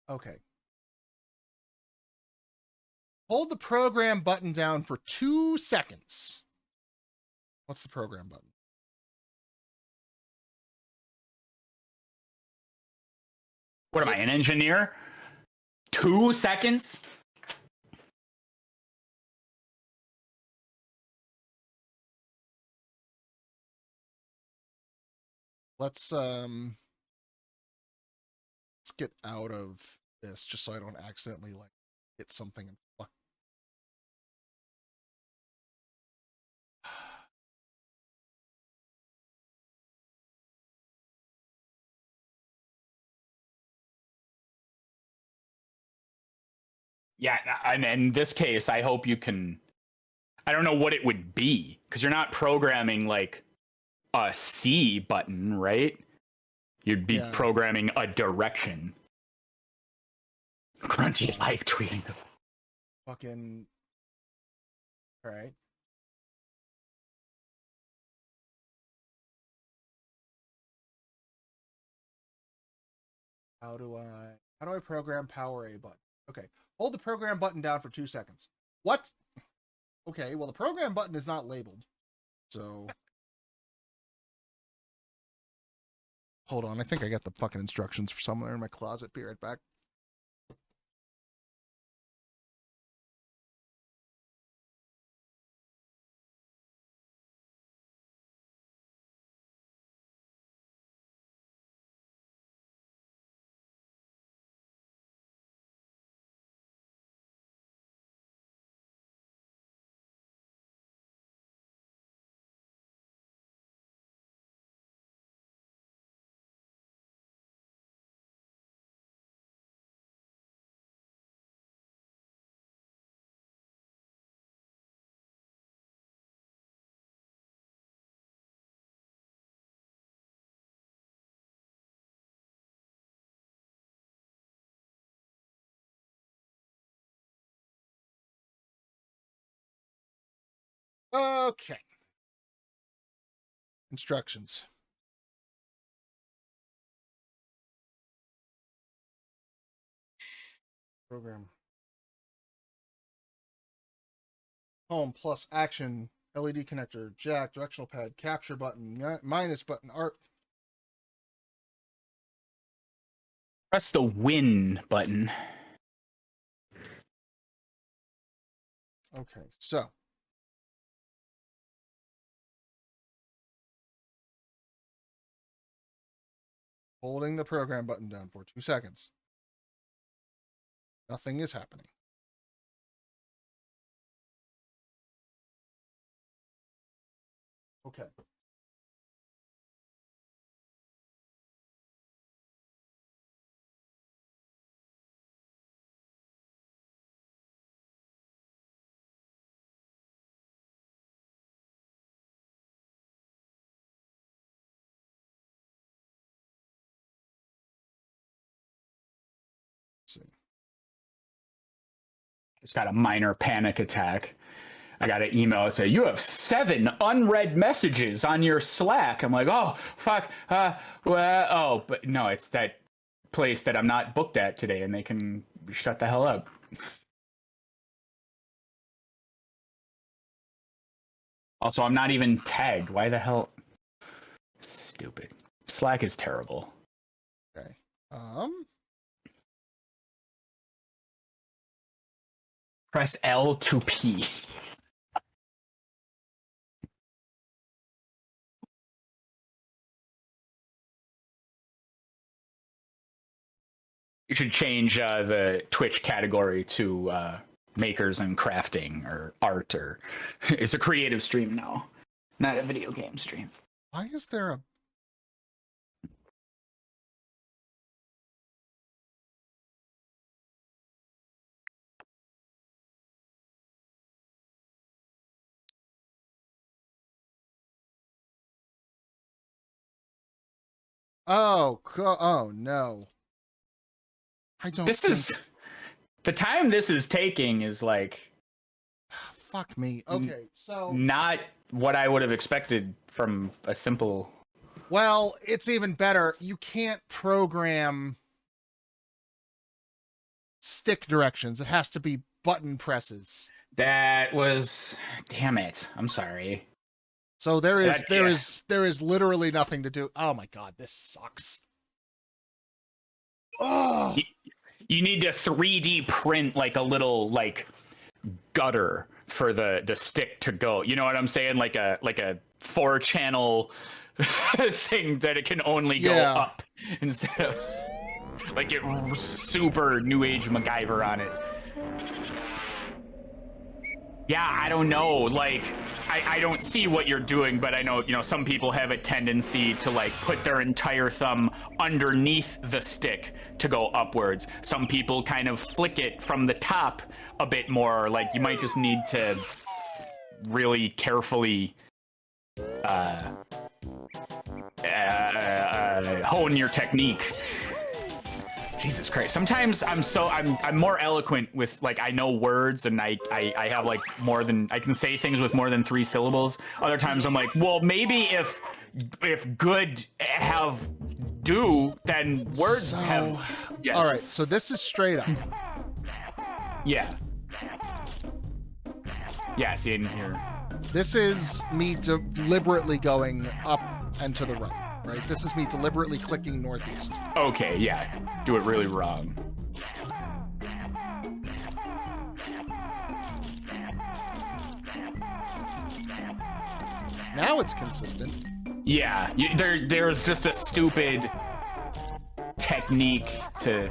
Okay. Hold the program button down for 2 seconds. What's the program button? What am I, an engineer? 2 seconds? Let's get out of this just so I don't accidentally like hit something and fuck. Yeah, and in this case, I hope you can. I don't know what it would be, because you're not programming like a C button, right? You'd be programming a direction. Grunty live tweeting the Fucking. All right. How do I program power A button? Okay. Hold the program button down for 2 seconds. What? Okay, well the program button is not labeled. So hold on, I think I got the fucking instructions for somewhere in my closet. Be right back. Okay. Instructions. Program. Home plus action. LED connector. Jack. Directional pad. Capture button. Minus button. Art. Press the win button. Okay, so. Holding the program button down for 2 seconds. Nothing is happening. Okay. Let's see. Just got a minor panic attack. I got an email that said, you have 7 unread messages on your Slack. I'm like, oh, fuck. Oh, but no, it's that place that I'm not booked at today, and they can shut the hell up. Also, I'm not even tagged. Why the hell? Stupid. Slack is terrible. Okay. Press L to P. You should change the Twitch category to makers and crafting or art, or it's a creative stream now, not a video game stream. Why is there a... Oh, oh no. I don't This is the time this is taking is like fuck me. Okay, so not what I would have expected from a simple. Well, it's even better. You can't program stick directions. It has to be button presses. That was, damn it. I'm sorry. So there is literally nothing to do. Oh my god, this sucks. Oh. You need to 3D print like a little like gutter for the stick to go. You know what I'm saying? Like a 4-channel thing that it can only go up instead of like get super new age MacGyver on it. Yeah, I don't know. Like, I don't see what you're doing, but I know, some people have a tendency to like put their entire thumb underneath the stick to go upwards. Some people kind of flick it from the top a bit more. Like, you might just need to really carefully hone your technique. Jesus Christ. Sometimes I'm more eloquent with, like, I know words and I have like I can say things with more than 3 syllables. Other times I'm like, well, maybe if good have do, then words have. Yes. All right. So this is straight up. Yeah. Yeah. See in here. This is me deliberately going up and to the right. Right? This is me deliberately clicking northeast. Okay, yeah. Do it really wrong. Now it's consistent. Yeah, there's just a stupid technique to...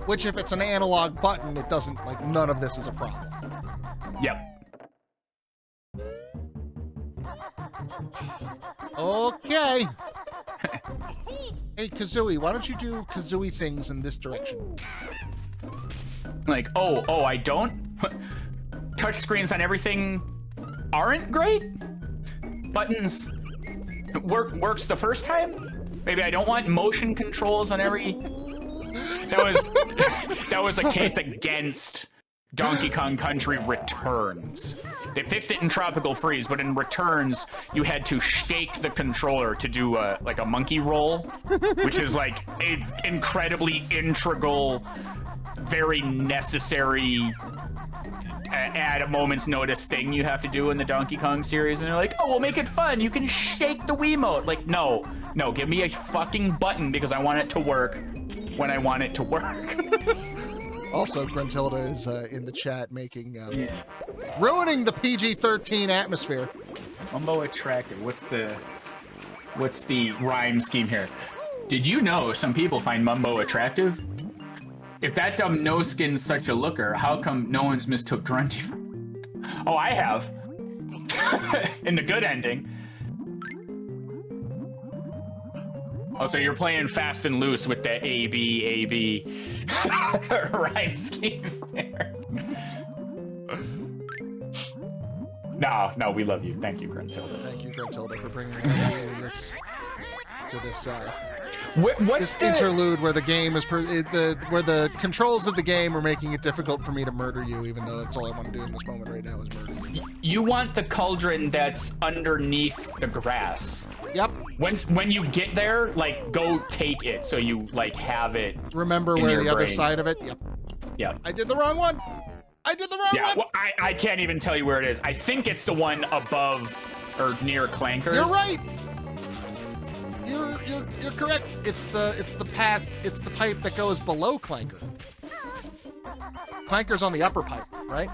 Which, if it's an analog button, it doesn't, like, none of this is a problem. Yep. Okay. Hey, Kazooie, why don't you do Kazooie things in this direction? Like, oh, I don't? Touchscreens on everything aren't great? Buttons works the first time? Maybe I don't want motion controls on every... That was a case against Donkey Kong Country Returns. They fixed it in Tropical Freeze, but in Returns, you had to shake the controller to do like a monkey roll, which is like an incredibly integral, very necessary, at a moment's notice thing you have to do in the Donkey Kong series. And they're like, oh, we'll make it fun. You can shake the Wiimote. Like, no, give me a fucking button because I want it to work when I want it to work. Also, Gruntilda is in the chat making, ruining the PG-13 atmosphere. Mumbo attractive. What's the rhyme scheme here? Did you know some people find Mumbo attractive? If that dumb no-skin's such a looker, how come no one's mistook Grunty? Oh, I have. In the good ending. Oh, so you're playing fast and loose with the A-B rhyme scheme there. No, we love you. Thank you, Gruntilda. Thank you, Gruntilda, for bringing me to this What's the interlude where the game is where the controls of the game are making it difficult for me to murder you, even though that's all I want to do in this moment right now is murder you. You want the cauldron that's underneath the grass. Yep. When you get there, like, go take it so you like have it. Remember where the other side of it? Yep. Yep. I did the wrong one. I did the wrong one. Well, I can't even tell you where it is. I think it's the one above or near Clankers. You're right. You're correct. It's the path. It's the pipe that goes below Clanker. Clanker's on the upper pipe, right?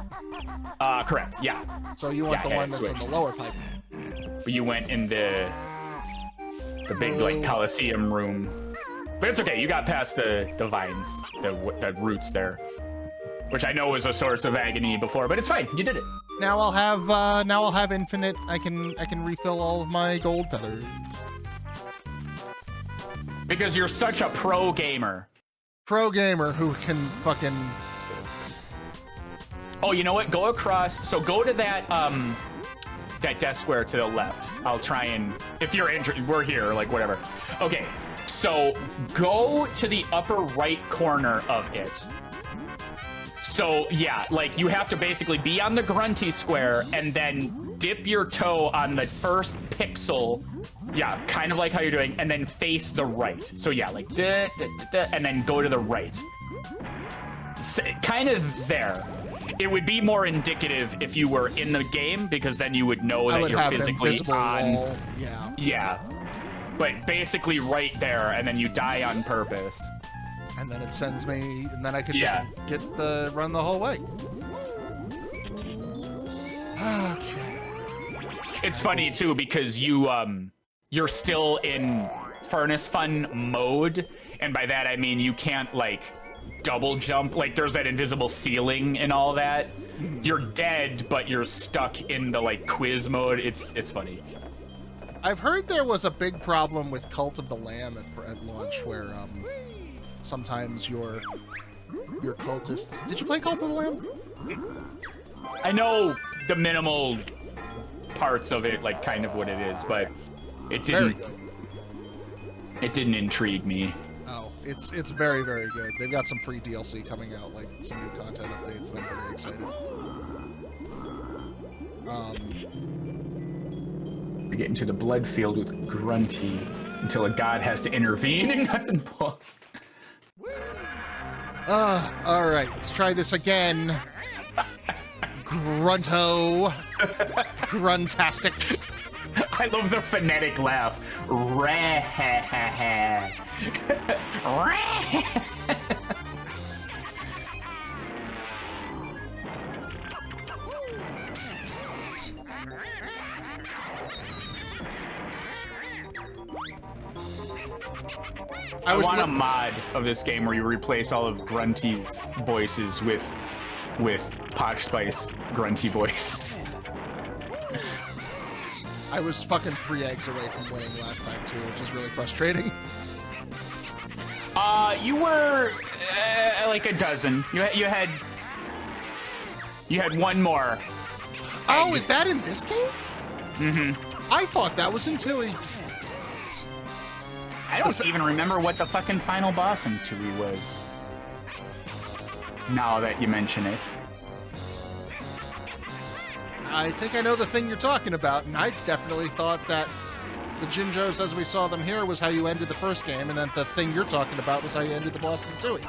Correct. Yeah. So you want the one that's in the lower pipe. But you went in the big like Coliseum room. But it's okay. You got past the vines, the roots there, which I know was a source of agony before. But it's fine. You did it. Now I'll have infinite. I can refill all of my gold feathers. Because you're such a pro gamer. Pro gamer who can fucking... Oh, you know what? Go across. So go to that desk square to the left. I'll try and... If you're interested, we're here, like, whatever. Okay, so go to the upper right corner of it. So, yeah, like, you have to basically be on the grunty square and then dip your toe on the first pixel. Yeah, kind of like how you're doing, and then face the right. So yeah, like and then go to the right. So, kind of there. It would be more indicative if you were in the game, because then you would know that you're physically on. Wall. Yeah. Yeah. But basically right there, and then you die on purpose. And then it sends me, and then I could just run the whole way. Okay. It's funny too because you're still in furnace fun mode, and by that I mean you can't like double jump, like there's that invisible ceiling and all that. You're dead, but you're stuck in the like quiz mode. It's funny. I've heard there was a big problem with Cult of the Lamb at launch, where sometimes your cultists. Did you play Cult of the Lamb? I know the minimal parts of it, like kind of what it is, but it didn't intrigue me. Oh, it's very, very good. They've got some free DLC coming out, like some new content updates, and I'm very excited. We get into the blood field with Grunty until a god has to intervene and nuts and bolts. All right, let's try this again. Grunto. Gruntastic. I love the phonetic laugh. I want a mod of this game where you replace all of Grunty's voices with Posh Spice Grunty voice. I was fucking 3 eggs away from winning last time too, which is really frustrating. You were like a dozen. You had one more. Oh, is that in this game? Mm-hmm. I thought that was in Tui. I don't even remember what the fucking final boss in Tui was. Now that you mention it. I think I know the thing you're talking about, and I definitely thought that the Jinjos as we saw them here was how you ended the first game, and then the thing you're talking about was how you ended the boss in Tui.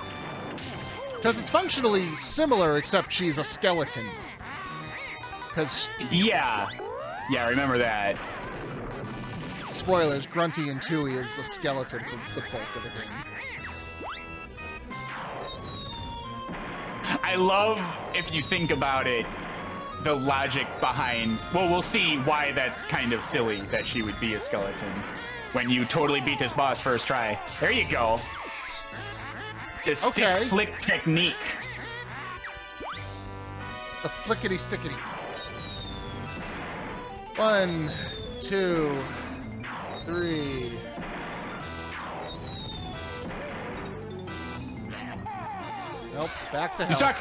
Because it's functionally similar, except she's a skeleton. Because... Yeah. Yeah, I remember that. Spoilers, Grunty and Tui is a skeleton for the bulk of the game. I love, if you think about it, the logic behind... Well, we'll see why that's kind of silly that she would be a skeleton when you totally beat this boss first try. There you go. The stick flick technique. The flickety stickety. 1, 2, 3. Nope, back to hell. You suck.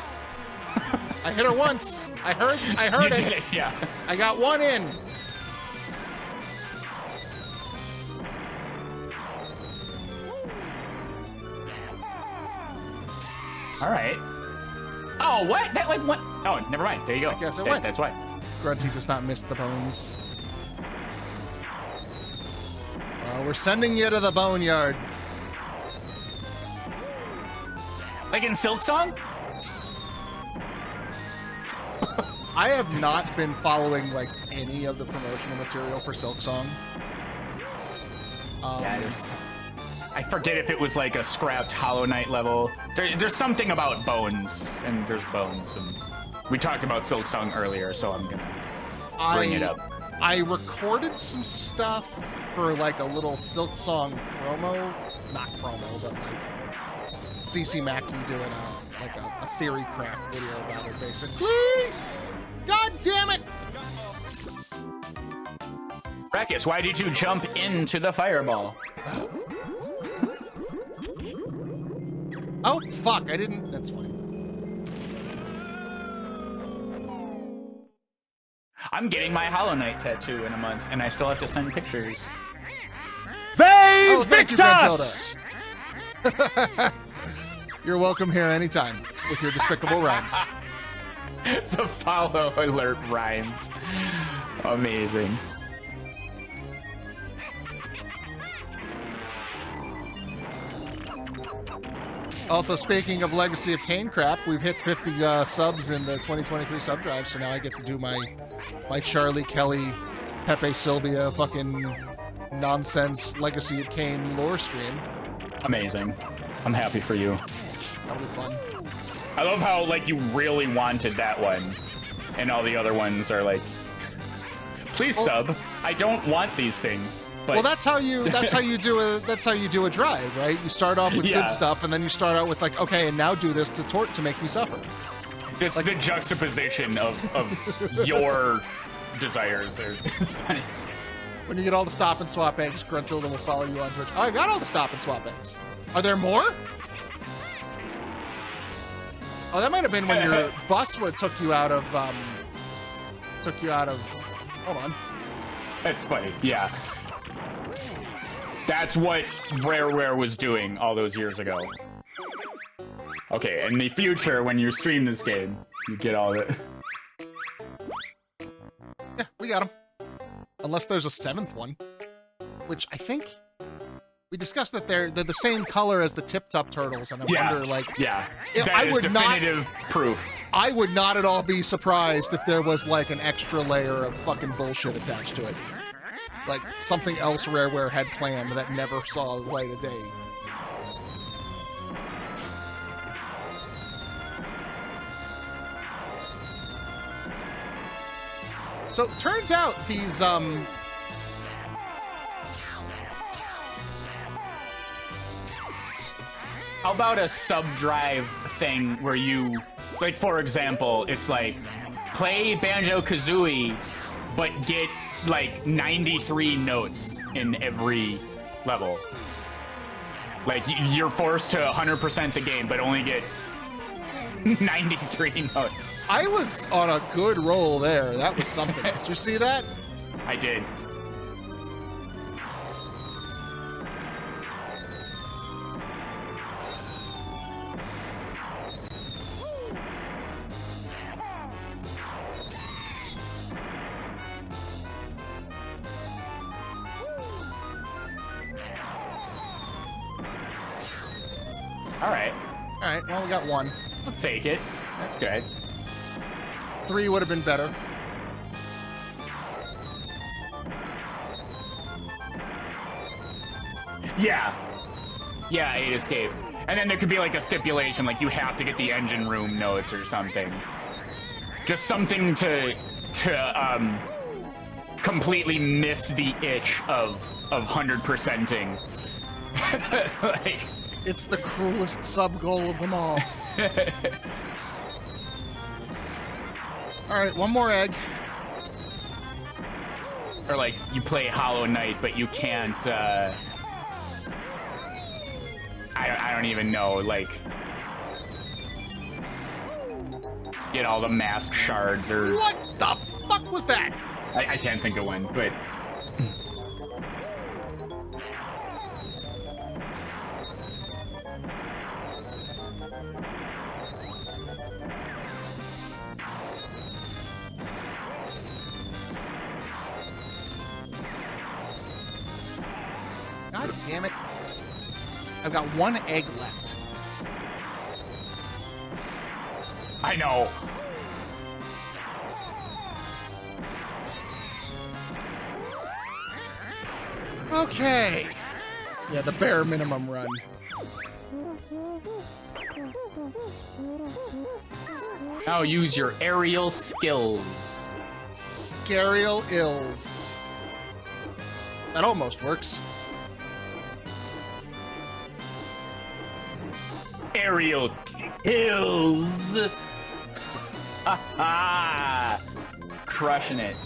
I hit her once. I heard You it. did it, yeah. I got one in. All right. Oh, what? That like what? Oh, never mind. There you go. I guess it went. That's why. Grunty does not miss the bones. Well, we're sending you to the boneyard. Like in Silk Song? I have not been following like any of the promotional material for Silk Song. Yeah, I forget if it was like a scrapped Hollow Knight level. There's something about bones, and there's bones, and we talked about Silk Song earlier, so I'm gonna bring it up. I recorded some stuff for like a little Silk Song promo, not promo, but like CC Mackey doing a theory craft video about it, basically. God damn it! Raqus, why did you jump into the fireball? Oh, fuck, I didn't... That's fine. I'm getting my Hollow Knight tattoo in a month, and I still have to send pictures. Oh, thank you, Gruntilda. You're welcome here anytime with your despicable rhymes. The follow alert rhymed. Amazing. Also, speaking of Legacy of Kain crap, we've hit 50 subs in the 2023 sub drive, so now I get to do my Charlie Kelly, Pepe Sylvia fucking nonsense Legacy of Kain lore stream. Amazing. I'm happy for you. That'll be fun. I love how like you really wanted that one, and all the other ones are like, please sub. I don't want these things. But... Well, that's how you do a drive, right? You start off with good stuff, and then you start out with like, okay, and now do this to make me suffer. This like the juxtaposition of your desires is funny. When you get all the stop and swap eggs, Gruntilda will follow you on Twitch. Oh, I got all the stop and swap eggs. Are there more? Oh, that might have been when your bus took you out of. Hold on. That's funny. Yeah. That's what Rareware was doing all those years ago. Okay, in the future, when you stream this game, you get all the... Yeah, we got them. Unless there's a 7th one. Which I think... We discussed that they're the same color as the Tip-Top Turtles, and I wonder, like... Yeah, that is definitive proof. I would not at all be surprised if there was, like, an extra layer of fucking bullshit attached to it. Like, something else Rareware had planned that never saw the light of day. So, turns out these, How about a sub-drive thing where you... Like, for example, it's like, play Banjo-Kazooie, but get... like 93 notes in every level. Like you're forced to 100% the game, but only get 93 notes. I was on a good roll there. That was something. Did you see that? I did. All right. All right, well, we got 1. I'll take it. That's good. 3 would have been better. Yeah. Yeah, 8 escape. And then there could be like a stipulation, like you have to get the engine room notes or something. Just something to completely miss the itch of 100%ing. Like, it's the cruelest sub-goal of them all. All right, 1 more egg. or like you play Hollow Knight, but you can't. I don't even know, like, get all the mask shards or. What the fuck was that? I can't think of one, but. God damn it. I've got 1 egg left. I know. Okay. Yeah, the bare minimum run. Now use your aerial skills. Scarial ills. That almost works. Aerial kills. Ha Crushing it.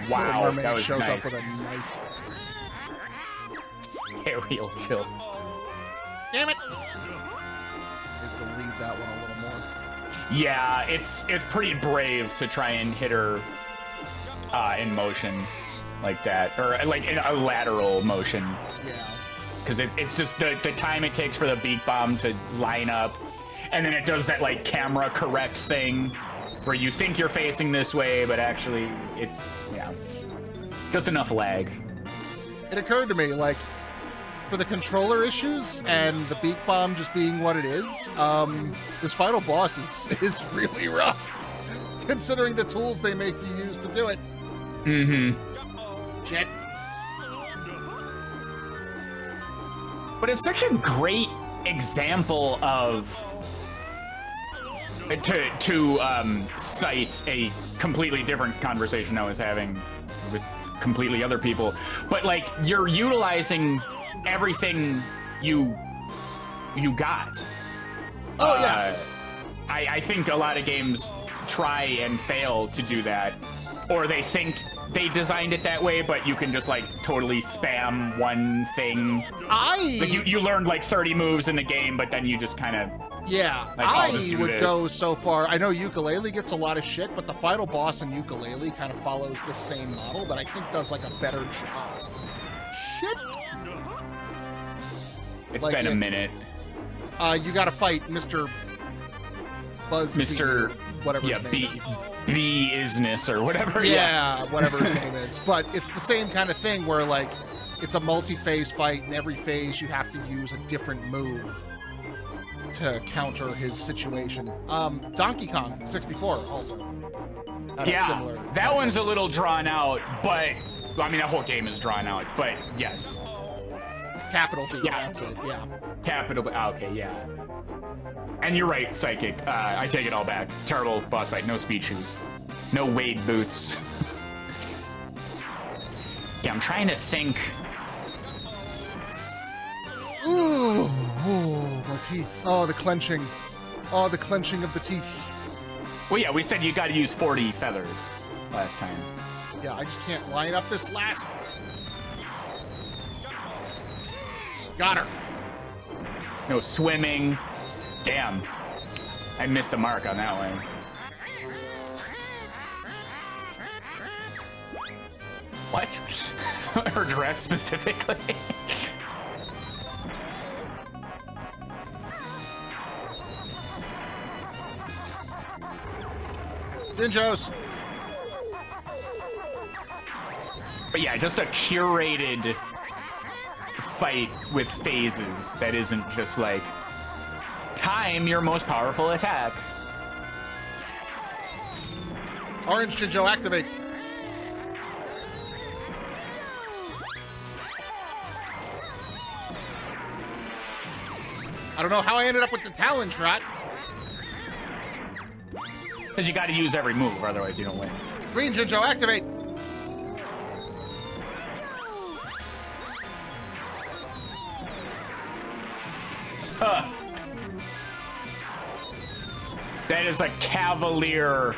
Little Wow, Mermaid that was shows nice. up with a knife. Aerial kill. Damn it! I have to lead that one a little more. Yeah, it's pretty brave to try and hit her in motion like that, or like in a lateral motion. Yeah. Because it's just the time it takes for the beak bomb to line up, and then it does that like camera correct thing where you think you're facing this way, but actually it's, yeah, just enough lag. It occurred to me, like, for the controller issues and the beak bomb just being what it is, this final boss is really rough, considering the tools they make you use to do it. Mm-hmm. Shit. But it's such a great example of to cite a completely different conversation I was having with completely other people. But like, you're utilizing everything you got. Oh yeah. I think a lot of games try and fail to do that, or they think they designed it that way, but you can just like totally spam one thing. Like you learned like 30 moves in the game, but then you just kind of yeah. like, I'll just do I would this. go so far. I know Ukulele gets a lot of shit, but the final boss in Ukulele kind of follows the same model, but I think does like a better job. Shit. It's like been a minute. You got to fight Mr. Buzz. Mr. Whatever Yeah, his name is. B-isness or whatever. Yeah, whatever his name is. But it's the same kind of thing where, like, it's a multi-phase fight, and every phase you have to use a different move to counter his situation. Donkey Kong 64 also. Had a Yeah, similar that one's a little drawn out, but I mean, that whole game is drawn out, but yes. capital B. Yeah. That's it. Yeah. Capital, okay, yeah. And you're right, Psychic. I take it all back. Terrible boss fight. No speed shoes. No Wade boots. Yeah, I'm trying to think. Ooh, my teeth. Oh, the clenching. Oh, the clenching of the teeth. Well, yeah, we said you got to use 40 feathers last time. Yeah, I just can't line up this last. Got her. No swimming. Damn. I missed the mark on that one. What? Her dress specifically? Ninjos. But yeah, just a curated fight with phases that isn't just like time your most powerful attack. Orange Jinjo, activate. I don't know how I ended up with the Talon Trot. Because you got to use every move, otherwise you don't win. Green Jinjo, activate. That is a cavalier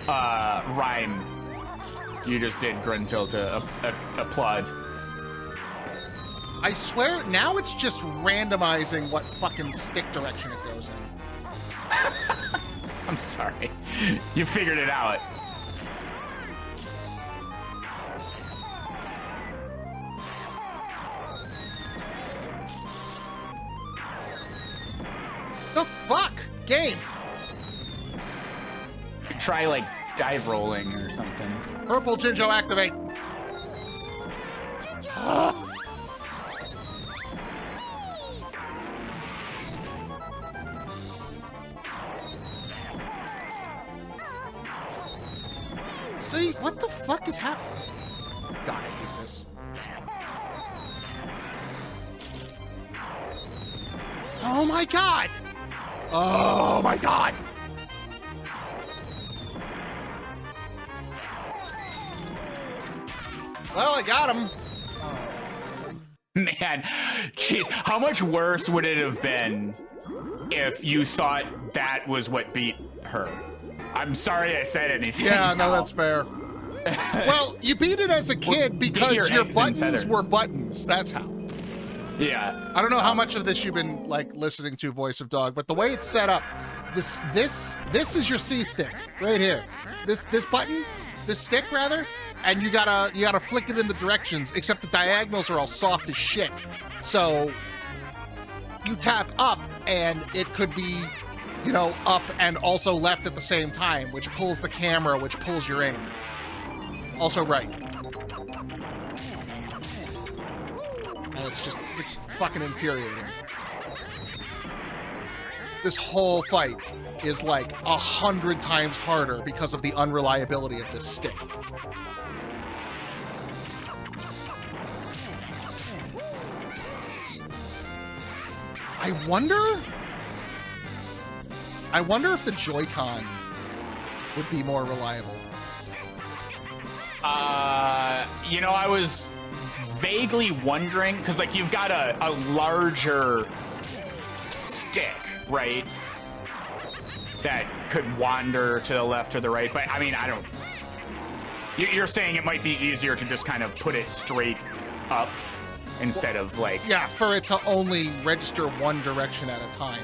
rhyme you just did, Gruntilda. Applaud. I swear, now it's just randomizing what fucking stick direction it goes in. I'm sorry. You figured it out. The fuck? Game. Try, like, dive rolling or something. Purple Jinjo, activate. See, what the fuck is happening? God, I hate this. Oh my god! Oh my god! Well, I got him. Man, jeez, how much worse would it have been if you thought that was what beat her? I'm sorry I said anything. Yeah, no, that's fair. Well, you beat it as a kid because your buttons were buttons. That's how. Yeah. I don't know how much of this you've been like listening to Voice of Dog, but the way it's set up, this is your C stick right here. This button, this stick rather, and you gotta flick it in the directions. Except the diagonals are all soft as shit. So you tap up, and it could be, you know, up and also left at the same time, which pulls the camera, which pulls your aim. Also right. And it's fucking infuriating. This whole fight is like 100 times harder because of the unreliability of this stick. I wonder if the Joy-Con would be more reliable. You know, I was vaguely wondering, because like you've got a larger stick, right? That could wander to the left or the right, but I mean, I don't... You're saying it might be easier to just kind of put it straight up instead of like... Yeah, for it to only register one direction at a time.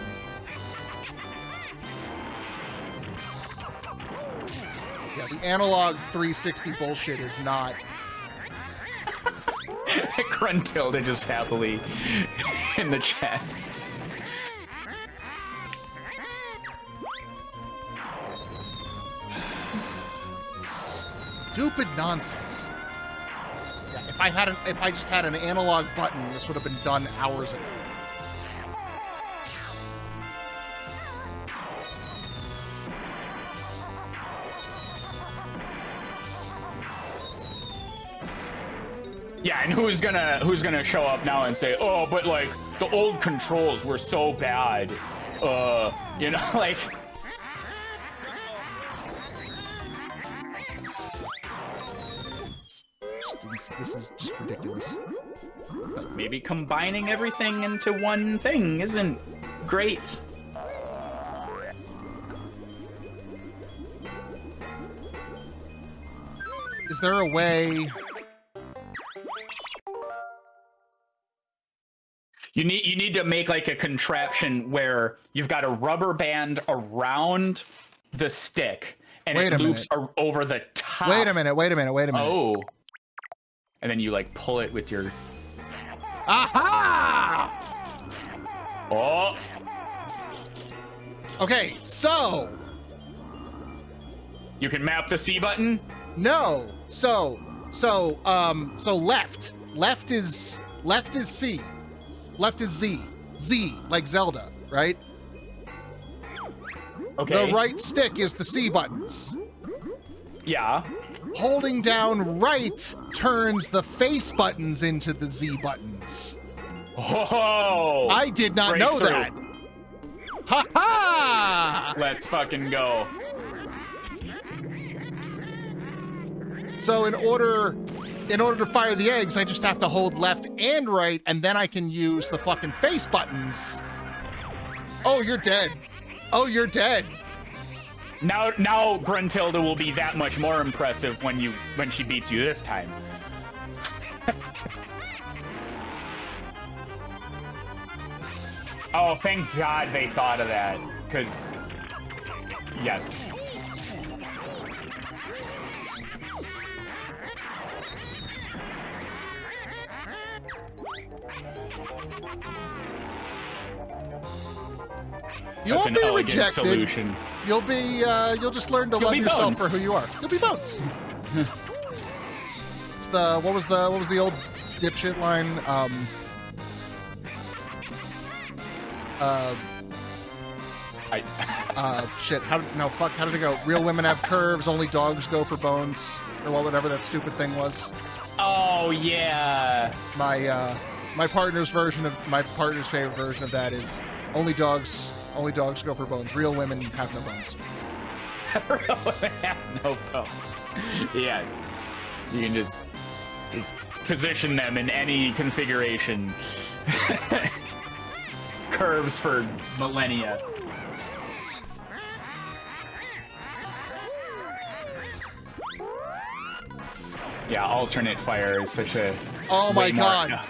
Yeah, the analog 360 bullshit is not... Gruntilda just happily in the chat. Stupid nonsense. Yeah, if I just had an analog button, this would have been done hours ago. Yeah, and who's gonna show up now and say, oh, but like the old controls were so bad, you know, like. This is just ridiculous. Maybe combining everything into one thing isn't great. Is there a way? You need to make like a contraption where you've got a rubber band around the stick and it loops over the top. Wait a minute. Oh. And then you like pull it with your... Aha! Oh. Okay, so... You can map the C button? No. So left. Left is Left is C. Left is Z. Z, like Zelda, right? Okay. The right stick is the C buttons. Yeah. Holding down right turns the face buttons into the Z buttons. Oh! I did not know that. Ha ha! Let's fucking go. So in order to fire the eggs, I just have to hold left and right, and then I can use the fucking face buttons. Oh, you're dead. Oh, you're dead. Now Gruntilda will be that much more impressive when she beats you this time. Oh, thank God they thought of that, because yes. You That's won't an be elegant rejected. solution. You'll just learn to You'll love be yourself Bones. for who you are. You'll be Bones. It's the what was the old dipshit line? Shit. How did it go? Real women have curves. Only dogs go for bones, or whatever that stupid thing was. Oh yeah. My partner's favorite version of that is only dogs go for bones. Real women have no bones. Real women have no bones. Yes. You can just position them in any configuration. Curves for millennia. Yeah, alternate fire is such a... Oh my god.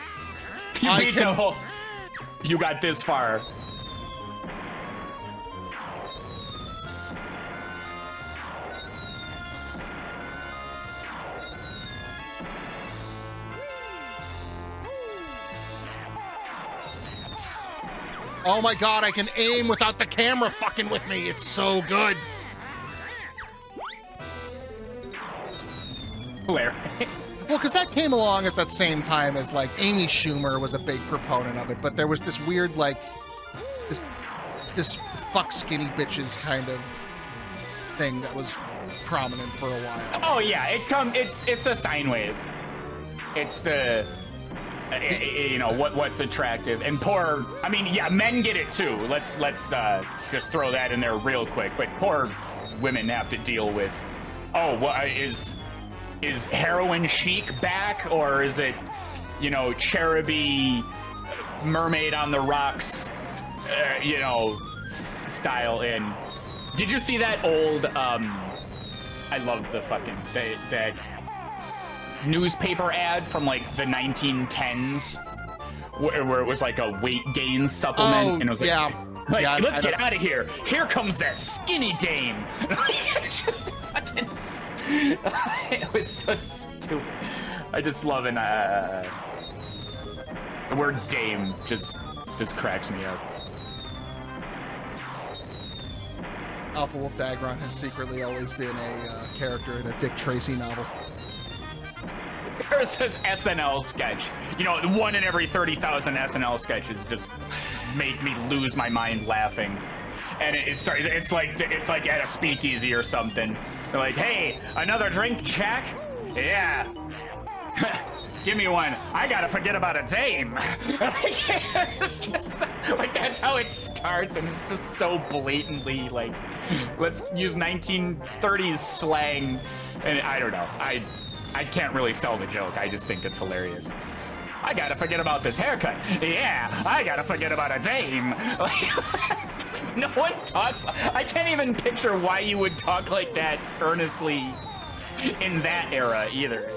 You got this far. Oh my god, I can aim without the camera fucking with me. It's so good. Hilarious. Well, because that came along at that same time as, like, Amy Schumer was a big proponent of it, but there was this weird, like, this fuck skinny bitches kind of thing that was prominent for a while. Oh yeah, it's a sine wave. It's the what's attractive and poor. I mean, yeah, men get it too. Let's just throw that in there real quick. But poor women have to deal with. Oh, what is heroin chic back, or is it, cheruby mermaid on the rocks, style in? Did you see that old? I love the fucking that newspaper ad from like the 1910s, where it was like a weight gain supplement, and it was like, let's get out of here. Here comes that skinny dame. Just fucking. It was so stupid. I just love it. The word dame just cracks me up. Alpha Wolf Dagron has secretly always been a character in a Dick Tracy novel. There's this SNL sketch. One in every 30,000 SNL sketches just make me lose my mind laughing. And it's like at a speakeasy or something. They're like, hey, another drink, Jack? Yeah. Give me one. I gotta forget about a dame. It's just like, that's how it starts, and it's just so blatantly like, let's use 1930s slang. And I don't know. I can't really sell the joke. I just think it's hilarious. I gotta forget about this haircut. Yeah, I gotta forget about a dame. No one talks. I can't even picture why you would talk like that earnestly in that era either.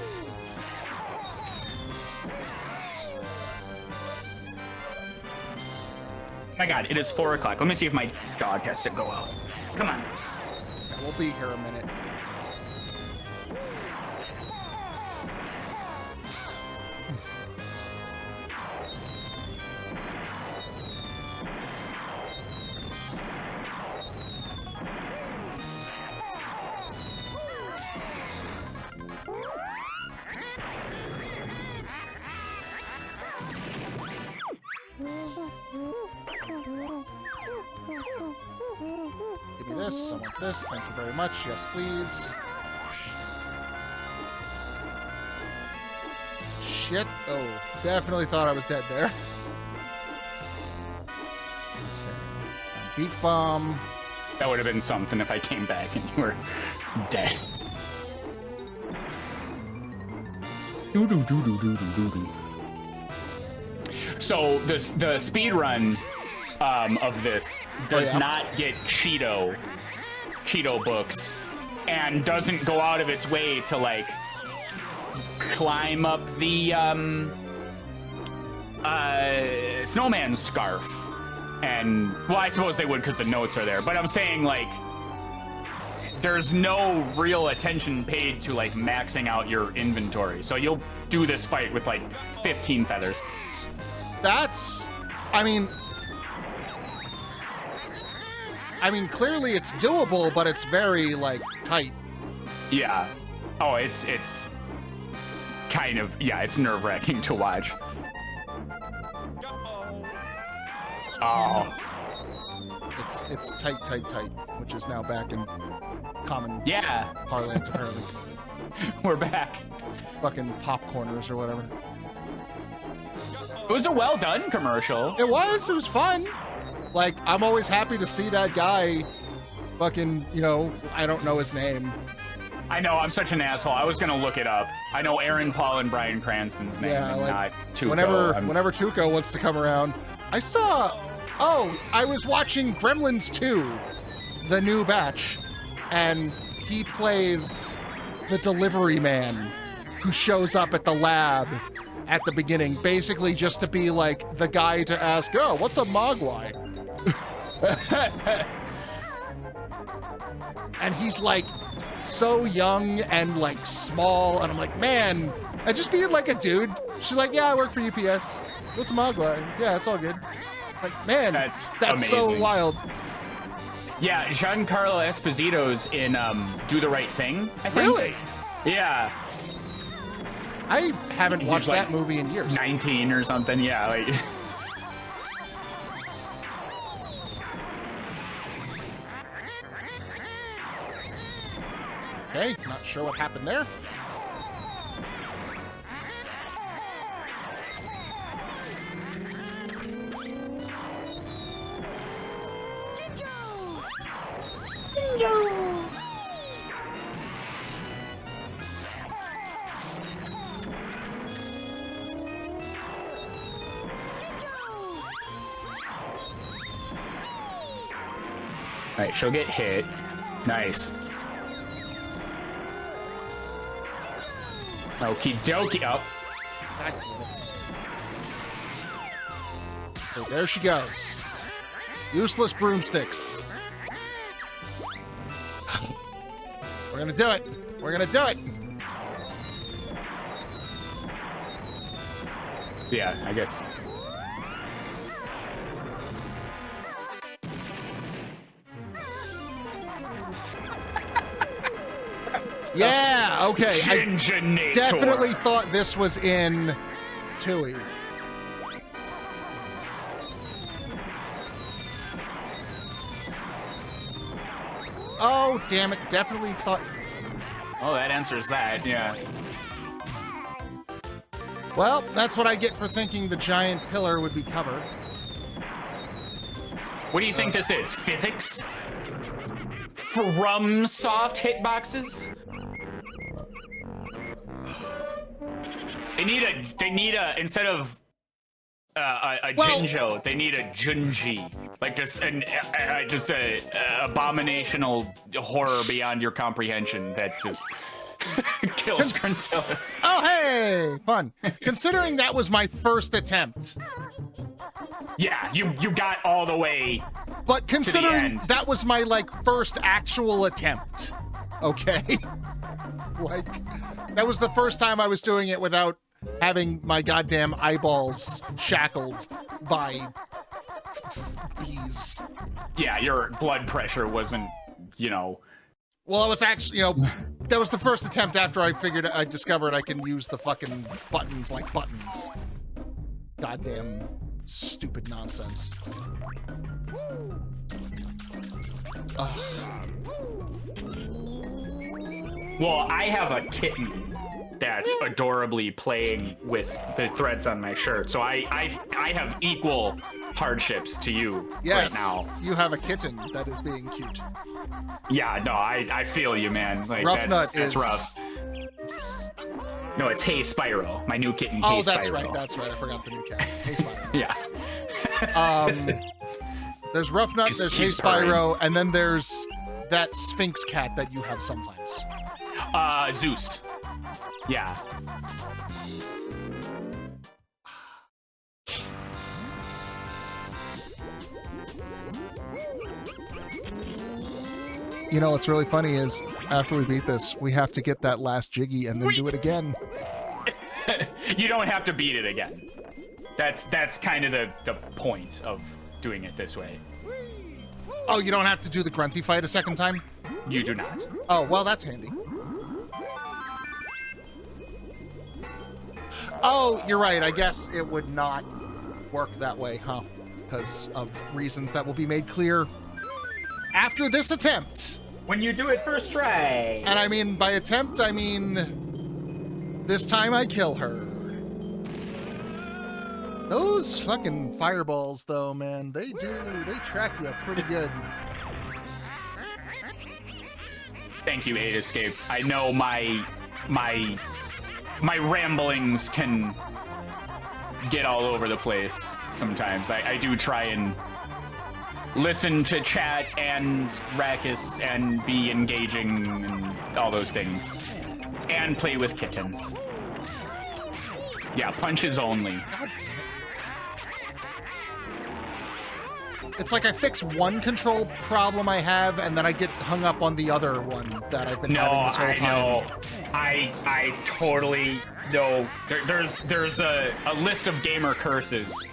Oh my god, it is 4 o'clock. Let me see if my dog has to go out. Come on. We'll be here a minute. Give me this. I want this. Thank you very much. Yes, please. Shit. Oh, definitely thought I was dead there. Okay. Beak bomb. That would have been something if I came back and you were dead. So the speed run of this does not get Cheeto books and doesn't go out of its way to like climb up the snowman scarf. And well, I suppose they would because the notes are there, but I'm saying like there's no real attention paid to like maxing out your inventory. So you'll do this fight with like 15 feathers. That's, I mean, clearly it's doable, but it's very like tight. Yeah. Oh, it's kind of, yeah, it's nerve-wracking to watch. Oh. It's tight, which is now back in common parlance apparently. We're back. Fucking popcorners or whatever. It was a well-done commercial. It was fun. Like, I'm always happy to see that guy fucking, you know, I don't know his name. I know, I'm such an asshole. I was gonna look it up. I know Aaron Paul and Bryan Cranston's name, and like, not Tuco. Whenever Tuco wants to come around, I was watching Gremlins 2, the new batch, and he plays the delivery man who shows up at the lab at the beginning, basically just to be like the guy to ask, oh, what's a mogwai? And he's like so young and like small, and I'm like, man, and just being like a dude. She's like, yeah, I work for UPS. What's a mogwai? Yeah, it's all good. Like, man, that's so wild. Yeah, Giancarlo Esposito's in Do the Right Thing, I think. Really? Yeah. I haven't watched that movie in years. 19 or something, yeah. Like. Okay, not sure what happened there. Alright, she'll get hit. Nice. Okie dokie. Oh. Oh, there she goes. Useless broomsticks. We're gonna do it. We're gonna do it. Yeah, I guess. Yeah, okay. I Ginginator. definitely thought this was in Tui. Oh, damn it. Definitely thought... Oh, that answers that, yeah. Well, that's what I get for thinking the giant pillar would be covered. What do you think this is? Physics? From soft hitboxes? They need a instead of Jinjo, they need a Junji, like just a abominational horror beyond your comprehension that just kills Gruntilda. Oh, hey, fun. Considering that was my first attempt. Yeah, you got all the way. But considering that was my like first actual attempt, okay? Like that was the first time I was doing it without having my goddamn eyeballs shackled by bees. Yeah, your blood pressure wasn't, you know. Well, it was actually, you know, that was the first attempt after I discovered I can use the fucking buttons like buttons. Goddamn stupid nonsense. Ugh. Well, I have a kitten that's adorably playing with the threads on my shirt, so I have equal hardships to you Yes, right now. you have a kitten that is being cute. Yeah, no, I feel you, man. Like, Rough Nut that's is rough. No, it's Hey Spyro, my new kitten. Hey Oh, that's Spyro. right. That's right. I forgot the new cat. Hey Spyro. Yeah. There's Rough Nut, there's Hey he's Spyro, and then there's that Sphinx cat that you have sometimes. Zeus. Yeah. You know, what's really funny is after we beat this, we have to get that last Jiggy and then do it again. You don't have to beat it again. That's kind of the point of doing it this way. Oh, you don't have to do the grunty fight a second time? You do not. Oh, well, that's handy. Oh, you're right. I guess it would not work that way, huh? Because of reasons that will be made clear after this attempt. When you do it first try. And I mean, by attempt, I mean this time I kill her. Those fucking fireballs, though, man, they track you pretty good. Thank you, 8 Escape. I know my ramblings can get all over the place sometimes. I do try and listen to chat and Raqus and be engaging and all those things. And play with kittens. Yeah, punches only. God damn it. It's like I fix one control problem I have, and then I get hung up on the other one that I've been having this whole time. I totally know. There's a list of gamer curses.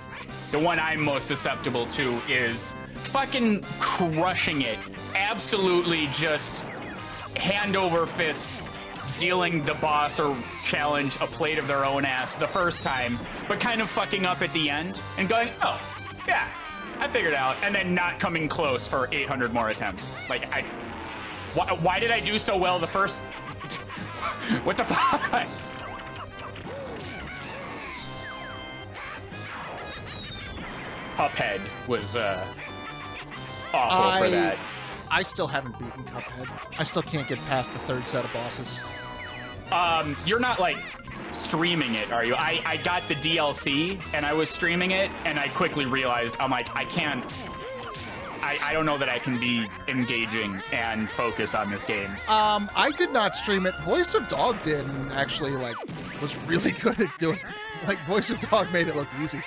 The one I'm most susceptible to is fucking crushing it. Absolutely just hand over fist dealing the boss or challenge a plate of their own ass the first time, but kind of fucking up at the end and going, oh, yeah, I figured it out, and then not coming close for 800 more attempts. Like, why did I do so well the first? What the fuck? Cuphead was awful for that. I still haven't beaten Cuphead. I still can't get past the third set of bosses. You're not like streaming it, are you? I got the DLC and I was streaming it, and I quickly realized I'm like, I can't. I don't know that I can be engaging and focus on this game. I did not stream it. Voice of Dog did, and actually, like, was really good at doing. Like, Voice of Dog made it look easy.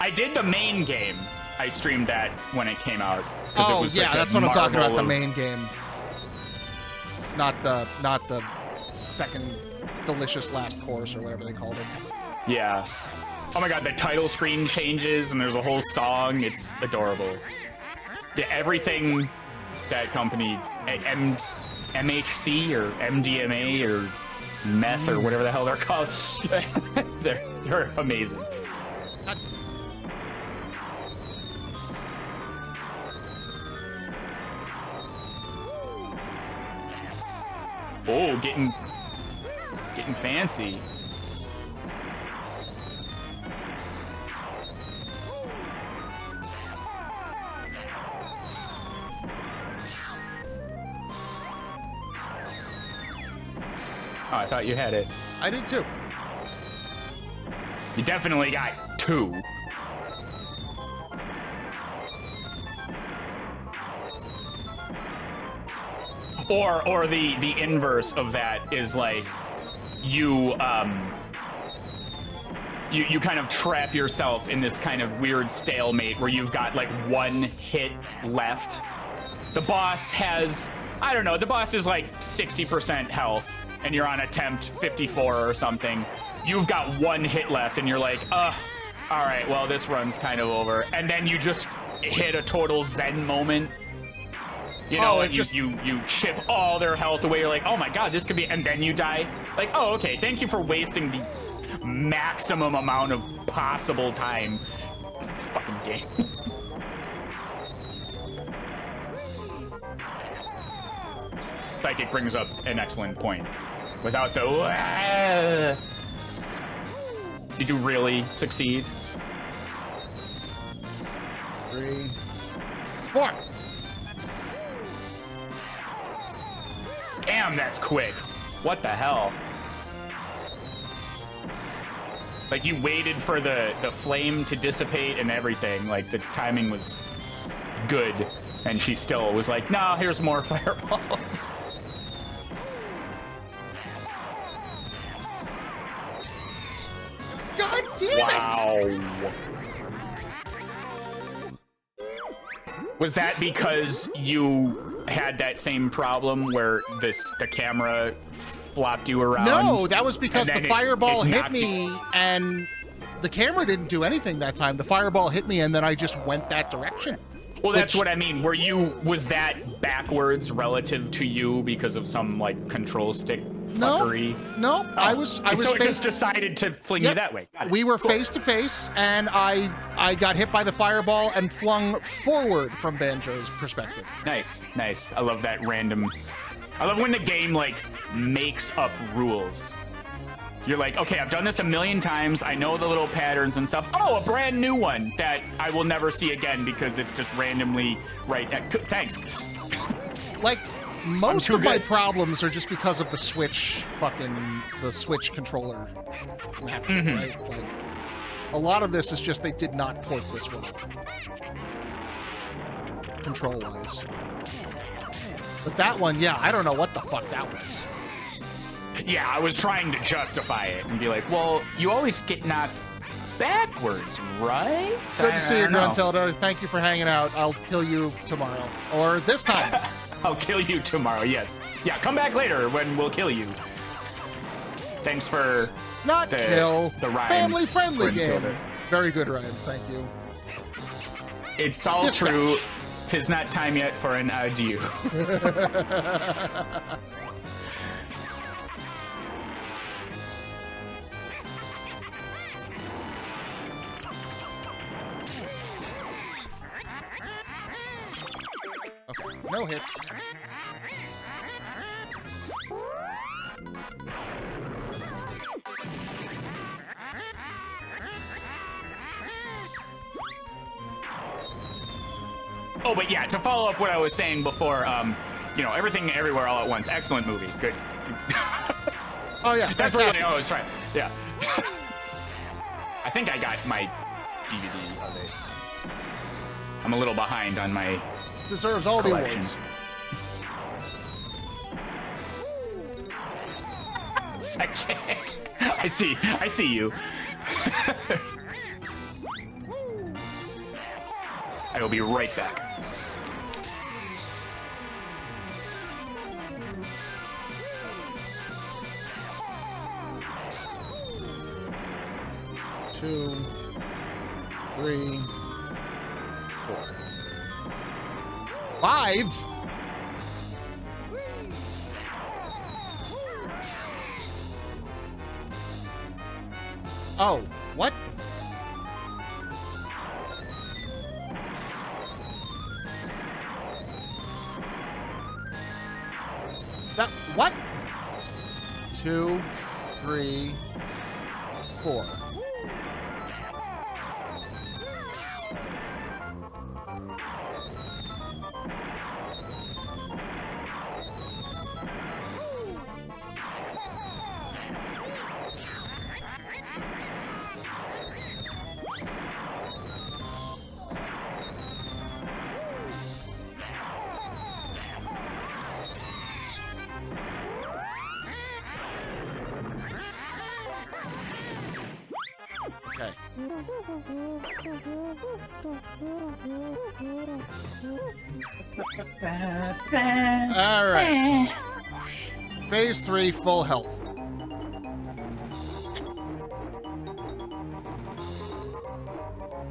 I did the main game. I streamed that when it came out. Oh, it was yeah, such a that's what I'm talking about. The marvel of- main game, not the second delicious last course or whatever they called it. Yeah. Oh my god, the title screen changes and there's a whole song. It's adorable. Everything that company, MHC or MDMA or meth or whatever the hell they're called, they're amazing. Oh, getting fancy. Oh, I thought you had it. I did too. You definitely got 2. Or the inverse of that is like you you kind of trap yourself in this kind of weird stalemate where you've got like 1 hit left. The boss has, I don't know, the boss is like 60% health and you're on attempt 54 or something. You've got 1 hit left and you're like, all right, well, this run's kind of over. And then you just hit a total zen moment. You know, and you chip all their health away. You're like, oh my god, this could be, and then you die. Like, oh, okay, thank you for wasting maximum amount of possible time. Fucking game. Psychic brings up an excellent point. Without the... Did you really succeed? 3, 4. Damn, that's quick. What the hell? Like, you waited for the flame to dissipate and everything. Like, the timing was good. And she still was like, no, here's more fireballs. God damn it! Wow. Was that because you had that same problem where the camera flopped you around? No, that was because and the then fireball it hit knocked me you- and the camera didn't do anything that time. The fireball hit me and then I just went that direction. Well, that's Which- what I mean. Was that backwards relative to you because of some like control stick fuckery? No, Oh, I was so it face- just decided to fling Yep. you that way. Got it. We were Cool. face to face, and I got hit by the fireball and flung forward from Banjo's perspective. Nice, nice. I love that random. I love when the game like makes up rules. You're like, okay, I've done this a million times. I know the little patterns and stuff. Oh, a brand new one that I will never see again because it's just randomly right. Thanks. Like, most too of my good. problems are just because of the Switch controller mapping, right? Like, a lot of this is just they did not port this well, control-wise. But that one, yeah, I don't know what the fuck that was. Yeah, I was trying to justify it and be like, well, you always get knocked backwards, right? Good to see you, I don't know. Gruntilda. Thank you for hanging out. I'll kill you tomorrow. Or this time. I'll kill you tomorrow, yes. Yeah, come back later when we'll kill you. Thanks for Not kill. the rhymes. Family-friendly Gruntilda. game. Very good rhymes, thank you. It's all Dispatch. true. 'Tis not time yet for an adieu. Okay, no hits. Oh, but yeah, to follow up what I was saying before, you know, Everything Everywhere All at Once. Excellent movie. Good. Oh yeah, That's for really asking. all I was trying. Yeah. I think I got my DVD of it. I'm a little behind on my Deserves all the collection. awards. Second. I see you. I will be right back. Two, 3, 4, 5. Oh, what? That what? 2, 3, 4. Okay. All right. Phase 3, full health.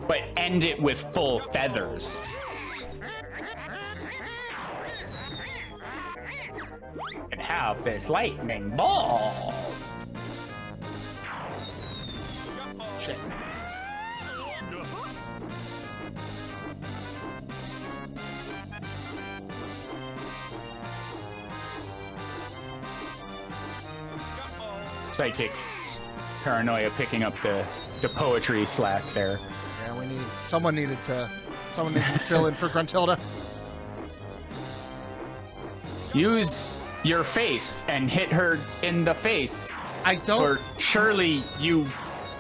But end it with full feathers. And have this lightning bolt. Shit. Psychic paranoia picking up the poetry slack there. Yeah, we need someone needed to fill in for Gruntilda. Use your face and hit her in the face. I don't. Or surely you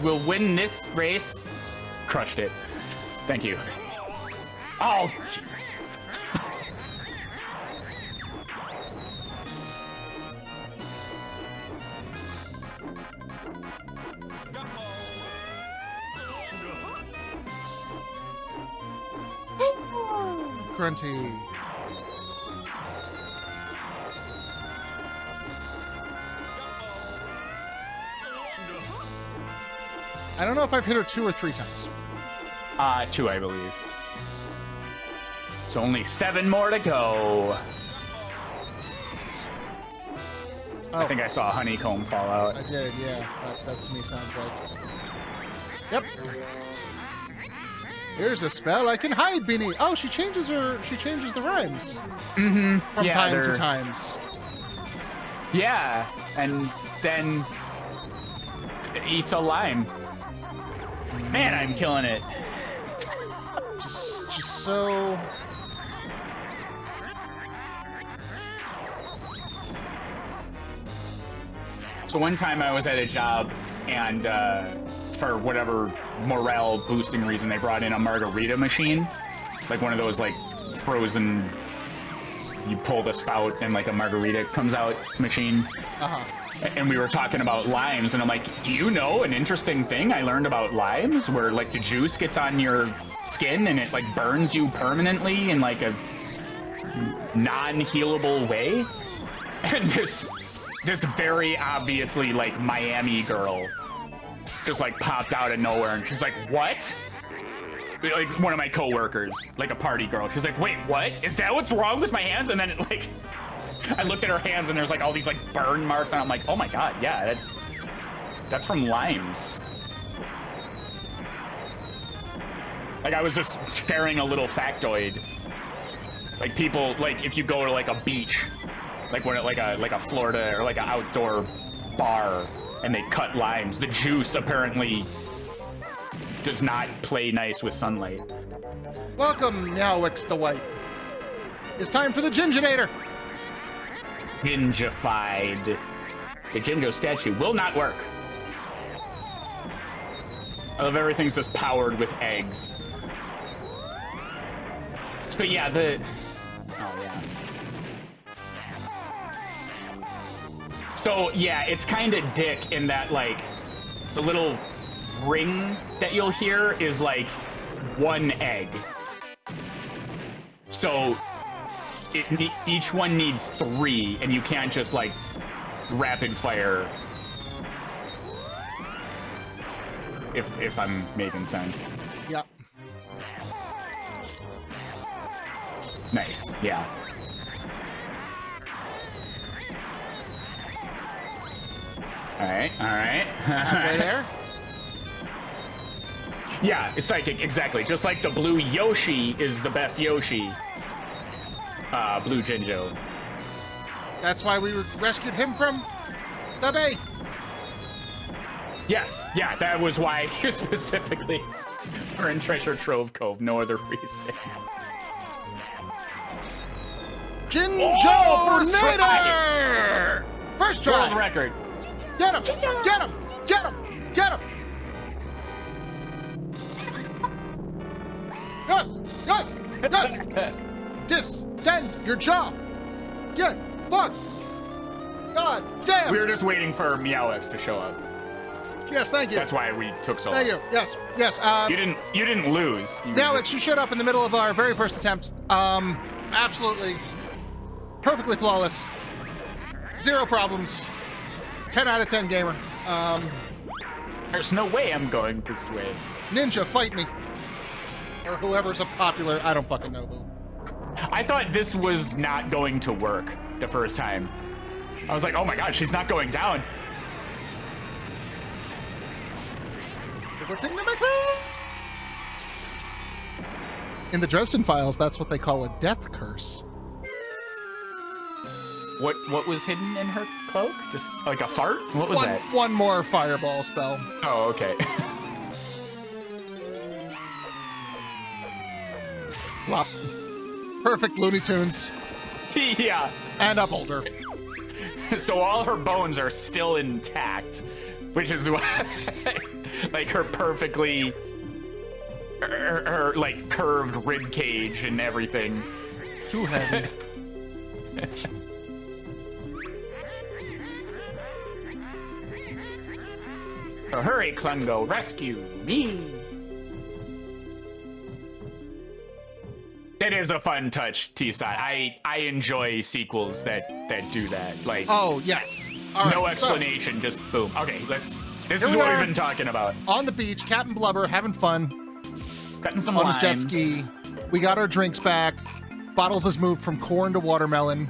will win this race. Crushed it. Thank you. Oh, jeez. Grunty. I don't know if I've hit her 2 or 3 times. 2, I believe. So only 7 more to go. Oh, I think I saw a honeycomb fall out. I did, yeah. That to me sounds like. Yep. Here's a spell I can hide beneath. Oh, she changes the rhymes. Mm-hmm. From yeah, time to times. Yeah, and then eats a lime. Man, I'm killing it. Just so. So one time I was at a job and for whatever morale boosting reason, they brought in a margarita machine, like one of those like frozen, you pull the spout and like a margarita comes out machine. And we were talking about limes, and I'm like, do you know an interesting thing I learned about limes where like the juice gets on your skin and it like burns you permanently in like a non-healable way? And this very obviously like Miami girl just like popped out of nowhere, and she's like, what? Like one of my coworkers, like a party girl. She's like, wait, what? Is that what's wrong with my hands? And then it, like, I looked at her hands and there's like all these like burn marks, and I'm like, oh my god, yeah, that's from limes. Like I was just sharing a little factoid. Like people, like if you go to like a beach, like when like a Florida or like an outdoor bar, and they cut limes, the juice apparently does not play nice with sunlight. Welcome, Meowix the White. It's time for the Ginginator. Gingified. The Jinjo statue will not work. I love everything's just powered with eggs. So yeah, oh yeah. So yeah, it's kind of dick in that like the little ring that you'll hear is like 1 egg. So each one needs 3, and you can't just like rapid fire. If I'm making sense. Yep. Nice, yeah. All right. Right there. Yeah, it's psychic, exactly. Just like the blue Yoshi is the best Yoshi. Blue Jinjo. That's why we rescued him from the bay. Yes, yeah, that was why specifically we're in Treasure Trove Cove. No other reason. Ginjo-nator! First try. World record. Get him! Get him! Get him! Get him! Yes! Yes! Yes! Distend your jaw! Get fucked! God damn! We were just waiting for Meowx to show up. Yes, thank you. That's why we took so long. Thank you. Yes, yes. You didn't lose. Meowx, you showed up in the middle of our very first attempt. Absolutely. Perfectly flawless. 0 problems. 10 out of 10 gamer. There's no way I'm going this way. Ninja, fight me. Or whoever's a popular, I don't fucking know who. I thought this was not going to work the first time. I was like, oh my god, she's not going down. What's in the micro? In the Dresden Files, that's what they call a death curse. What was hidden in her cloak? Just like a fart? What was that? One more fireball spell. Oh, okay. Plop. Perfect Looney Tunes. Yeah. And a boulder. So all her bones are still intact, which is why, like her perfectly, her like curved rib cage and everything. Too heavy. So hurry, Klungo, rescue me! It is a fun touch, T-Side. I enjoy sequels that do that. Like, oh yes. All no right, explanation, just boom. Okay, this Here is we what are. we've been talking about. On the beach, Captain Blubber having fun Cutting some on limes. his jet ski. We got our drinks back. Bottles has moved from corn to watermelon.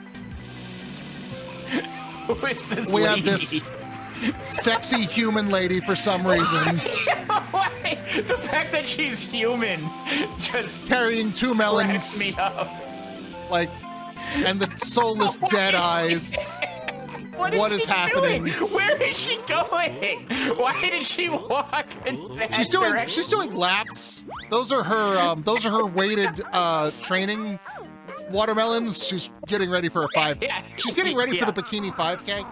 Who is this We lady? have this sexy human lady for some reason Why? The fact that she's human just carrying two cracks melons, me up. like, and the soulless dead eyes. What is she happening? doing? Where is she going? Why did she walk in that She's direction? doing laps. Those are her weighted training watermelons. She's getting ready for a 5. Yeah. She's getting ready for Yeah. the bikini 5K.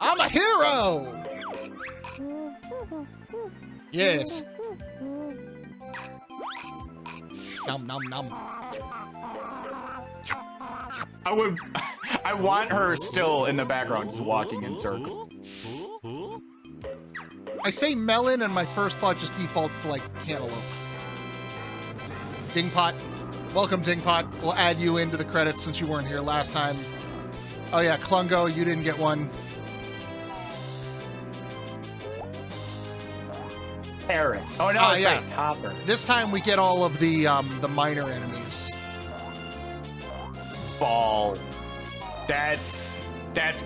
I'm a hero. Yes. Nom nom nom. I want her still in the background, just walking in circles. I say melon, and my first thought just defaults to like cantaloupe. Dingpot. Welcome, Dingpot. We'll add you into the credits since you weren't here last time. Oh yeah, Klungo, you didn't get one. Parrot. Oh no, Ah, it's yeah. right, Topper. This time we get all of the minor enemies. Ball. That's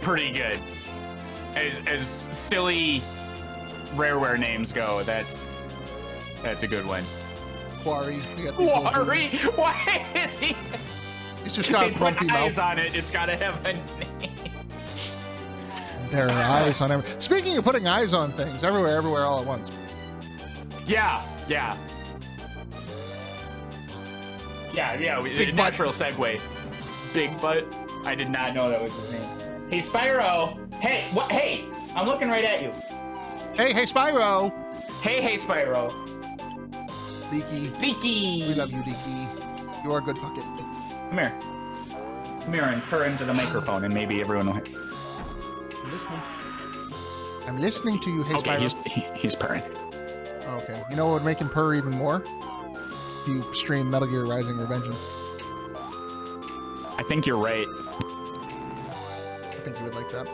pretty good. As silly rareware names go, that's a good one. Quarry. We got these little Worry? dudes. Why is he? He's just got They a put grumpy eyes mouth. on it. It's gotta have a name. There are eyes on every. Speaking of putting eyes on things, everywhere, all at once. Yeah. Big butt. Natural segue. Big butt. I did not know that was his name. Hey, Spyro. Hey, what? Hey, I'm looking right at you. Hey, Spyro. Hey, Spyro. Leaky. Leaky. We love you, Leaky. You are a good bucket. Come here. Come here and purr into the microphone, and maybe everyone will. I'm listening. I'm listening to you, hey, Okay, Spyro. he's purring. Okay. You know what would make him purr even more? If you stream Metal Gear Rising Revengeance. I think you're right. I think you would like that.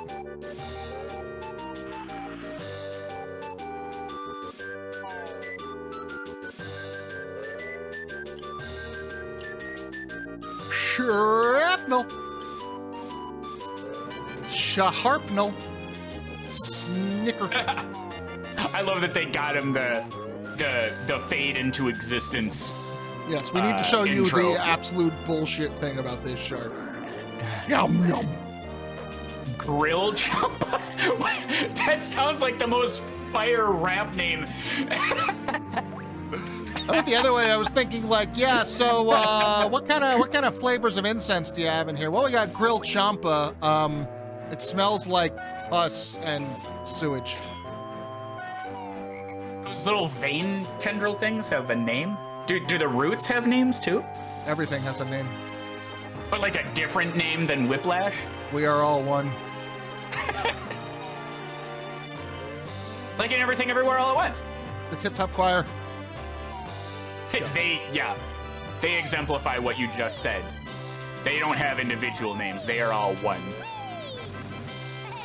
Shrapnel. Shaharpnel. Snicker. I love that they got him the fade into existence. Yes, we need to show you intro. the absolute bullshit thing about this shark. Yum yum. Grill Chomp? That sounds like the most fire rap name. I went the other way. I was thinking like, yeah. So, what kind of flavors of incense do you have in here? Well, we got grilled champa. It smells like pus and sewage. Those little vein tendril things have a name? Do the roots have names too? Everything has a name. But like a different name than Whiplash? We are all one. Like in Everything Everywhere All at Once. The Tip Top Choir. They exemplify what you just said. They don't have individual names. They are all one.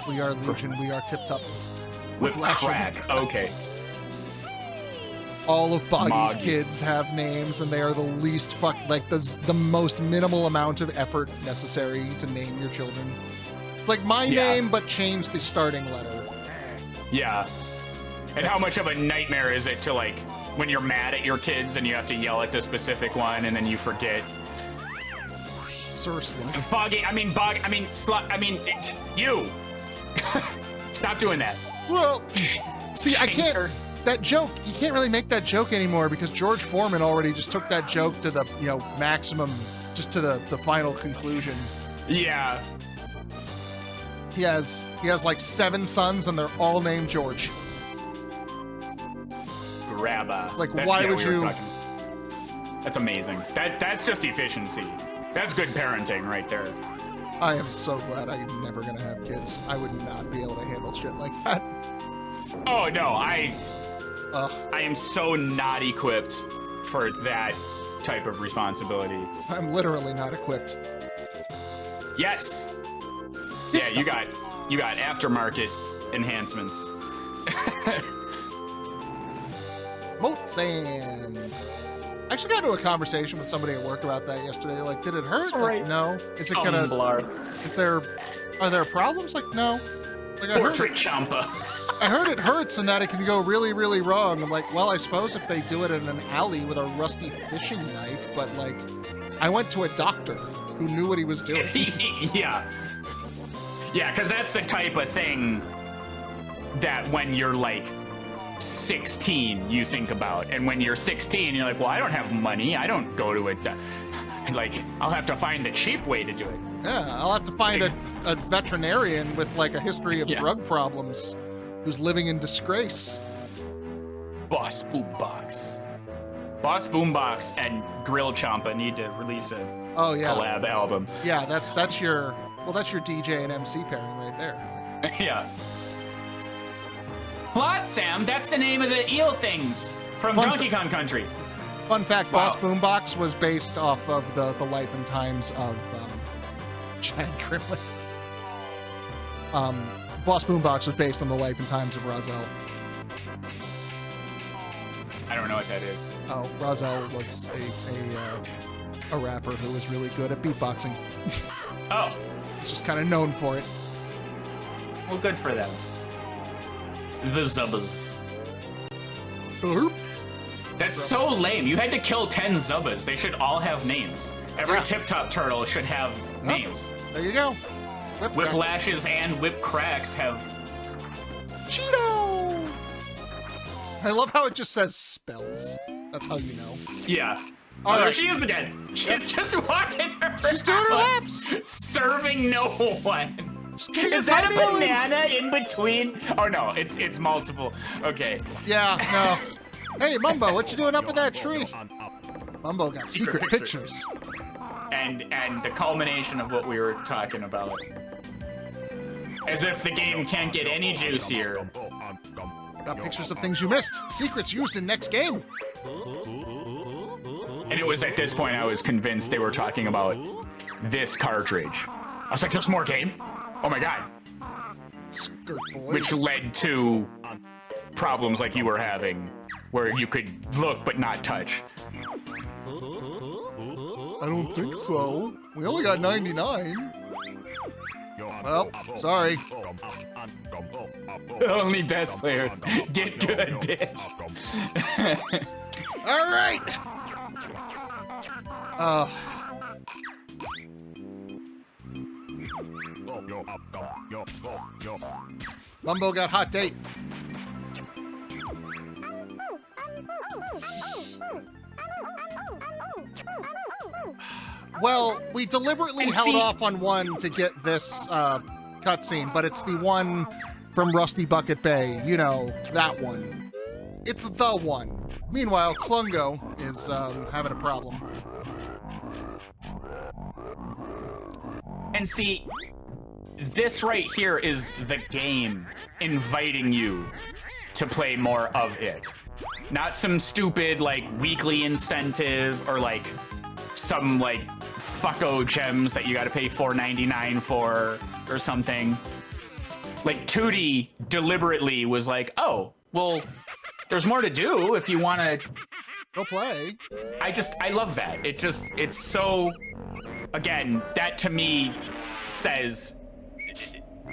We are Legion. We are Tip Top. With Whiplash. crack. Okay. All of Boggy's Moggy. kids have names, and they are the least the most minimal amount of effort necessary to name your children. It's like my Yeah. name, but change the starting letter. Yeah. And how much of a nightmare is it to, like, when you're mad at your kids and you have to yell at the specific one and then you forget? Seriously. You! Stop doing that. Well, see, I can't. That joke, you can't really make that joke anymore because George Foreman already just took that joke to the, maximum, just to the final conclusion. Yeah. He has like 7 sons and they're all named George. Rabba. It's like, why would you? That's amazing. That's just efficiency. That's good parenting right there. I am so glad I'm never gonna have kids. I would not be able to handle shit like that. Oh no, I am so not equipped for that type of responsibility. I'm literally not equipped. Yes. Yeah, you got aftermarket enhancements. Moat sand. I actually got into a conversation with somebody at work about that yesterday. Like, did it hurt? Right. Like, no. Is it gonna? Are there problems? Like, no. Like, Portrait Champa. I heard it hurts and that it can go really, really wrong. I'm like, well, I suppose if they do it in an alley with a rusty fishing knife, but like, I went to a doctor who knew what he was doing. Yeah. Yeah, because that's the type of thing that when you're like 16, you think about. And when you're 16, you're like, well, I don't have money. I don't go to it. Like, I'll have to find the cheap way to do it. Yeah, I'll have to find a veterinarian with like a history of drug problems who's living in disgrace. Boss Boombox. Boss Boombox and Grill Champa need to release a collab album. Yeah, that's your DJ and MC pairing right there. Yeah. Plot, Sam, that's the name of the eel things from Donkey Kong Country. Fun fact, Boss Boombox was based off of the life and times of Chad Grimley. Boss Boombox was based on the life and times of Rozelle. I don't know what that is. Oh, Rozelle was a rapper who was really good at beatboxing. Oh. He's just kind of known for it. Well, good for them. The Zubbas. That's so lame. You had to kill 10 Zubbas. They should all have names. Every Tip-Top Turtle should have names. There you go. Whiplashes and Whip Cracks have... Cheeto! I love how it just says spells. That's how you know. Yeah. Oh, there she is again. She's just walking her She's doing her laps. Serving no one. Is that a banana in between? Oh no, it's multiple. Okay. Yeah, no. Hey, Mumbo, what you doing up in that tree? Mumbo got secret pictures. And the culmination of what we were talking about. As if the game can't get any juicier. Got pictures of things you missed. Secrets used in next game. And it was at this point I was convinced they were talking about this cartridge. I was like, there's more game? Oh my god. Skirt boy. Which led to problems like you were having, where you could look but not touch. I don't think so. We only got 99. Well, sorry. Only best players get good, bitch. All right. Mumbo got hot date. Well, we deliberately held off on one to get this cutscene, but it's the one from Rusty Bucket Bay. You know, that one. It's the one. Meanwhile, Klungo is having a problem. And see, this right here is the game inviting you to play more of it. Not some stupid, like, weekly incentive or, like, some, like, fucko gems that you gotta pay $4.99 for or something. Like, 2D deliberately was like, oh, well, there's more to do if you want to go play. I love that. It's so, again, that to me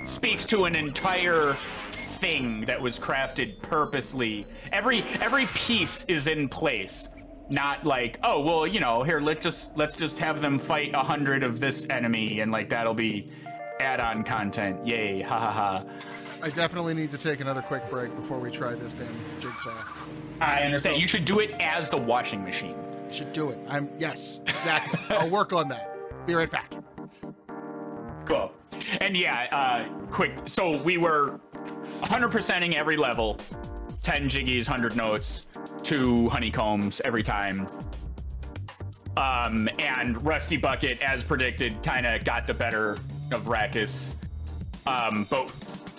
speaks to an entire thing that was crafted purposely. Every piece is in place. Not like, oh well, you know, here let's just have them fight 100 of this enemy and like that'll be add-on content. Yay, ha ha ha. I definitely need to take another quick break before we try this damn jigsaw. I understand. You should do it as the washing machine. Should do it. Yes, exactly. I'll work on that. Be right back. Cool. And yeah, quick. So we were 100%ing every level. 10 Jiggies, 100 notes, 2 honeycombs every time. And Rusty Bucket, as predicted, kind of got the better of Raqus. But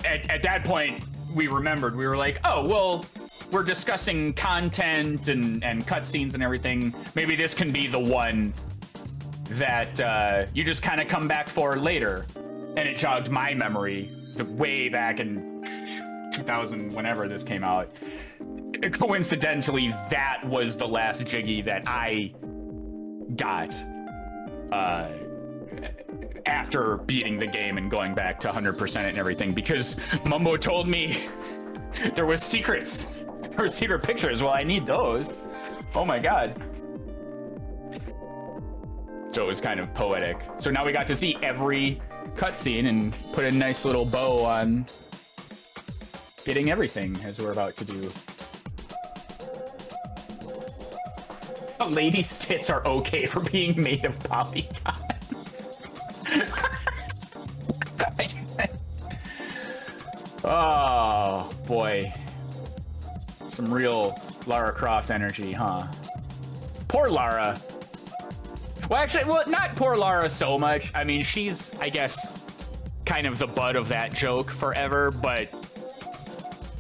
at that point, we remembered. We were like, oh, well, we're discussing content and cutscenes and everything. Maybe this can be the one that you just kind of come back for later. And it jogged my memory way back in 2000, whenever this came out. Coincidentally, that was the last Jiggy that I got after beating the game and going back to 100% and everything, because Mumbo told me there was secrets. There were secret pictures. Well, I need those. Oh my god. So it was kind of poetic. So now we got to see every cutscene and put a nice little bow on getting everything, as we're about to do. A lady's tits are okay for being made of polygons. Oh boy, some real Lara Croft energy, huh? Poor Lara. Well, actually, well, not poor Lara so much. I mean, she's, I guess, kind of the butt of that joke forever, but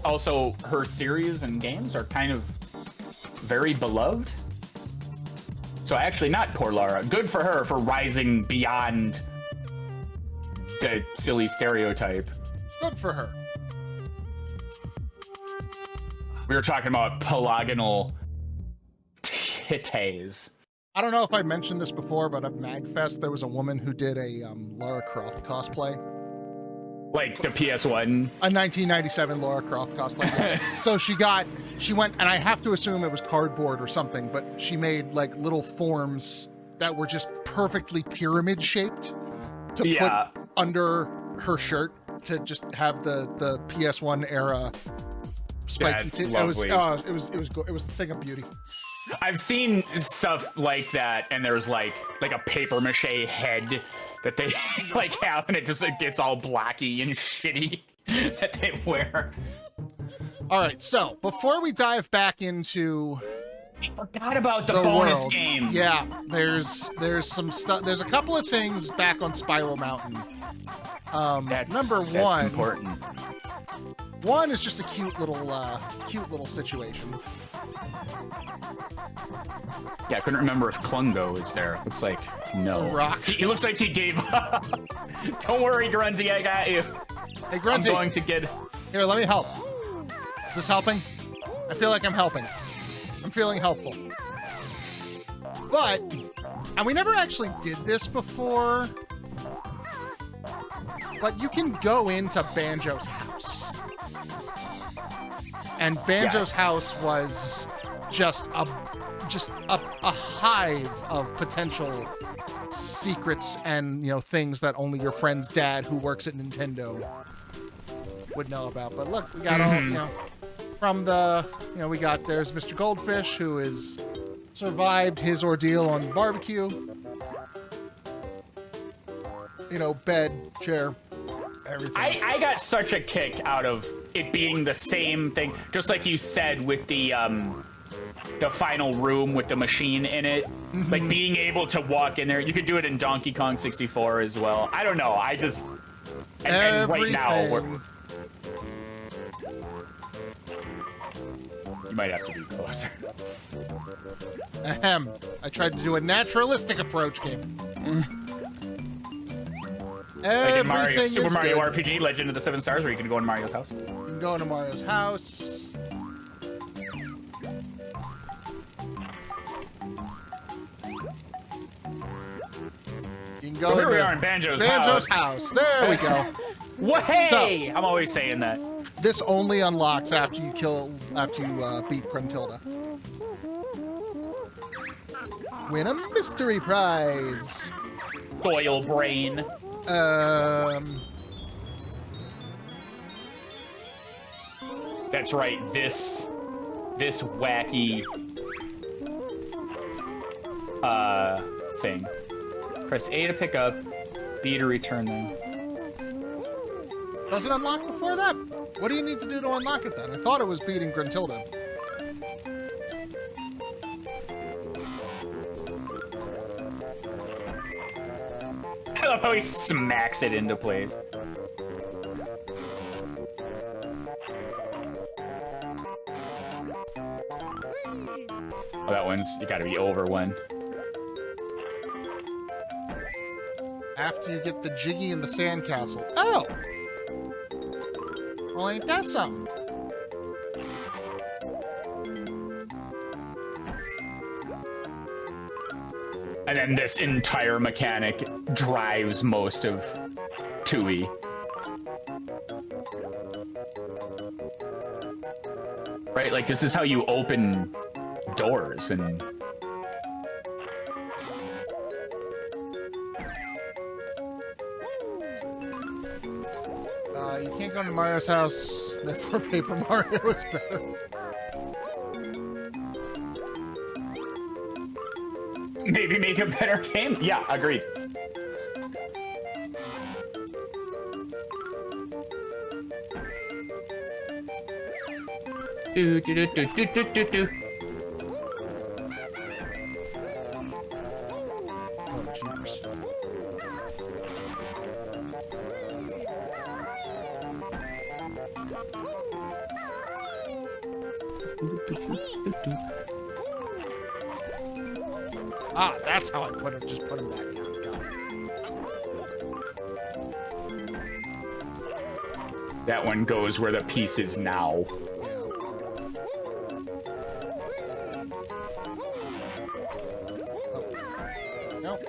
also her series and games are kind of very beloved. So actually, not poor Lara. Good for her for rising beyond the silly stereotype. Good for her. We were talking about polygonal titties. I don't know if I mentioned this before, but at MagFest, there was a woman who did a Lara Croft cosplay. Like the PS1? A 1997 Lara Croft cosplay. Yeah. So she went, and I have to assume it was cardboard or something, but she made like little forms that were just perfectly pyramid shaped to put under her shirt to just have the PS1 era spiky tits. It was a thing of beauty. I've seen stuff like that, and there's like a paper mache head that they like have, and it just gets all blacky and shitty that they wear. All right, so before we dive back into, I forgot about the bonus world, games. Yeah, there's some stuff. There's a couple of things back on Spiral Mountain. Number one, important. One is just a cute little situation. Yeah, I couldn't remember if Klungo is there. Looks like no. Rock. He looks like he gave up. Don't worry, Grunty, I got you. Hey, Grunty. I'm going to get... Here, let me help. Is this helping? I feel like I'm helping. I'm feeling helpful. But, and we never actually did this before, but you can go into Banjo's house. And Banjo's house was just a hive of potential secrets and, things that only your friend's dad who works at Nintendo would know about. But look, we got all, from the, there's Mr. Goldfish, who has survived his ordeal on barbecue. Bed, chair, everything. I got such a kick out of it being the same thing, just like you said with the final room with the machine in it. Mm-hmm. Like being able to walk in there. You could do it in Donkey Kong 64 as well. I don't know. I just and right now you might have to be closer. Ahem. I tried to do a naturalistic approach game. Like in Super Mario good. RPG, Legend of the Seven Stars, where you can go in Mario's house. You can go into Mario's house. You can go here we are in Banjo's house. There we go. What? Hey! So, I'm always saying that. This only unlocks after you beat Gruntilda. Win a mystery prize. Goyle brain. That's right. This wacky thing. Press A to pick up, B to return them. Does it unlock before that? What do you need to do to unlock it then? I thought it was beating Gruntilda. I love how he smacks it into place. Oh, that one's, you gotta be over one. After you get the Jiggy in the sandcastle. Oh! Well, ain't that something? And then this entire mechanic drives most of 2E. Right, like this is how you open doors and... You can't go to Mario's house, therefore Paper Mario is better. Maybe make a better game? Yeah, agreed. Do, do, do, do, do, do, do, do. Oh, jeepers. Ah, that's how I put him. Just put him back down. Got it. That one goes where the piece is now. Nope.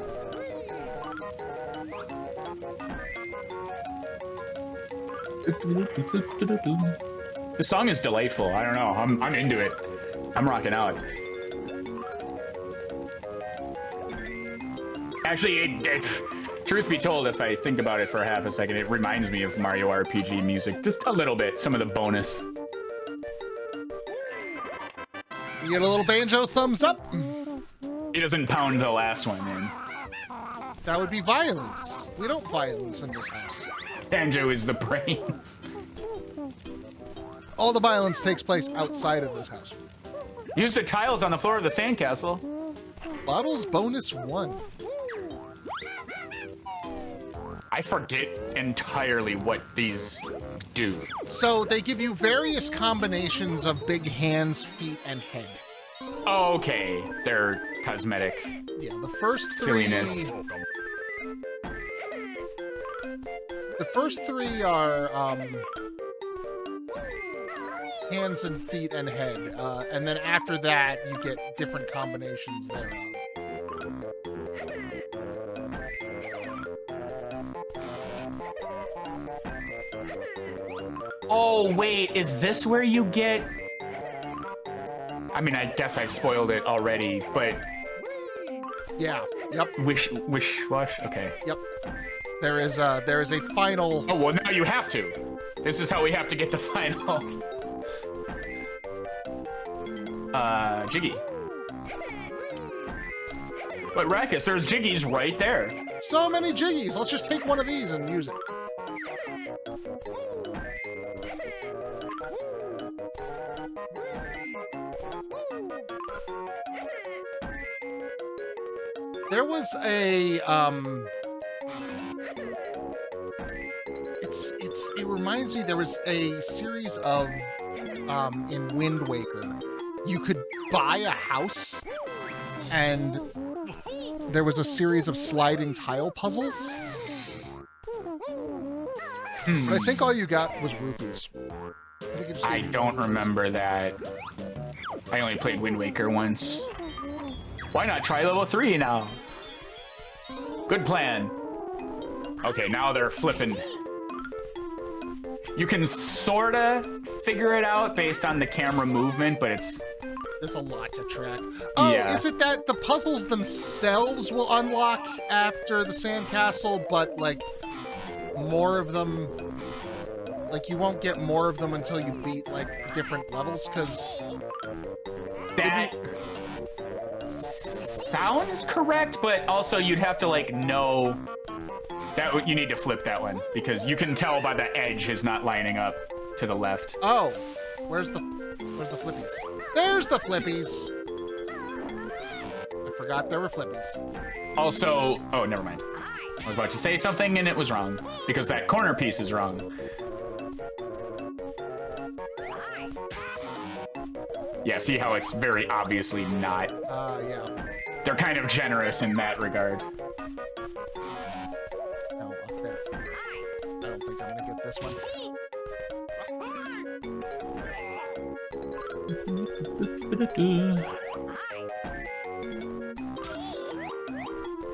The song is delightful. I don't know. I'm into it. I'm rocking out. Actually, truth be told, if I think about it for half a second, it reminds me of Mario RPG music. Just a little bit. Some of the bonus. You get a little banjo thumbs up. He doesn't pound the last one in. That would be violence. We don't violence in this house. Banjo is the brains. All the violence takes place outside of this house. Use the tiles on the floor of the sandcastle. Bottles bonus 1. I forget entirely what these do. So they give you various combinations of big hands, feet, and head. Okay, they're cosmetic. Yeah, the first three... Silliness. The first three are hands and feet and head. And then after that, you get different combinations thereof. Oh, wait, is this where you get... I mean, I guess I've spoiled it already, but... Yeah, yep. Wish wash? Okay. Yep. There is a final... Oh, well, now you have to. This is how we have to get the final. Jiggy. But Raqus, there's Jiggies right there. So many Jiggies. Let's just take one of these and use it. There was a it reminds me there was a series of in Wind Waker. You could buy a house and there was a series of sliding tile puzzles. But I think all you got was rupees. I don't remember that. I only played Wind Waker once. Why not try level 3 now? Good plan. Okay, now they're flipping. You can sorta figure it out based on the camera movement, but it's... There's a lot to track. Oh, Yeah. Is it that the puzzles themselves will unlock after the sandcastle, but like more of them, like you won't get more of them until you beat like different levels? Because that sounds correct, but also you'd have to like know that you need to flip that one because you can tell by the edge is not lining up to the left. oh, where's the flippies? There's the flippies. I forgot there were flippies. Also, oh, never mind. I was about to say something and it was wrong because that corner piece is wrong. Yeah, see how it's very obviously not. Yeah. They're kind of generous in that regard. No, up there. I don't think I'm gonna get this one.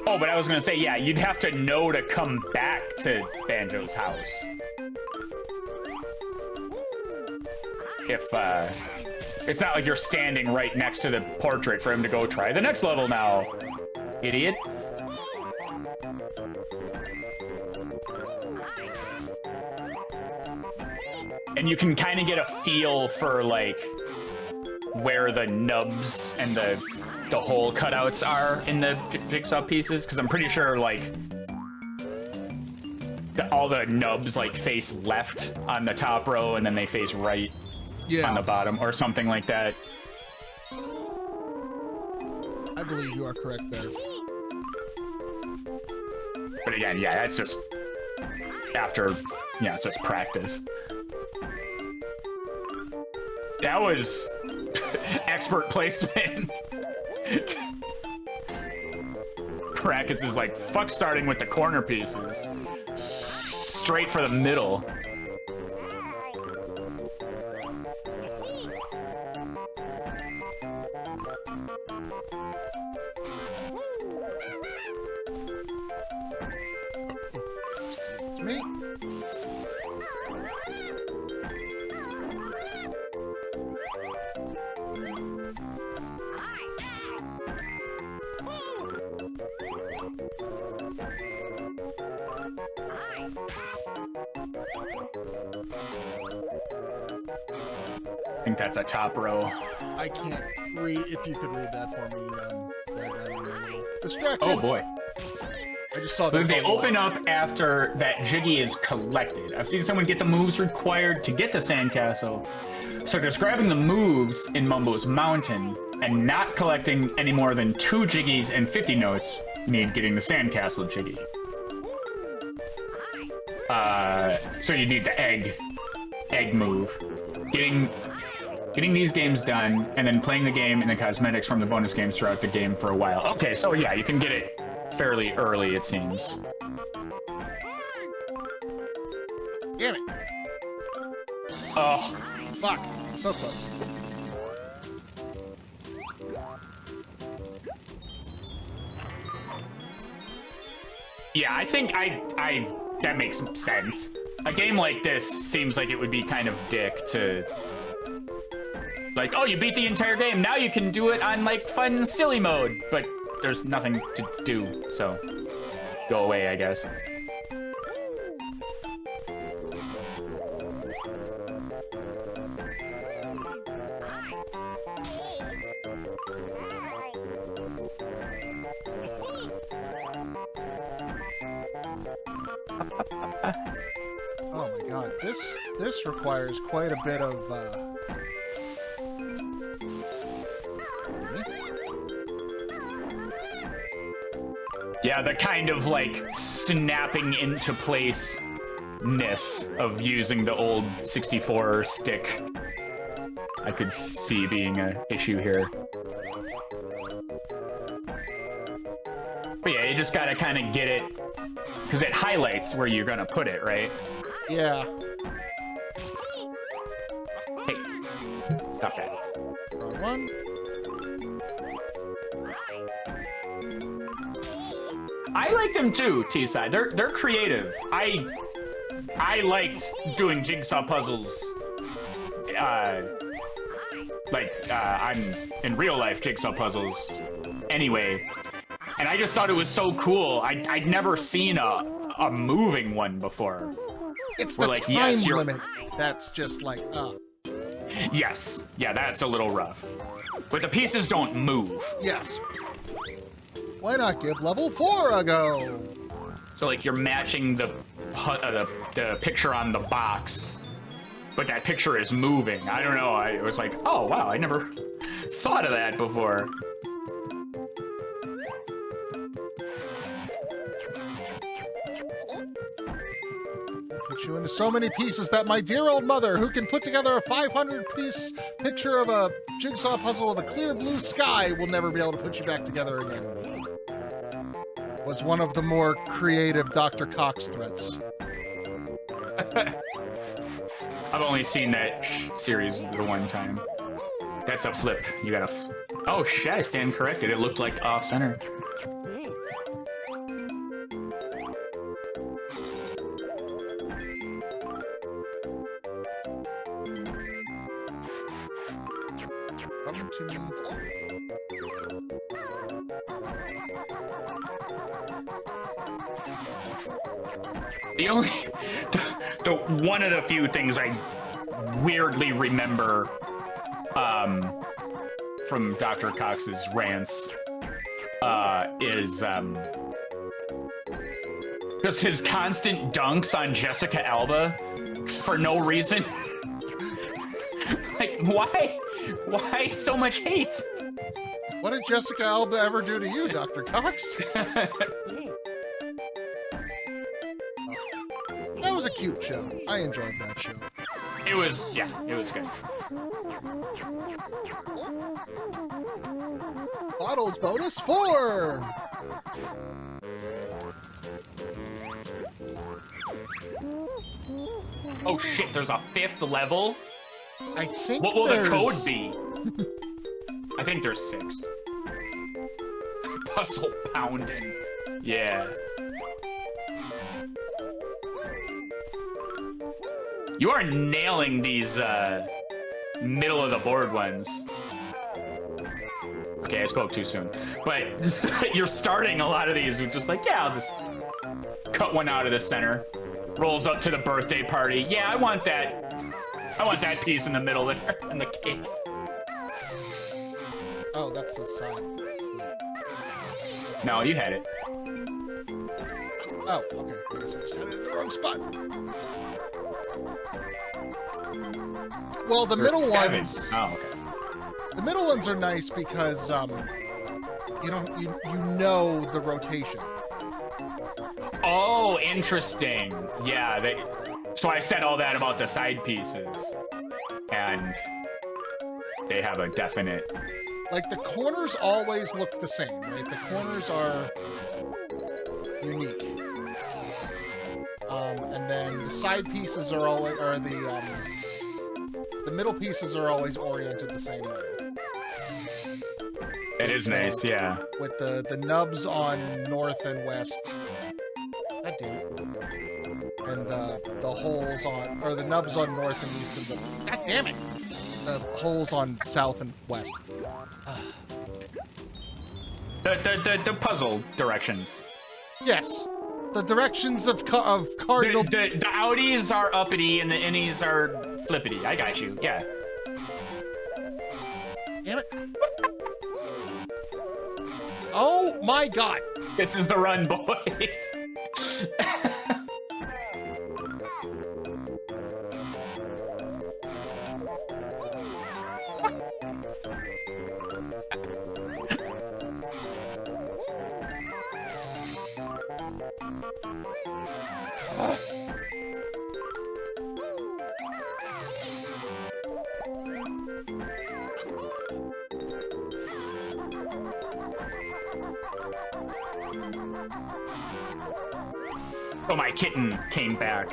Oh, but I was gonna say, yeah, you'd have to know to come back to Banjo's house. If, it's not like you're standing right next to the portrait for him to go try the next level now, idiot. And you can kind of get a feel for, like, where the nubs and the hole cutouts are in the jigsaw pieces, because I'm pretty sure, like, all the nubs, like, face left on the top row, and then they face right on the bottom, or something like that. I believe you are correct there. But again, yeah, that's just after, yeah, it's just practice. That was expert placement. Raqus is like, fuck starting with the corner pieces. Straight for the middle. It's me. I think that's a top row. I can't read. If you could read that for me, I'm a little distracted. Oh boy. I just saw that. They open up after that Jiggy is collected. I've seen someone get the moves required to get the sandcastle. So describing the moves in Mumbo's Mountain and not collecting any more than 2 Jiggies and 50 notes, you need getting the sandcastle Jiggy. So you need the egg move. Getting these games done, and then playing the game and the cosmetics from the bonus games throughout the game for a while. Okay, so yeah, you can get it fairly early, it seems. Damn it. Oh. Fuck. So close. Yeah, I think that makes sense. A game like this seems like it would be kind of dick to... Like, oh, you beat the entire game, now you can do it on, like, fun, silly mode. But there's nothing to do, so go away, I guess. Oh my god, this requires quite a bit of Yeah, the kind of like snapping into place-ness of using the old 64 stick I could see being an issue here. But yeah, you just gotta kind of get it, because it highlights where you're gonna put it, right? yeah. Hey, stop that. Wrong one. I like them too, T-Side. They're creative. I liked doing jigsaw puzzles. I'm in real life jigsaw puzzles anyway. And I just thought it was so cool. I'd never seen a moving one before. It's the like, time yes, limit that's just like, Yes. Yeah, that's a little rough. But the pieces don't move. Yes. Why not give level 4 a go? So like you're matching the picture on the box, but that picture is moving. I don't know. I was like, oh wow, I never thought of that before. Put you into so many pieces that my dear old mother, who can put together a 500-piece picture of a jigsaw puzzle of a clear blue sky, will never be able to put you back together again. Was one of the more creative Dr. Cox threats. I've only seen that series the one time. That's a flip. You gotta. Oh shit! I stand corrected. It looked like off center. Come to me. The only, the one of the few things I weirdly remember from Dr. Cox's rants is just his constant dunks on Jessica Alba for no reason. Like, why so much hate? What did Jessica Alba ever do to you, Dr. Cox? That was a cute show. I enjoyed that show. It was, yeah, it was good. Bottles bonus 4! Oh shit, there's a 5th level? I think What will the there's... code be? I think there's 6. Puzzle pounding. Yeah. You are nailing these middle of the board ones. Okay, I spoke too soon. But you're starting a lot of these with just like, yeah, I'll just cut one out of the center. Rolls up to the birthday party. Yeah, I want that. I want that piece in the middle there, and the cake. Oh, that's the side. That's the... No, you had it. Oh, okay. I guess I just had it in the wrong spot. Well, the middle ones. Oh, okay. The middle ones are nice because you know the rotation. Oh, interesting. Yeah, so I said all that about the side pieces, and they have a definite. Like, the corners always look the same, right? The corners are unique. And then the side pieces are always, the middle pieces are always oriented the same way. It is nice, yeah. With the nubs on north and west. God damn it. And the holes on, or the nubs on north and east, and the, god damn it! The holes on south and west. The puzzle directions. Yes. The directions of cardinal... The outies are uppity and the innies are flippity. I got you, yeah. Damn it. Oh my god! This is the run, boys. So my kitten came back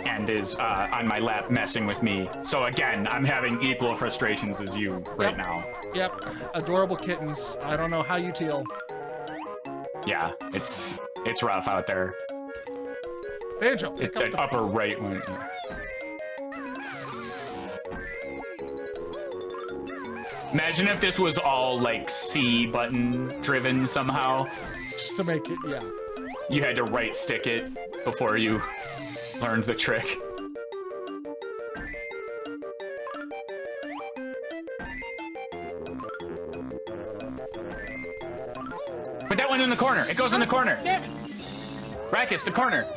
and is on my lap messing with me. So again, I'm having equal frustrations as you right now. Yep. Adorable kittens. I don't know how you deal. Yeah, it's rough out there. Banjo, It's pick up an the... upper right one. Imagine if this was all like C button driven somehow. Just to make it, yeah. You had to right stick it before you learned the trick. Put that one in the corner. It goes in the corner. Damn it. Raqus, the corner.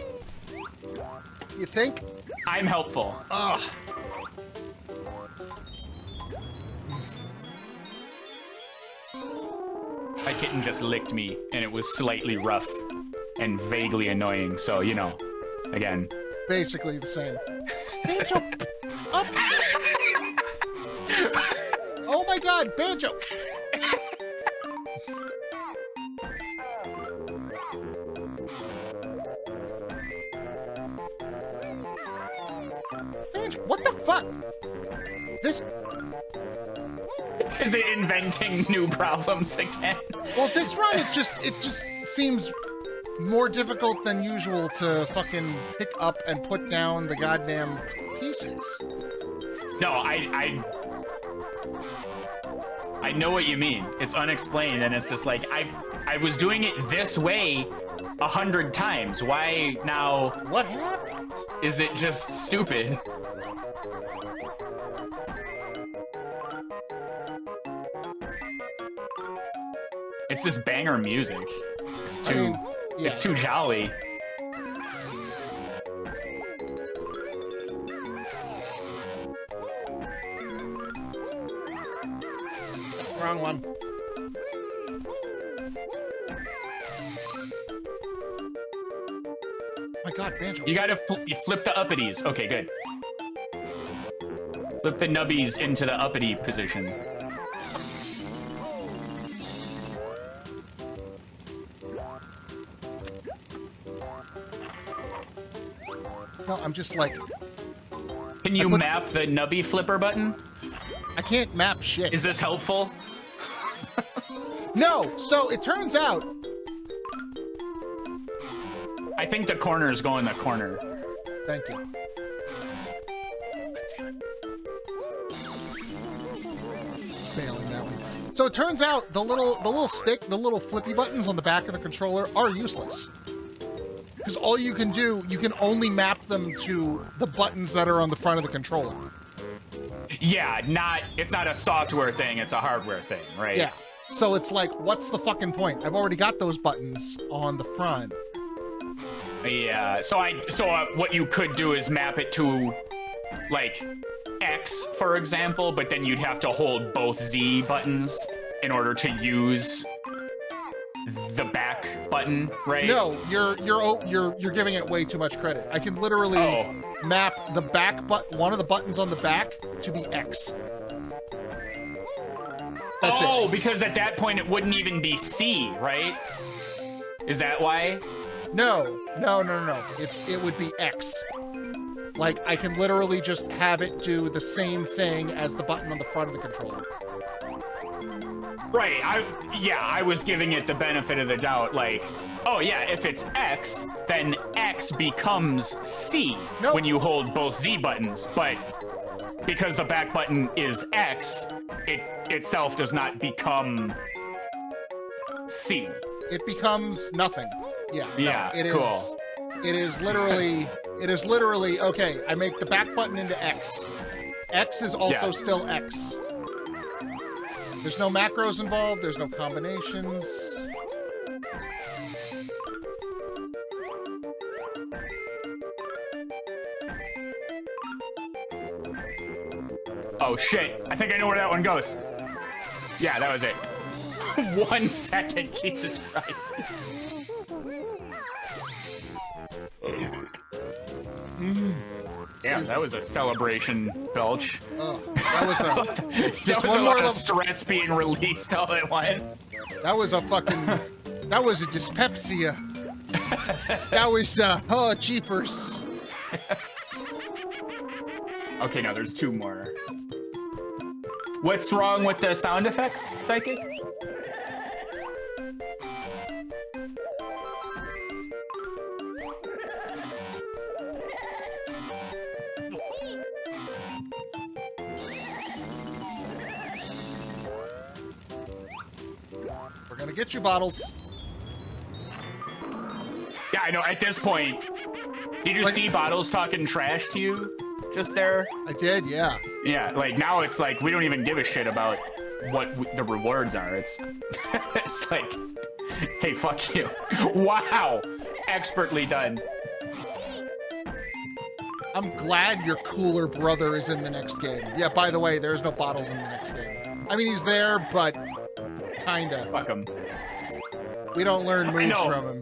You think? I'm helpful. Ugh. My kitten just licked me, and it was slightly rough and vaguely annoying. So, you know, again. Basically the same. Banjo, up. Oh my God, Banjo. Banjo, what the fuck? This... Is it inventing new problems again? Well, this run, it just seems more difficult than usual to fucking pick up and put down the goddamn pieces. No, I know what you mean. It's unexplained, and it's just like I was doing it this way 100 times. Why now? What happened? Is it just stupid? It's this banger music. It's too, I mean, yeah. It's too jolly. Wrong one. My God, Banjo. You gotta you flip the uppities. Okay, good. Flip the nubbies into the uppity position. No, I'm just like... Can you map the nubby flipper button? I can't map shit. Is this helpful? No! So, it turns out... I think the corners go in the corner. Thank you. Damn it. Failing that one. So it turns out the little stick, the little flippy buttons on the back of the controller are useless. Because all you can do, you can only map them to the buttons that are on the front of the controller. Yeah, it's not a software thing, it's a hardware thing, right? Yeah. So it's like, what's the fucking point? I've already got those buttons on the front. Yeah, so what you could do is map it to, like, X, for example, but then you'd have to hold both Z buttons in order to use the back button, right? No, you're giving it way too much credit. I can literally map the back one of the buttons on the back to be X. That's it. Oh, because at that point it wouldn't even be C, right? Is that why? No. It would be X. Like, I can literally just have it do the same thing as the button on the front of the controller. Right, I was giving it the benefit of the doubt, like, oh yeah, if it's X, then X becomes C when you hold both Z buttons, but because the back button is X, it itself does not become C. It becomes nothing. Yeah. Yeah, no, cool. It is literally, okay, I make the back button into X. X is also still X. There's no macros involved, there's no combinations. Oh shit, I think I know where that one goes. Yeah, that was it. 1 second, Jesus Christ. Damn, that was a celebration, Belch. Oh, that was a... Just one more stress being released all at once. That was a fucking... That was a dyspepsia. That was, oh, jeepers. Okay, now there's 2 more. What's wrong with the sound effects, Psychic? We're gonna get you, Bottles. Yeah, I know. At this point, did you see Bottles talking trash to you just there? I did, yeah. Yeah, like now it's like we don't even give a shit about what the rewards are. It's it's like, hey, fuck you. Wow, expertly done. I'm glad your cooler brother is in the next game. Yeah, by the way, there's no Bottles in the next game. I mean, he's there, but kinda. Fuck him. We don't learn moves from him.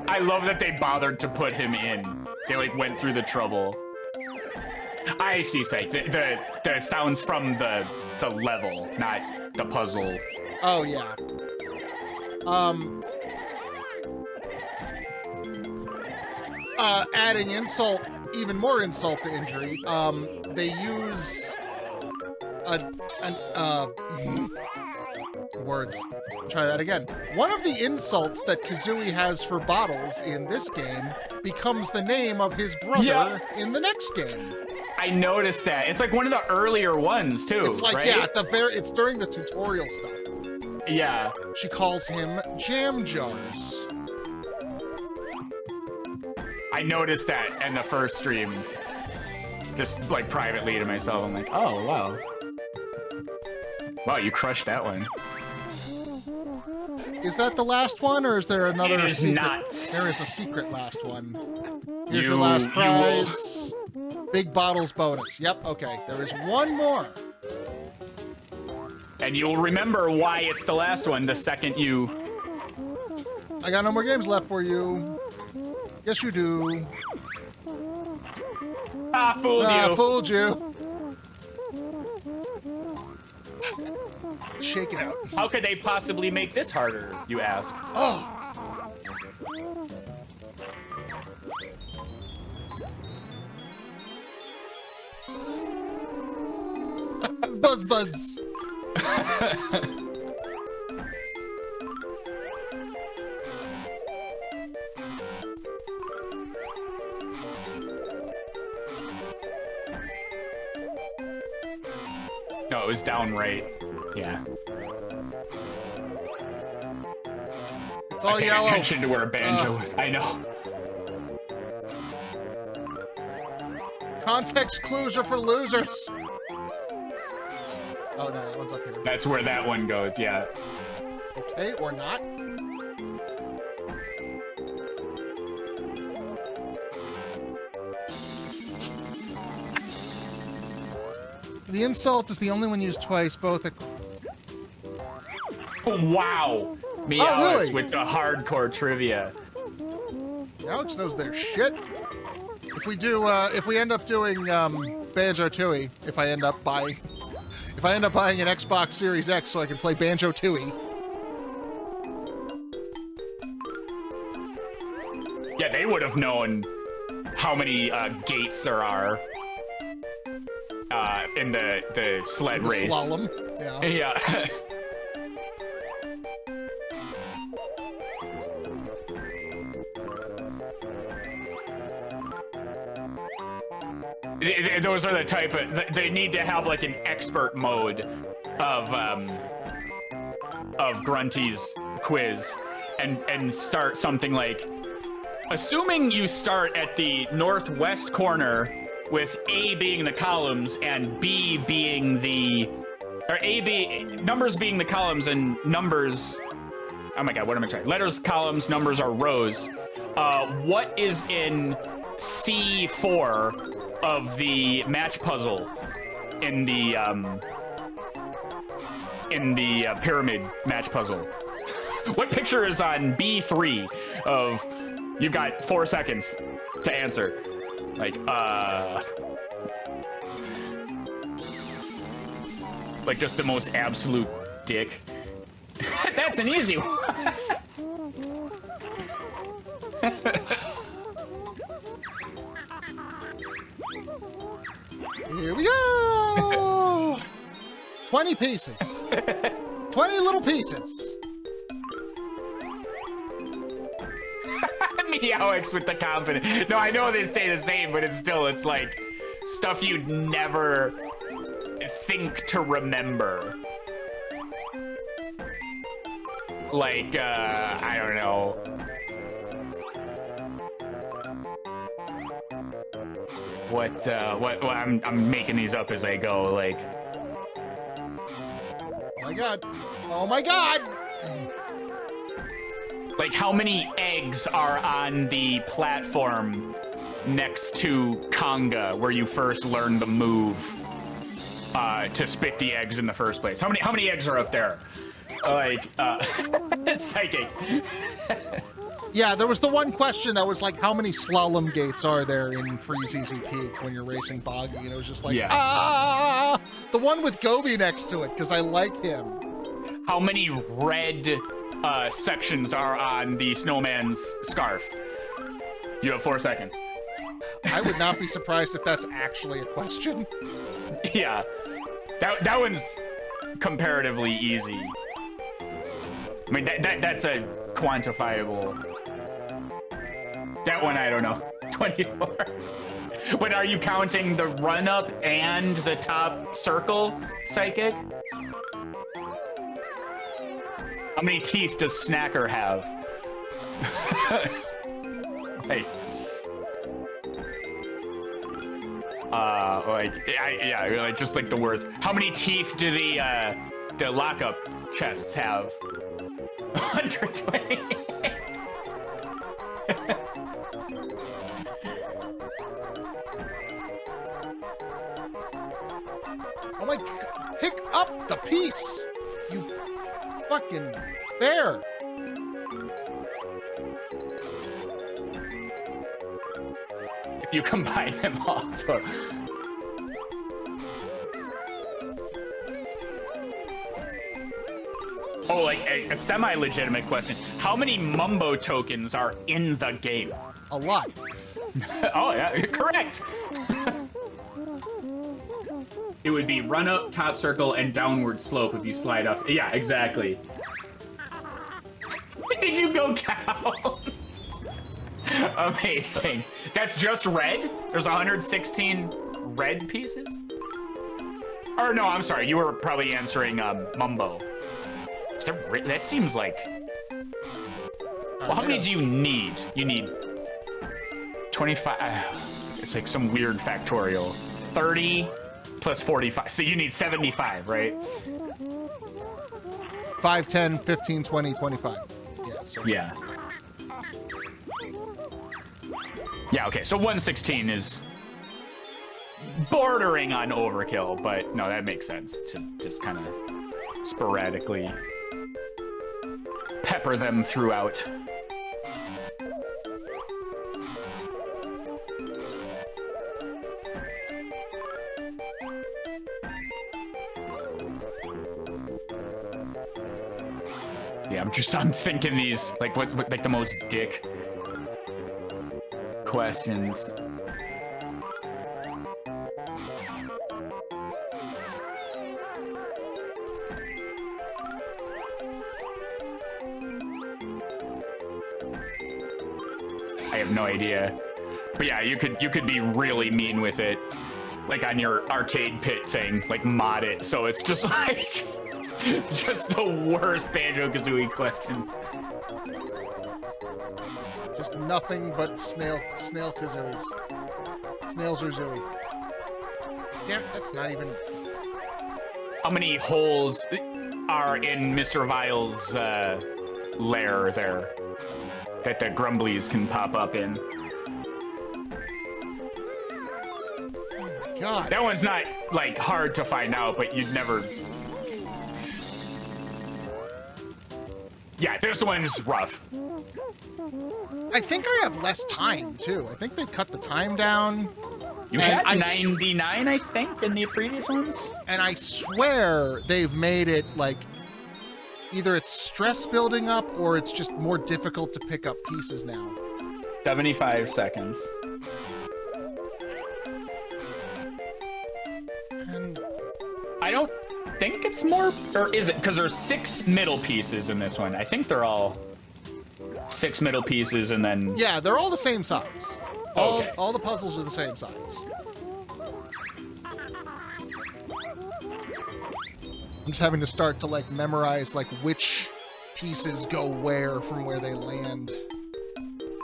I love that they bothered to put him in. They like went through the trouble. I see, Psych. The sounds from the level, not the puzzle. Oh yeah. Adding insult, even more insult to injury. They use words. Try that again. One of the insults that Kazooie has for Bottles in this game becomes the name of his brother in the next game. I noticed that. It's like one of the earlier ones too. It's like, right? yeah, at the it's during the tutorial stuff. Yeah. She calls him Jam Jars. I noticed that in the first stream. Just like privately to myself. I'm like, oh wow. Wow, you crushed that one. Is that the last one, or is there another It is secret? not. There is a secret last one. Here's your last prize. Big Bottles bonus. Yep, okay. There is one more. And you'll remember why it's the last one the second you... I got no more games left for you. Yes, you do. Ah, fooled you. Fooled you. Shake it out. How could they possibly make this harder, you ask? Oh. Buzz buzz. No, it was downright. Yeah. It's all I paid yellow. attention to where Banjo was. I know. Context clues are for losers. Oh no, that one's up here. That's where that one goes, yeah. Okay, or not. The insult is the only one used twice, both at... Wow! Me, Oh, Alex, really? with the hardcore trivia. Alex knows their shit. If we do, if we end up doing Banjo-Tooie, if I end up buying an Xbox Series X so I can play Banjo-Tooie. Yeah, they would have known how many gates there are in the sled race. Slalom. Yeah. Yeah. Those are the type of... They need to have like an expert mode of Grunty's quiz and start something like... Assuming you start at the northwest corner with A being the columns and B being the... Or numbers being the columns and numbers... Oh my god, what am I trying? Letters, columns, numbers are rows. What is in C4 of the match puzzle in the pyramid match puzzle? What picture is on B3 of... You've got 4 seconds to answer. Like just the most absolute dick. That's an easy one. Here we go! 20 pieces. 20 little pieces. Meowix with the confidence. No, I know they stay the same, but it's like stuff you'd never think to remember. Like, I don't know. What I'm making these up as I go, like. Oh my god. Oh my god! Like, how many eggs are on the platform next to Conga, where you first learn the move to spit the eggs in the first place? How many eggs are up there? Like, psychic. Yeah, there was the one question that was like, how many slalom gates are there in Freeze Easy Peak when you're racing Boggy? And it was just like, ah! The one with Gobi next to it, because I like him. How many red sections are on the snowman's scarf? You have 4 seconds. I would not be surprised if that's actually a question. Yeah. That one's comparatively easy. I mean, that's a quantifiable. That one, I don't know. 24. But are you counting the run-up and the top circle, Psychic? How many teeth does Snacker have? Hey. Like just like the worth. How many teeth do the lockup chests have? 120. Oh my god, pick up the piece! You fucking bear! If you combine them all, so... Oh, like a semi-legitimate question. How many Mumbo tokens are in the game? A lot. Oh, yeah, correct. It would be run up, top circle, and downward slope if you slide off. Yeah, exactly. Did you go count? Amazing. That's just red? There's 116 red pieces? Or no, I'm sorry. You were probably answering Mumbo. Is that seems like... Well, how many do you need? You need 25... it's like some weird factorial. 30 plus 45. So you need 75, right? 5, 10, 15, 20, 25. Yeah. So. Yeah. Yeah, okay, so 116 is bordering on overkill, but no, that makes sense to just kind of sporadically pepper them throughout. Yeah, I'm thinking these, like, what like the most dick questions. I have no idea. But yeah, you could be really mean with it. Like on your arcade pit thing, like mod it so it's just like just the worst Banjo-Kazooie questions. Just nothing but snail kazooies. Snails are zooey. Damn, that's not even... How many holes are in Mr. Vile's lair there that the Grumblies can pop up in? Oh my god. That one's not, like, hard to find out, but you'd never... Yeah, this one's rough. I think I have less time, too. I think they cut the time down. You had 99, I think, in the previous ones? And I swear they've made it, like, either it's stress building up or it's just more difficult to pick up pieces now. 75 seconds. And I don't think it's more, or is it? Because there's 6 middle pieces in this one. I think they're all 6 middle pieces and then... yeah, they're all the same size. Okay. All the puzzles are the same size. I'm just having to start to, like, memorize, like, which pieces go where from where they land.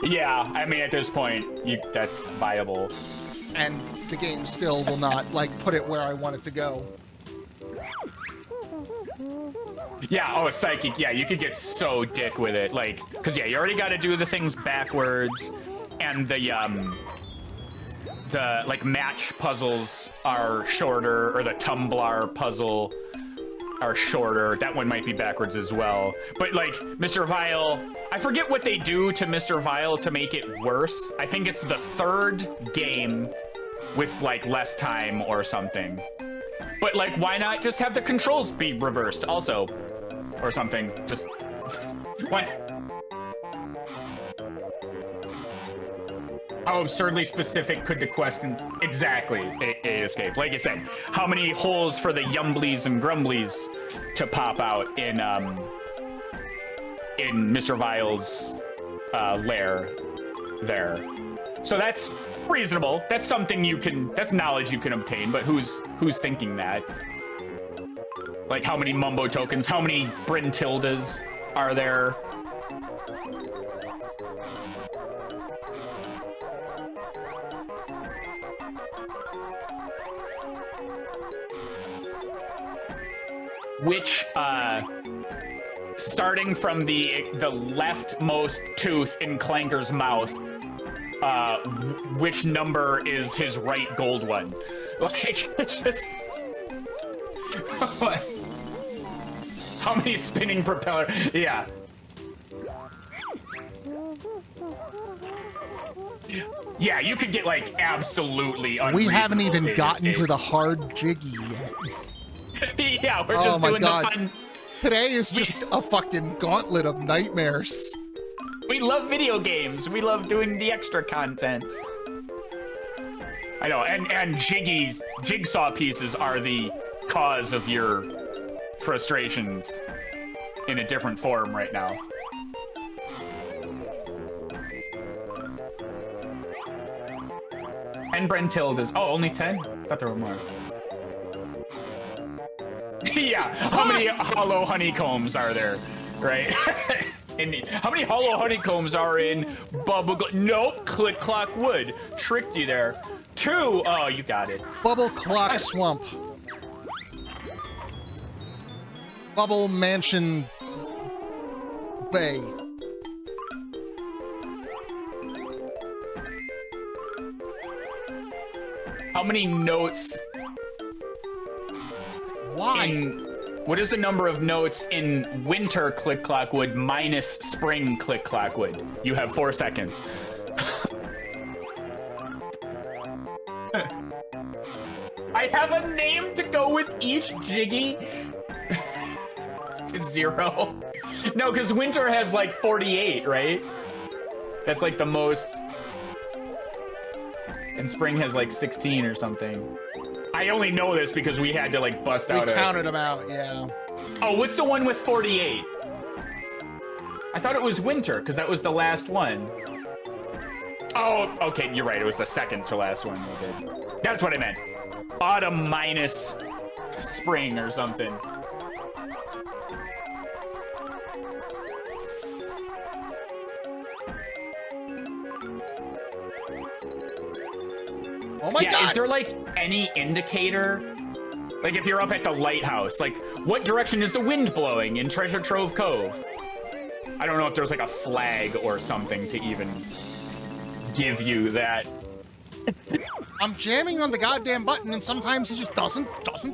Yeah, I mean, at this point, that's viable. And the game still will not, like, put it where I want it to go. Yeah, oh, psychic, yeah, you could get so dick with it, like, because, yeah, you already got to do the things backwards, and the, like, match puzzles are shorter, or the tumbler puzzle are shorter. That one might be backwards as well. But, like, Mr. Vile, I forget what they do to Mr. Vile to make it worse. I think it's the third game with, like, less time or something. But, like, why not just have the controls be reversed also? Or something. Just... What? How absurdly specific could the questions... Exactly, escape. Like I said, how many holes for the Yumblies and Grumblies to pop out in Mr. Vile's lair there. So that's reasonable. That's something you can... That's knowledge you can obtain, but who's thinking that? Like, how many Mumbo tokens, how many Brintildas are there? Which, starting from the leftmost tooth in Clanker's mouth, which number is his right gold one? Like, it's just... What? How many spinning propeller? Yeah. Yeah, you could get, like, absolutely unreasonable. We haven't even gotten to the hard Jiggy yet. Yeah, we're just doing the fun. Today is just a fucking gauntlet of nightmares. We love video games. We love doing the extra content. I know, and jigsaw pieces are the cause of your frustrations in a different form right now. And Brentilda's. Oh, only 10? I thought there were more. Yeah, how many hollow honeycombs are there, right? And how many hollow honeycombs are in Bubble? Nope, Click Clock Wood. Tricked you there. 2. Oh, you got it. Bubble Clock Swamp. Bubble Mansion Bay. How many notes? Why? What is the number of notes in winter Click Clock Wood minus spring Click Clock Wood? You have 4 seconds. I have a name to go with each Jiggy. 0. No, because winter has like 48, right? That's like the most. And spring has like 16 or something. I only know this because we had to like bust out. We counted them out, yeah. Oh, what's the one with 48? I thought it was winter because that was the last one. Oh, okay, you're right. It was the second to last one we did. That's what I meant. Autumn minus spring or something. Oh my God! Is there like any indicator? Like if you're up at the lighthouse, like what direction is the wind blowing in Treasure Trove Cove? I don't know if there's like a flag or something to even give you that. I'm jamming on the goddamn button and sometimes he just doesn't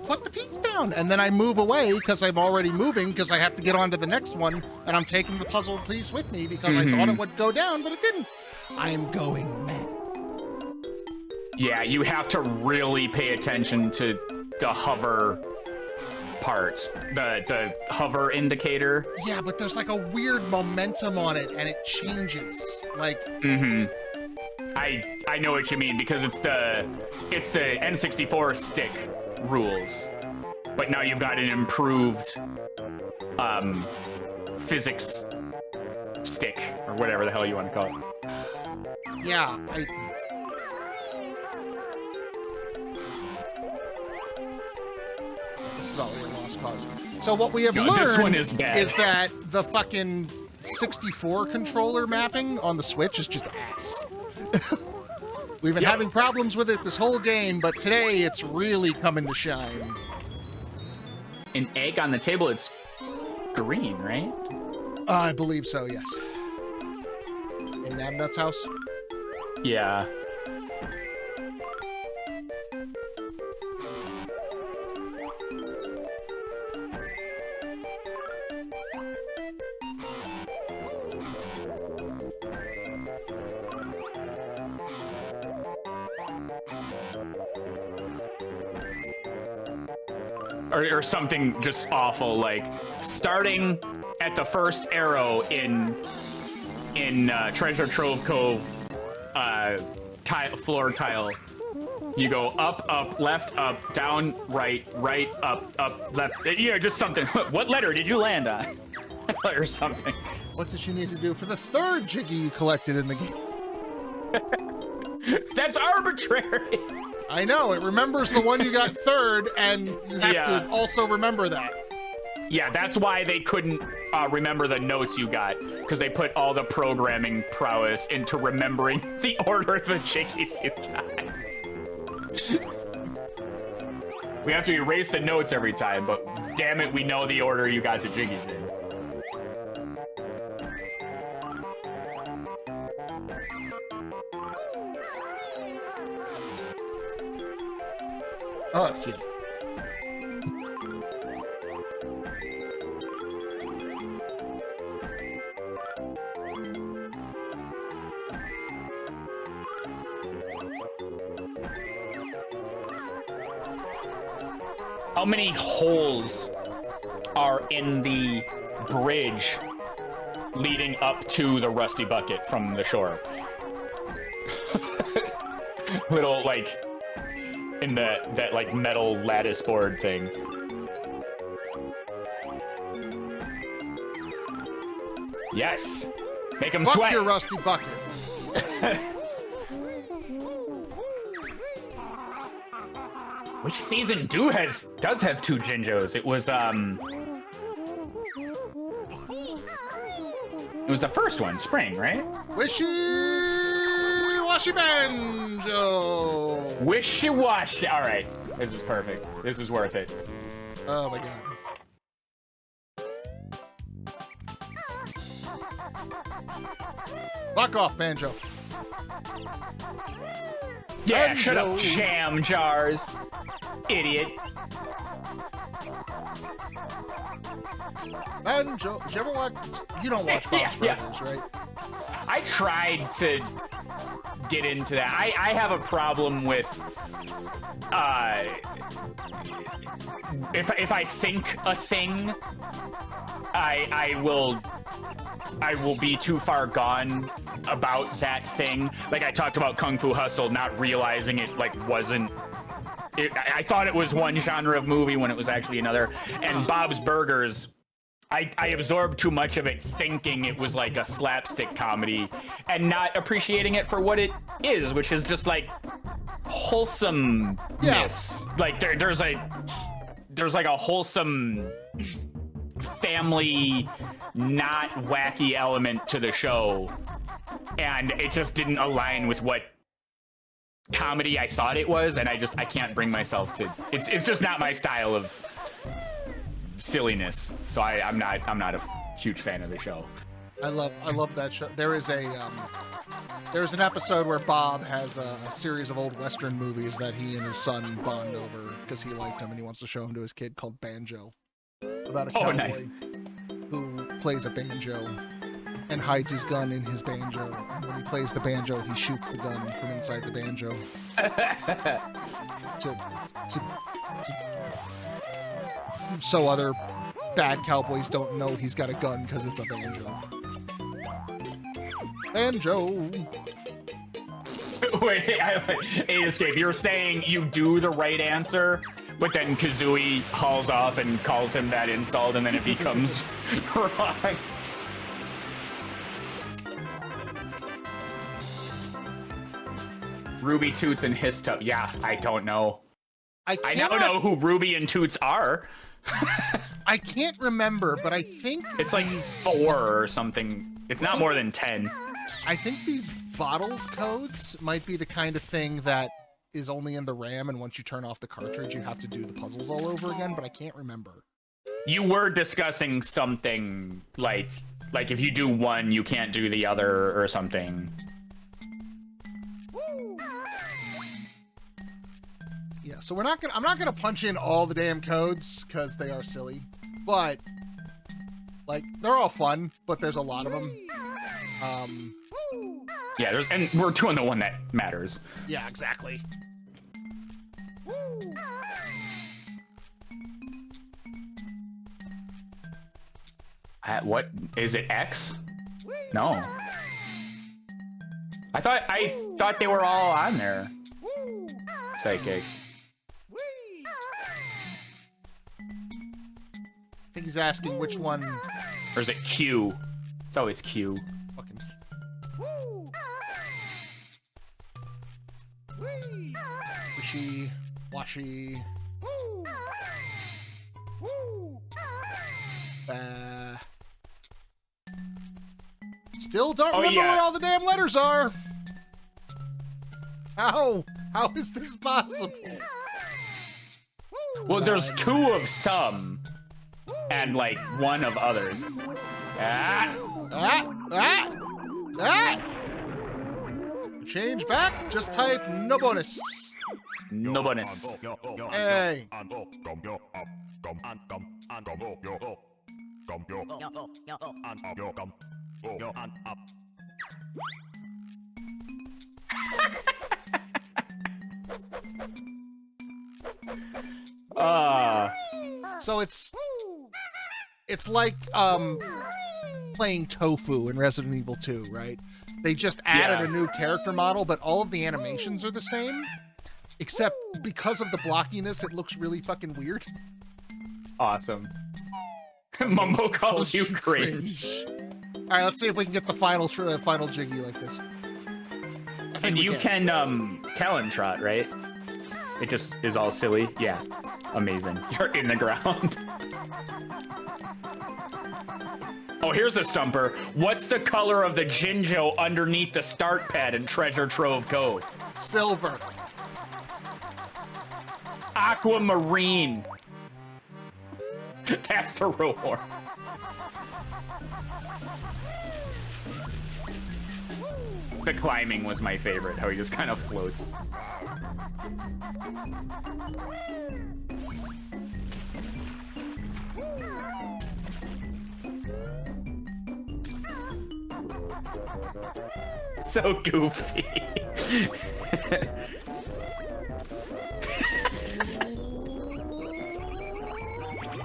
put the piece down. And then I move away because I'm already moving because I have to get on to the next one and I'm taking the puzzle piece with me because I thought it would go down, but it didn't. I'm going mad. Yeah, you have to really pay attention to the hover part, the hover indicator. Yeah, but there's like a weird momentum on it and it changes. Like I know what you mean because it's the N64 stick rules. But now you've got an improved physics stick or whatever the hell you want to call it. Yeah, this is already a lost cause. So what we have No, learned this one is bad. that the fucking 64 controller mapping on the Switch is just ass. We've been having problems with it this whole game, but today it's really coming to shine. An egg on the table, it's green, right? I believe so, yes. In Nabnut's house? Yeah. Or something just awful, like starting at the first arrow in Treasure Trove Cove floor tile. You go up, up, left, up, down, right, right, up, left. Yeah, just something. What letter did you land on? Or something. What did you need to do for the third Jiggy you collected in the game? That's arbitrary. I know, it remembers the one you got third, and you have to also remember that. Yeah, that's why they couldn't remember the notes you got, because they put all the programming prowess into remembering the order of the Jiggies you got. We have to erase the notes every time, but damn it, we know the order you got the Jiggies in. Oh, excuse me. How many holes are in the bridge leading up to the Rusty Bucket from the shore? Little, like, in that like metal lattice board thing. Yes, make him Fuck sweat. your Rusty Bucket. Which season does have two Jinjos? It was the first one, spring, right? Wishy-washy banjo. Wishy-washy. All right, this is perfect. This is worth it. Oh my god. Fuck off, banjo. Yeah, Banjo. shut up, jam jars, idiot. Banjo. Did you ever watch? You don't watch Bob's Burgers, right? I tried to get into that. I have a problem with if I think a thing, I will be too far gone about that thing. Like I talked about Kung Fu Hustle, not realizing it like wasn't. I thought it was one genre of movie when it was actually another. And Bob's Burgers, I absorbed too much of it thinking it was like a slapstick comedy and not appreciating it for what it is, which is just like wholesomeness. Yeah. Like there's like a wholesome family, not wacky element to the show, and it just didn't align with what comedy I thought it was, and I can't bring myself to. It's just not my style of silliness, so I'm not a huge fan of the show. I love that show. There's an episode where Bob has a series of old Western movies that he and his son bond over because he liked them and he wants to show them to his kid, called Banjo, about a cowboy nice. who plays a banjo and hides his gun in his banjo, and when he plays the banjo, he shoots the gun from inside the banjo so other bad cowboys don't know he's got a gun because it's a banjo. Banjo. Wait, Escape, you're saying you do the right answer, but then Kazooie hauls off and calls him that insult, and then it becomes wrong. Ruby Toots and His Tub. Yeah, I don't know. I now know who Ruby and Toots are. I can't remember, but I think it's like 4 or something. It's not more than 10. I think these bottles codes might be the kind of thing that is only in the RAM, and once you turn off the cartridge, you have to do the puzzles all over again, but I can't remember. You were discussing something like if you do one, you can't do the other or something. Yeah, so I'm not gonna punch in all the damn codes because they are silly, but like they're all fun, but there's a lot of them. Yeah, and we're doing the one that matters. Yeah, exactly. What is it? X? No. I thought they were all on there. Psychic. I think he's asking which one. Or is it Q? It's always Q. Fucking. Wishy, washy. Still don't remember where all the damn letters are. How is this possible? Well, there's 2 of some, and like 1 of others. Change back. Just type no bonus. No bonus. Hey. So it's like playing Tofu in Resident Evil 2, right? They just added a new character model, but all of the animations are the same, except because of the blockiness, it looks really fucking weird. Awesome. Mumbo calls you cringe. All right, let's see if we can get the final Jiggy like this. And you can talon trot, right? It just is all silly. Yeah, amazing. You're in the ground. Oh, here's a stumper. What's the color of the Jinjo underneath the start pad in Treasure Trove Code? Silver. Aquamarine. That's the reward. The climbing was my favorite, how he just kind of floats. So goofy.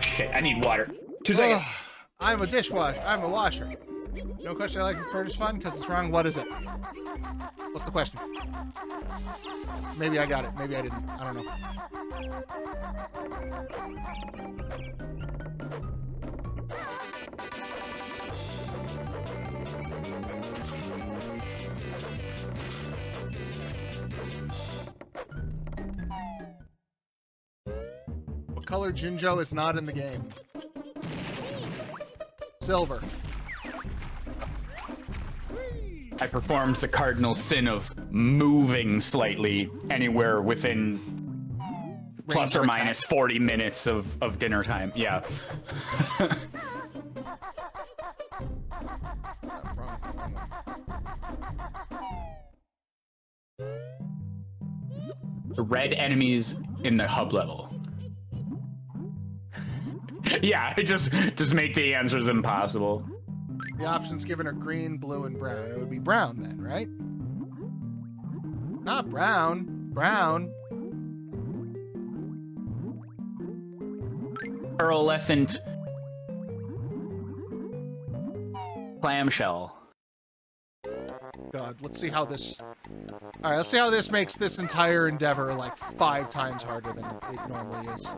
Shit, I need water. 2 seconds. I'm a dishwasher. I'm a washer. No question I like refer to as fun because it's wrong. What is it? What's the question? Maybe I got it. Maybe I didn't. I don't know. What color Jinjo is not in the game? Silver. I performed the cardinal sin of moving slightly anywhere within plus or minus 40 minutes of dinner time. Yeah. Red enemies in the hub level. Yeah, just make the answers impossible. The options given are green, blue, and brown. It would be brown then, right? Not brown. Brown. Pearlescent clamshell. God, let's see how this... All right, let's see how this makes this entire endeavor like 5 times harder than it normally is.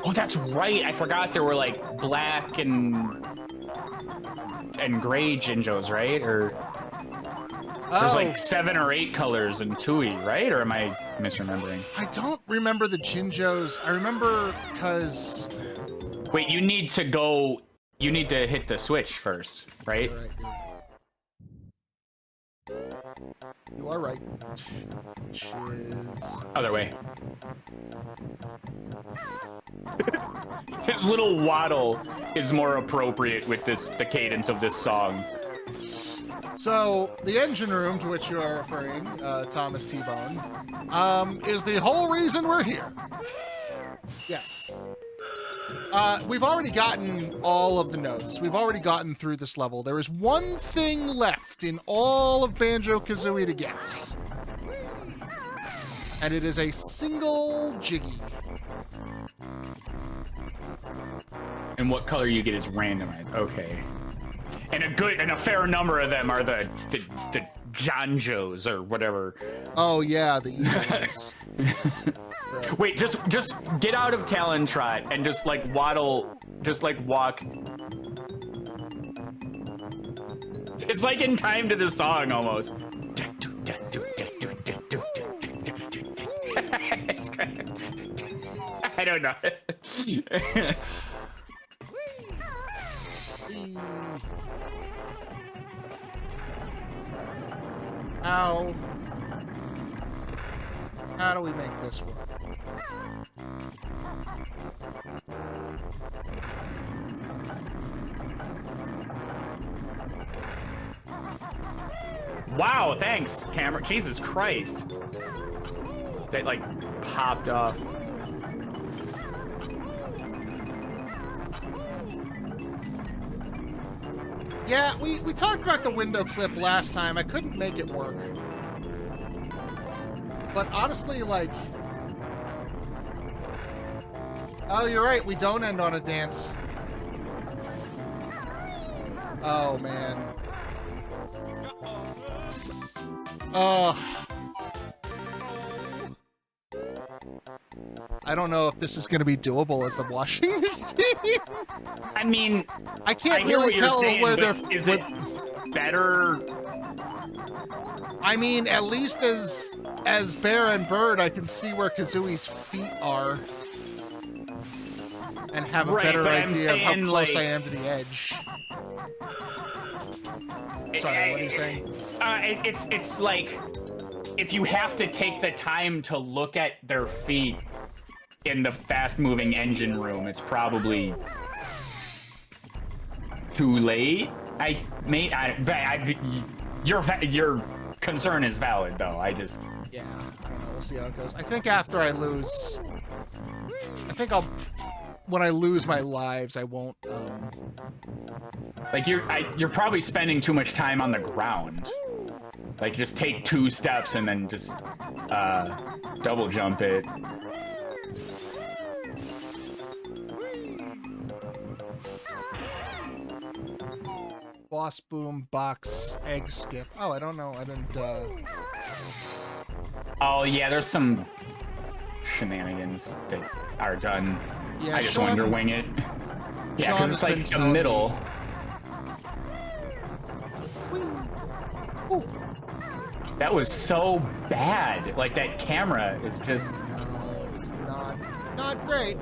Oh, that's right. I forgot there were like black and gray Jinjos, right? Or There's Oh. like 7 or 8 colors in Tui, right? Or am I misremembering? I don't remember the Jinjos. I remember because... Wait, you need to hit the switch first, right? You're right. You are right. Which is... Other way. His little waddle is more appropriate with the cadence of this song. So, the engine room to which you are referring, Thomas T-Bone, is the whole reason we're here. Yes. We've already gotten all of the notes. We've already gotten through this level. There is one thing left in all of Banjo-Kazooie to get. And it is a single Jiggy. And what color you get is randomized. Okay. And a fair number of them are the Janjos or whatever. Oh yeah, the evil ones. Wait, just get out of Talon Trot and just like waddle, just like walk. It's like in time to the song almost. It's great. I don't know. How do we make this work? Wow, thanks, camera. Jesus Christ. That like popped off. Yeah, we talked about the window clip last time. I couldn't make it work. But honestly, like... Oh, you're right. We don't end on a dance. Oh, man. Oh. I don't know if this is going to be doable as the washing machine. I mean, I can't hear really what you're tell saying, where but they're... is it better? I mean, at least as Bear and Bird, I can see where Kazooie's feet are. And have a better idea of how close I am to the edge. Sorry, what are you saying? It's like, if you have to take the time to look at their feet in the fast-moving engine room, it's probably too late. Your concern is valid, though. I don't know. We'll see how it goes. I think after I lose, when I lose my lives, I won't. Like you're probably spending too much time on the ground. Like just take 2 steps and then just double jump it. Boss boom box egg skip. Oh, I don't know. I didn't. Oh yeah, there's some shenanigans that are done. Yeah, I just Sean, wanted to wing it. Yeah, because it's like the middle. That was so bad. Like that camera is just. No, it's not great.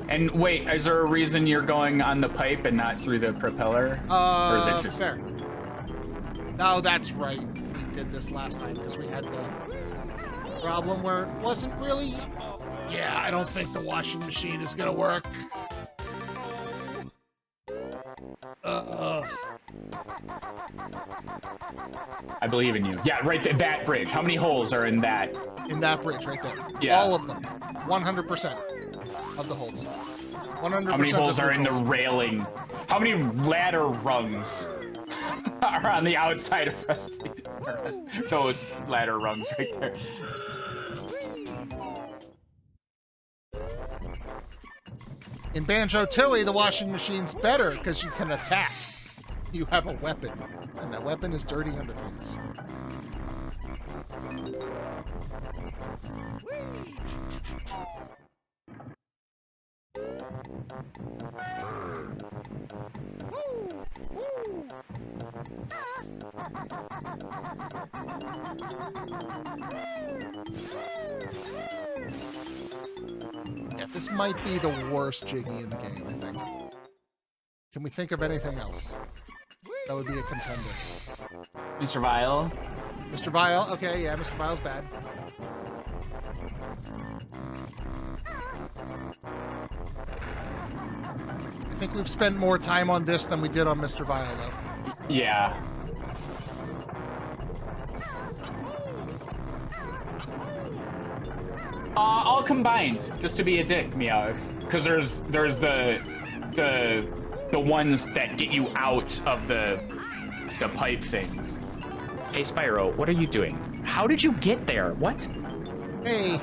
And wait, is there a reason you're going on the pipe and not through the propeller? Or is it just... fair. No, that's right. We did this last time because we had the problem where it wasn't really... Yeah, I don't think the washing machine is gonna work. I believe in you. Yeah, right, that bridge. How many holes are in that? In that bridge right there. Yeah. All of them. 100% of the holes. 100%. How many holes are in the railing? How many ladder rungs are on the outside of those ladder rungs right there? In Banjo-Tooie, the washing machine's better because you can attack. You have a weapon, and that weapon is dirty underpants. Yeah, this might be the worst Jiggy in the game, I think. Can we think of anything else? That would be a contender. Mr. Vile. Mr. Vile, okay, yeah, Mr. Vile's bad. I think we've spent more time on this than we did on Mr. Vile, though. Yeah. All combined, just to be a dick, Meowx. Because there's the ones that get you out of the pipe things. Hey Spyro, what are you doing? How did you get there? What? Hey,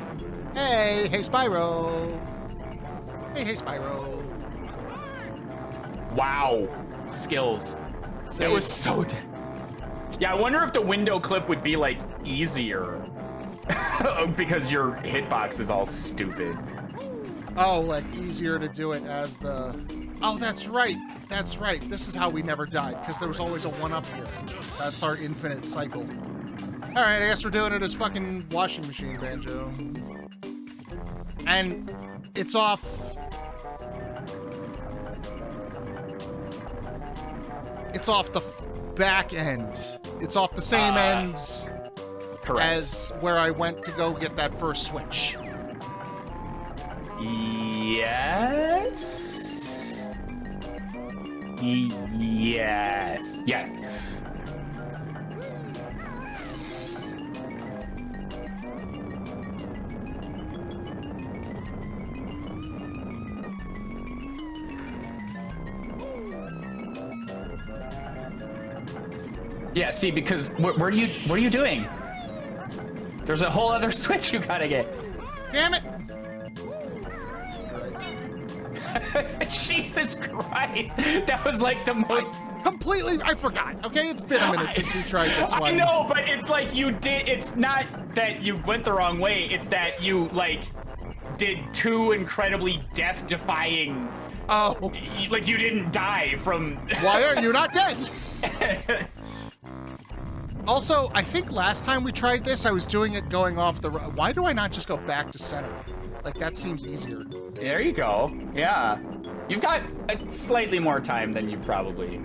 hey Spyro. Hey Spyro. Wow, skills. That was so. Yeah, I wonder if the window clip would be like easier because your hitbox is all stupid. Oh, like easier to do it as the. Oh, that's right. That's right. This is how we never died, because there was always a one-up here. That's our infinite cycle. All right, I guess we're doing it as fucking washing machine banjo. And it's off. It's off the back end. It's off the same end as where I went to go get that first switch. Yes. Yes. Yes. Yeah, see, because what are you doing? There's a whole other switch you gotta get. Damn it! Jesus Christ, that was like the most. I forgot. Okay, it's been a minute since we tried this one. I know, but it's like you did. It's not that you went the wrong way. It's that you like did two incredibly death-defying. Oh, like you didn't die from. Why are you not dead? Also, I think last time we tried this, I was doing it going off the. Why do I not just go back to center? Like that seems easier. There you go. Yeah, you've got slightly more time than you probably.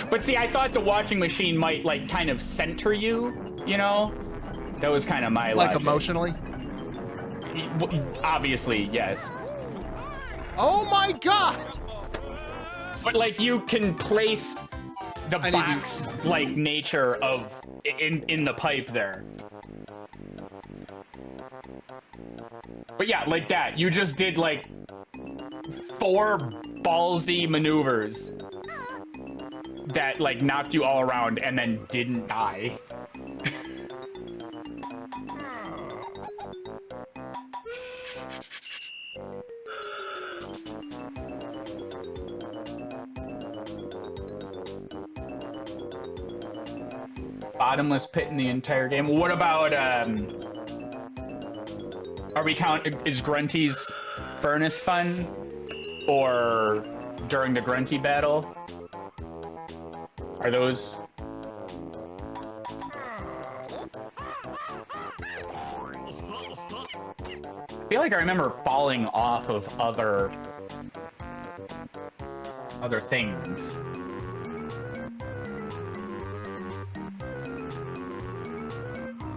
But see, I thought the washing machine might like kind of center you. You know, that was kind of my like logic. Emotionally. Obviously, yes. Oh my god! But like you can place the box-like nature of in the pipe there. But yeah, like that. You just did like 4 ballsy maneuvers that like knocked you all around and then didn't die. Bottomless pit in the entire game. What about are we is Grunty's furnace fun? Or during the Grunty battle? Are those? I feel like I remember falling off of other things.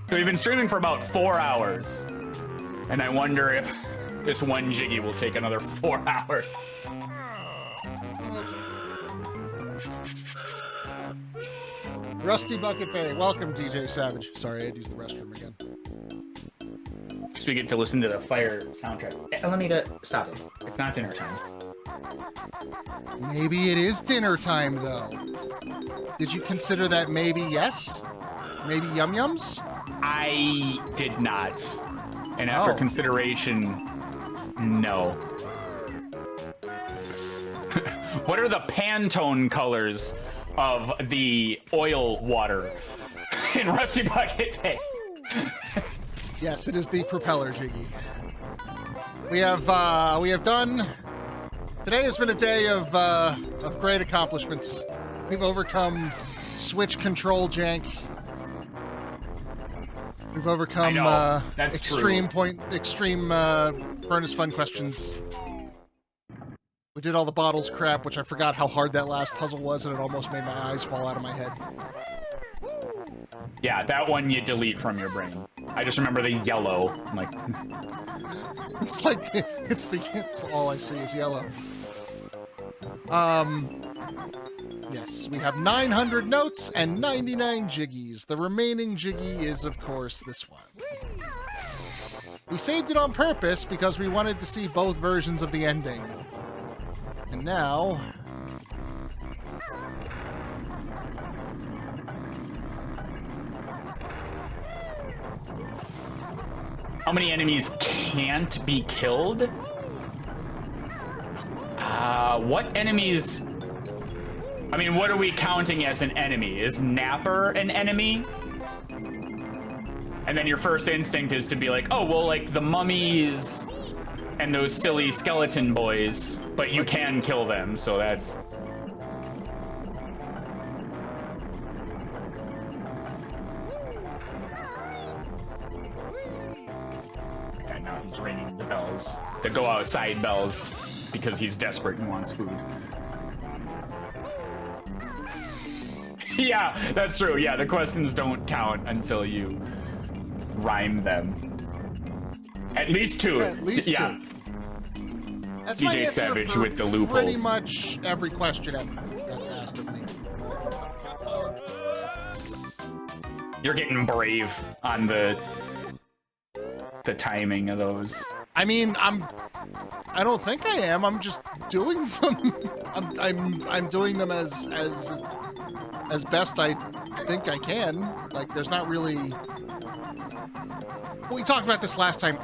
So we've been streaming for about 4 hours, and I wonder if this one Jiggy will take another 4 hours. Rusty Bucket Bay, welcome DJ Savage. Sorry, I had to use the restroom again. So we get to listen to the Fire soundtrack. Let me stop it. It's not dinner time. Maybe it is dinner time, though. Did you consider that maybe yes? Maybe Yum Yums? I did not. And after consideration, no. What are the Pantone colors of the oil water in Rusty Bucket Bay? Yes, it is the propeller, Jiggy. We have done Today has been a day of great accomplishments. We've overcome Switch control jank. We've overcome extreme furnace fun questions. We did all the bottles crap, which I forgot how hard that last puzzle was, and it almost made my eyes fall out of my head. Yeah, that one you delete from your brain. I just remember the yellow. I'm like, it's like it's all I see is yellow. Yes, we have 900 notes and 99 jiggies. The remaining jiggy is, of course, this one. We saved it on purpose because we wanted to see both versions of the ending. And now... how many enemies can't be killed? What enemies... I mean, what are we counting as an enemy? Is Napper an enemy? And then your first instinct is to be like, oh, well, like the mummies and those silly skeleton boys, but you can kill them, so that's... Okay, now he's ringing the bells. The go outside bells, because he's desperate and wants food. Yeah, that's true. Yeah, the questions don't count until you rhyme them. At least two. At least yeah. two. That's DJ my answer Savage for with the loopholes. pretty much every question ever that's asked of me. You're getting brave on the timing of those. I mean, I don't think I am. I'm just doing them. I'm doing them as best I think I can. Like, there's not really... We talked about this last time.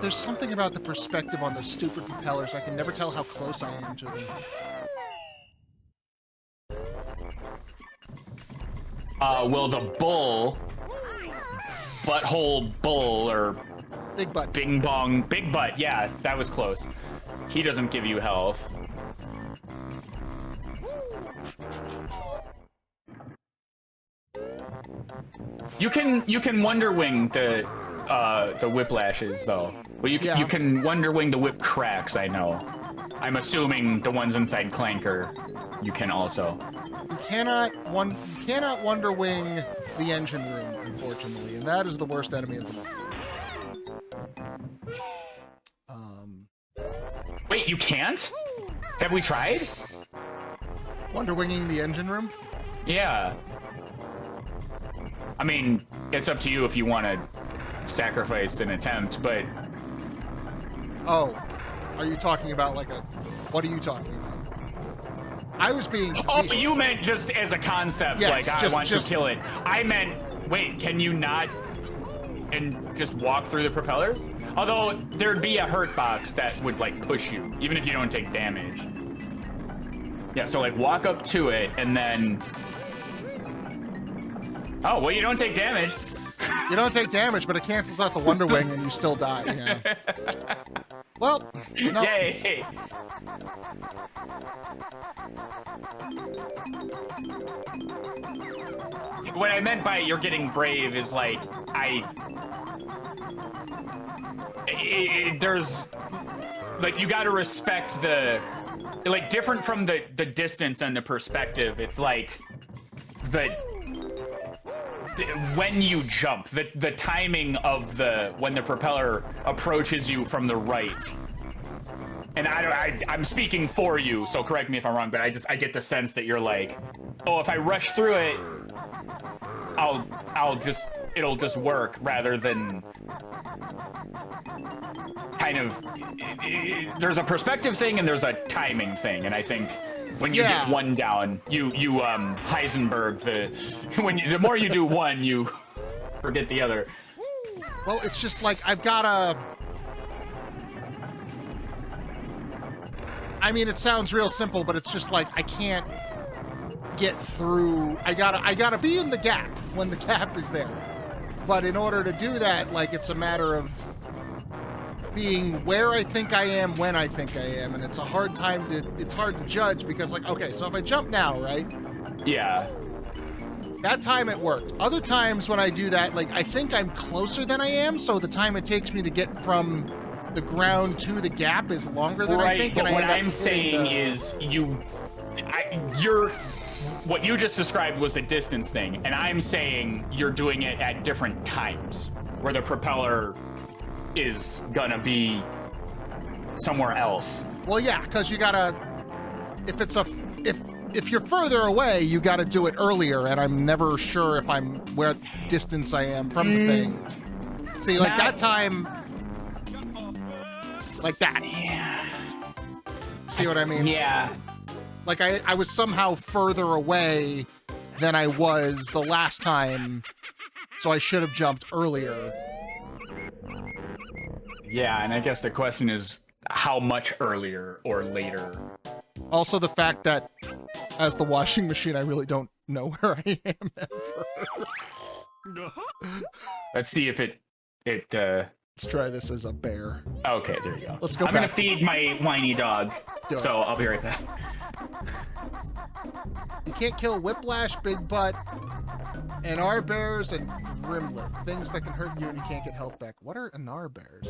There's something about the perspective on those stupid propellers. I can never tell how close I am to them. Well, the bull, butthole bull, or Big butt. bing bong, big butt, yeah, that was close. He doesn't give you health. You can Wonder Wing the whiplashes though. Well, you can Wonder Wing the whip cracks. I know. I'm assuming the ones inside Clanker, you can also. You cannot Wonder Wing the engine room, unfortunately, and that is the worst enemy of them all. Wait, you can't? Have we tried? Wonder Winging the engine room? Yeah. I mean, it's up to you if you want to sacrifice an attempt, but... Oh, are you talking about like a... What are you talking about? I was being facetious. Oh, you meant just as a concept, yes, like, I want to kill it. I meant, wait, can you not... and just walk through the propellers? Although, there'd be a hurt box that would, like, push you, even if you don't take damage. Yeah, so, like, walk up to it, and then... Oh, well, you don't take damage. You don't take damage, but it cancels out the Wonder Wing, and you still die, yeah. Well, no. Yay! What I meant by you're getting brave is, like, there's, like, you gotta respect the, like, different from the distance and the perspective, it's like, when you jump, the timing of when the propeller approaches you from the right. And I'm speaking for you, so correct me if I'm wrong, but I get the sense that you're like, oh, if I rush through it, it'll just work, rather than kind of, there's a perspective thing and there's a timing thing, and I think when you get one down, you Heisenberg the more you do one, you forget the other. Well, it's just like I've gotta. I mean, it sounds real simple, but it's just like I can't get through. I gotta be in the gap when the gap is there. But in order to do that, like, it's a matter of being where I think I am, when I think I am, and it's hard to judge because, like, okay, so if I jump now, right? Yeah. That time it worked. Other times when I do that, like, I think I'm closer than I am, so the time it takes me to get from the ground to the gap is longer than I think. But and what I end I'm up saying hitting is what you just described was a distance thing, and I'm saying you're doing it at different times, where the propeller is gonna be somewhere else. Well, yeah, because you gotta, if you're further away, you gotta do it earlier, and I'm never sure if I'm where distance I am from the thing. See, like that time, like that. Yeah. See what I mean? Yeah. Like I was somehow further away than I was the last time, so I should have jumped earlier. Yeah, and I guess the question is how much earlier or later? Also, the fact that as the washing machine, I really don't know where I am ever. Let's see if it Let's try this as a bear. Okay, there you go. Let's go I'm back. gonna feed my whiny dog, Do it. so I'll be right back. You can't kill Whiplash, Big Butt, and Anar bears and Grimlet. Things that can hurt you and you can't get health back. What are Anar bears?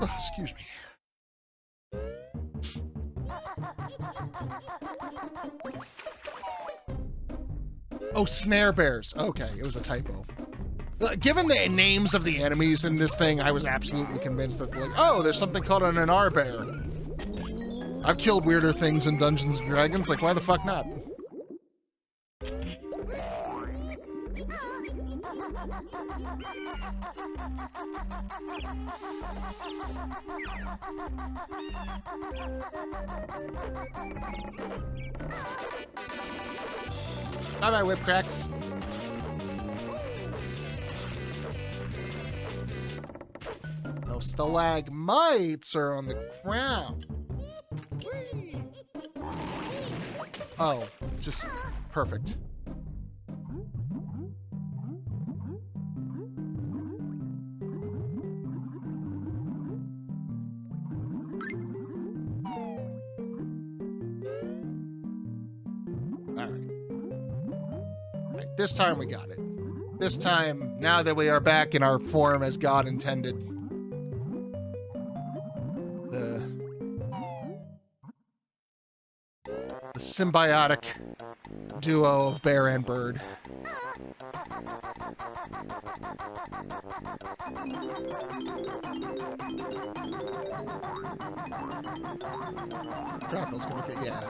Oh, excuse me. Oh, snare bears. Okay, it was a typo. Given the names of the enemies in this thing, I was absolutely convinced that, like, oh, there's something called an Anar bear. I've killed weirder things in Dungeons & Dragons, like, why the fuck not? Bye-bye, whip cracks. No stalagmites are on the ground. Oh, just perfect. This time we got it. This time, now that we are back in our form as God intended, the symbiotic duo of bear and bird. Shrapnel's gonna get, yeah.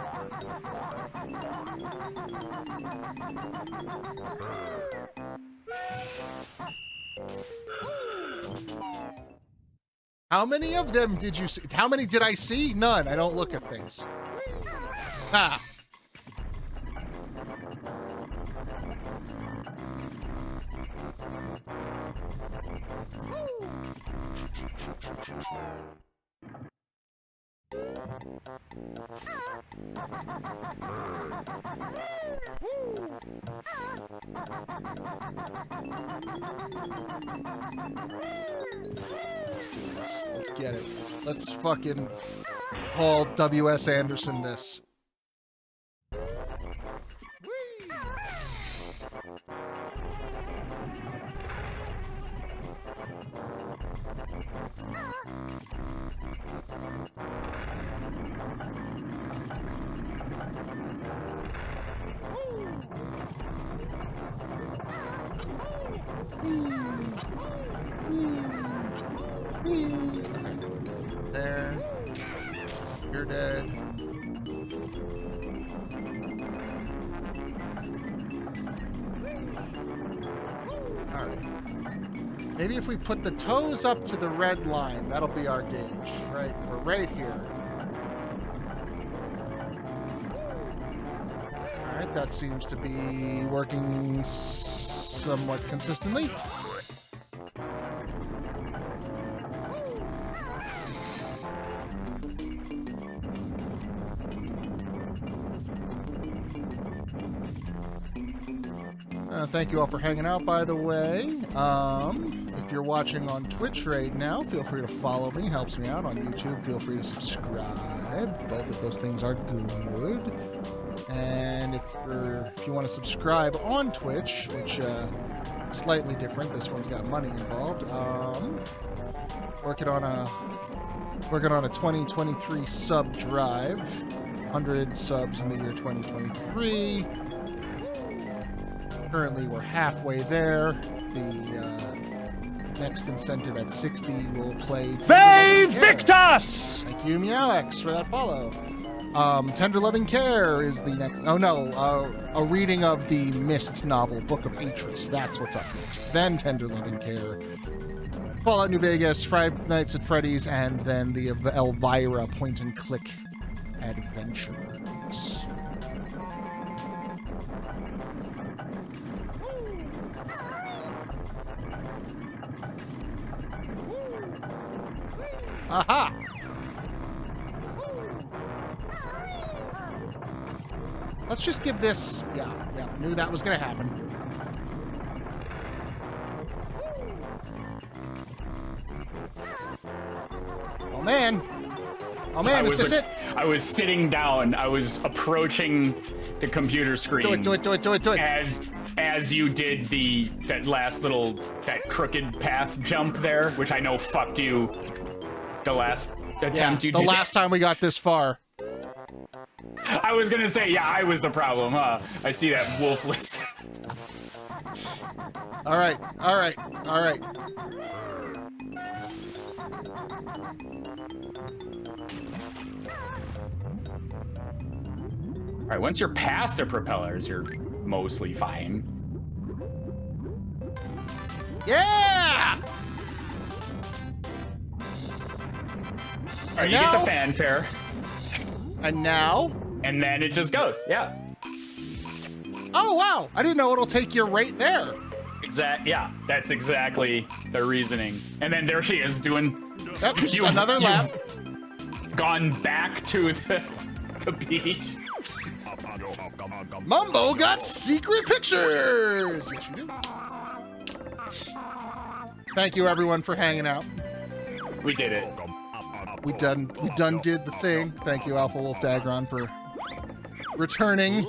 How many of them did you see? How many did I see? None. I don't look at things. Ah. Let's do this. Let's get it. Let's fucking Paul W.S. Anderson this. There. You're dead. Alright. Maybe if we put the toes up to the red line, that'll be our gauge, right? We're right here. Alright, that seems to be working somewhat consistently. Thank you all for hanging out, by the way. If you're watching on Twitch right now, feel free to follow me. Helps me out. On YouTube, feel free to subscribe. Both of those things are good. And if you want to subscribe on Twitch, which slightly different. This one's got money involved. Working on a 2023 sub drive. 100 subs in the year 2023. Currently, we're halfway there. The next incentive at 60 will play. They Victus! Thank you, MeowX, for that follow. Tender Loving Care is the next. Oh no, a reading of the Mist novel, Book of Atris. That's what's up next. Then Tender Loving Care, Fallout New Vegas, Five Nights at Freddy's, and then the Elvira point-and-click adventures. Aha! Let's just give this... Yeah, knew that was gonna happen. Oh man! Oh man, is this it? I was sitting down. I was approaching the computer screen. Do it. As you did that crooked path jump there, which I know fucked you the last attempt you did. The last time we got this far. I was gonna say, yeah, I was the problem, huh? I see that wolfless. All right. All right, once you're past the propellers, you're mostly fine. Yeah! All right, you get the fanfare. And now? And then it just goes, yeah. Oh, wow. I didn't know it'll take you right there. Yeah, that's exactly the reasoning. And then there she is doing... Yep, just another lap. Gone back to the beach. Mumbo got secret pictures! Yes, you do. Thank you, everyone, for hanging out. We did it. We done did the thing. Thank you, Alpha Wolf Dagron, for returning.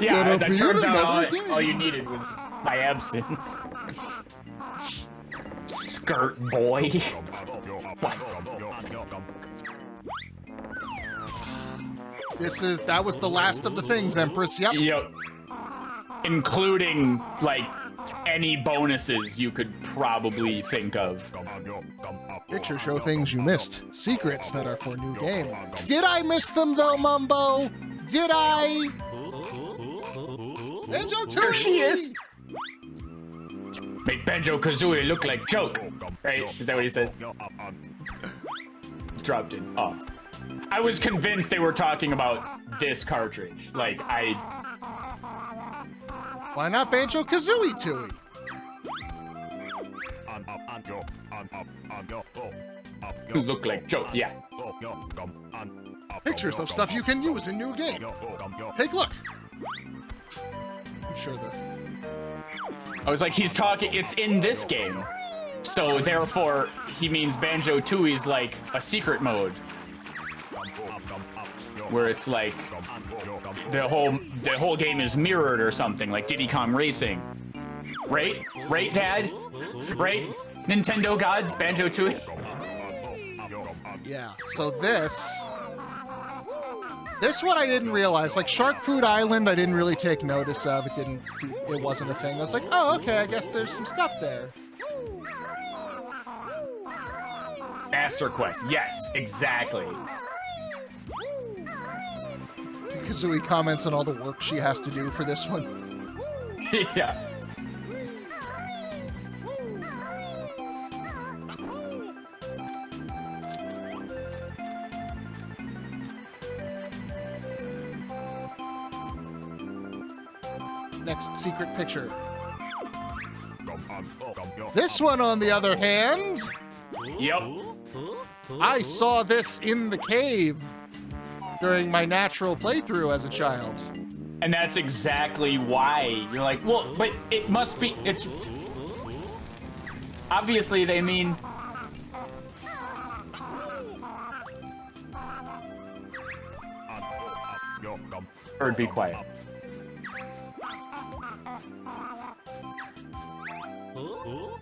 Yeah, that turns out all you needed was my absence. Skirt boy. What? That was the last of the things, Empress. Yep. Including, like, any bonuses you could probably think of. Pictures show things you missed. Secrets that are for new game. Did I miss them, though, Mumbo? Did I? Banjo-Tooie! There she is! Make Banjo-Kazooie look like joke. Right? Is that what he says? Dropped it. Oh. I was convinced they were talking about this cartridge. Like, Why not Banjo-Kazooie Tooie? You look like joke, yeah. Pictures of stuff you can use in new game. Take a look. I'm sure I was like, he's talking, it's in this game. So therefore, he means Banjo-Tooie's like a secret mode. Where it's like, the whole game is mirrored or something, like Diddy Kong Racing. Right? Right, Dad? Right? Nintendo gods, Banjo-Tooie? Yeah, so this one I didn't realize. Like Shark Food Island, I didn't really take notice of. It wasn't a thing. I was like, oh, okay, I guess there's some stuff there. Master Quest, yes, exactly. Kazooie comments on all the work she has to do for this one. Yeah. Next secret picture. This one, on the other hand... Yep. I saw this in the cave during my natural playthrough as a child. And that's exactly why you're like, well, but it must be, it's obviously they mean bird, be quiet.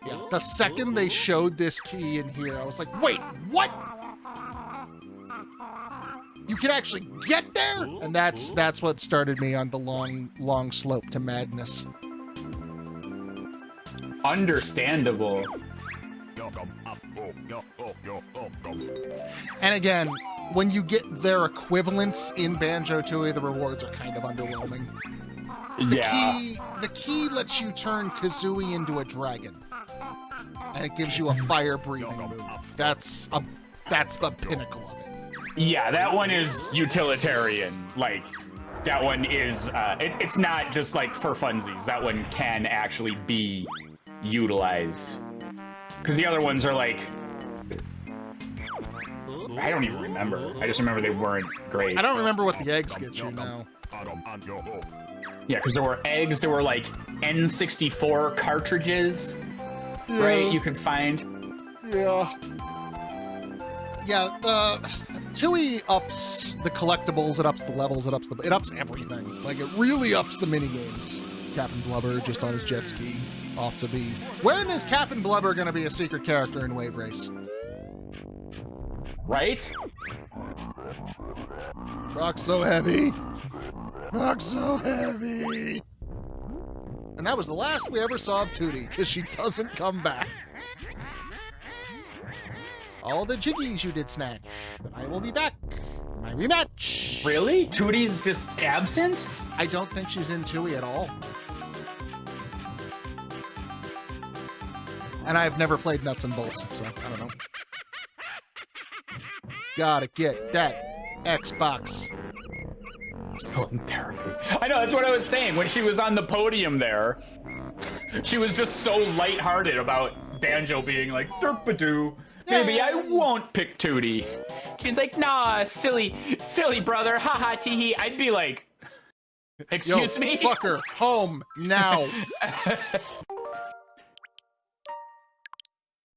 Yeah, the second they showed this key in here, I was like, wait, what? You can actually get there? And that's what started me on the long slope to madness. Understandable. And again, when you get their equivalents in Banjo-Tooie, the rewards are kind of underwhelming. The key lets you turn Kazooie into a dragon. And it gives you a fire-breathing move. That's the pinnacle of it. Yeah, that one is utilitarian. Like, that one is, it's not just like for funsies. That one can actually be utilized. Because the other ones are like, I don't even remember. I just remember they weren't great. I don't remember what the eggs get you now. Yeah, because there were eggs, there were like N64 cartridges, right? You could find. Yeah. Yeah, Tooie ups the collectibles, it ups the levels, it ups everything. Like, it really ups the minigames. Captain Blubber just on his jet ski, off to be... When is Captain Blubber gonna be a secret character in Wave Race? Right? Rock so heavy. Rock so heavy. And that was the last we ever saw of Tootie, because she doesn't come back. All the Jiggies you did snatch, but I will be back. My rematch. Really? Tootie's just absent? I don't think she's in Tooie at all. And I've never played Nuts and Bolts, so I don't know. Gotta get that Xbox. So in therapy. I know, that's what I was saying. When she was on the podium there, she was just so lighthearted about Banjo being like, derpadoo. Maybe I won't pick Tootie. She's like, nah, silly brother, haha, teehee. I'd be like, excuse me? Fucker, home now.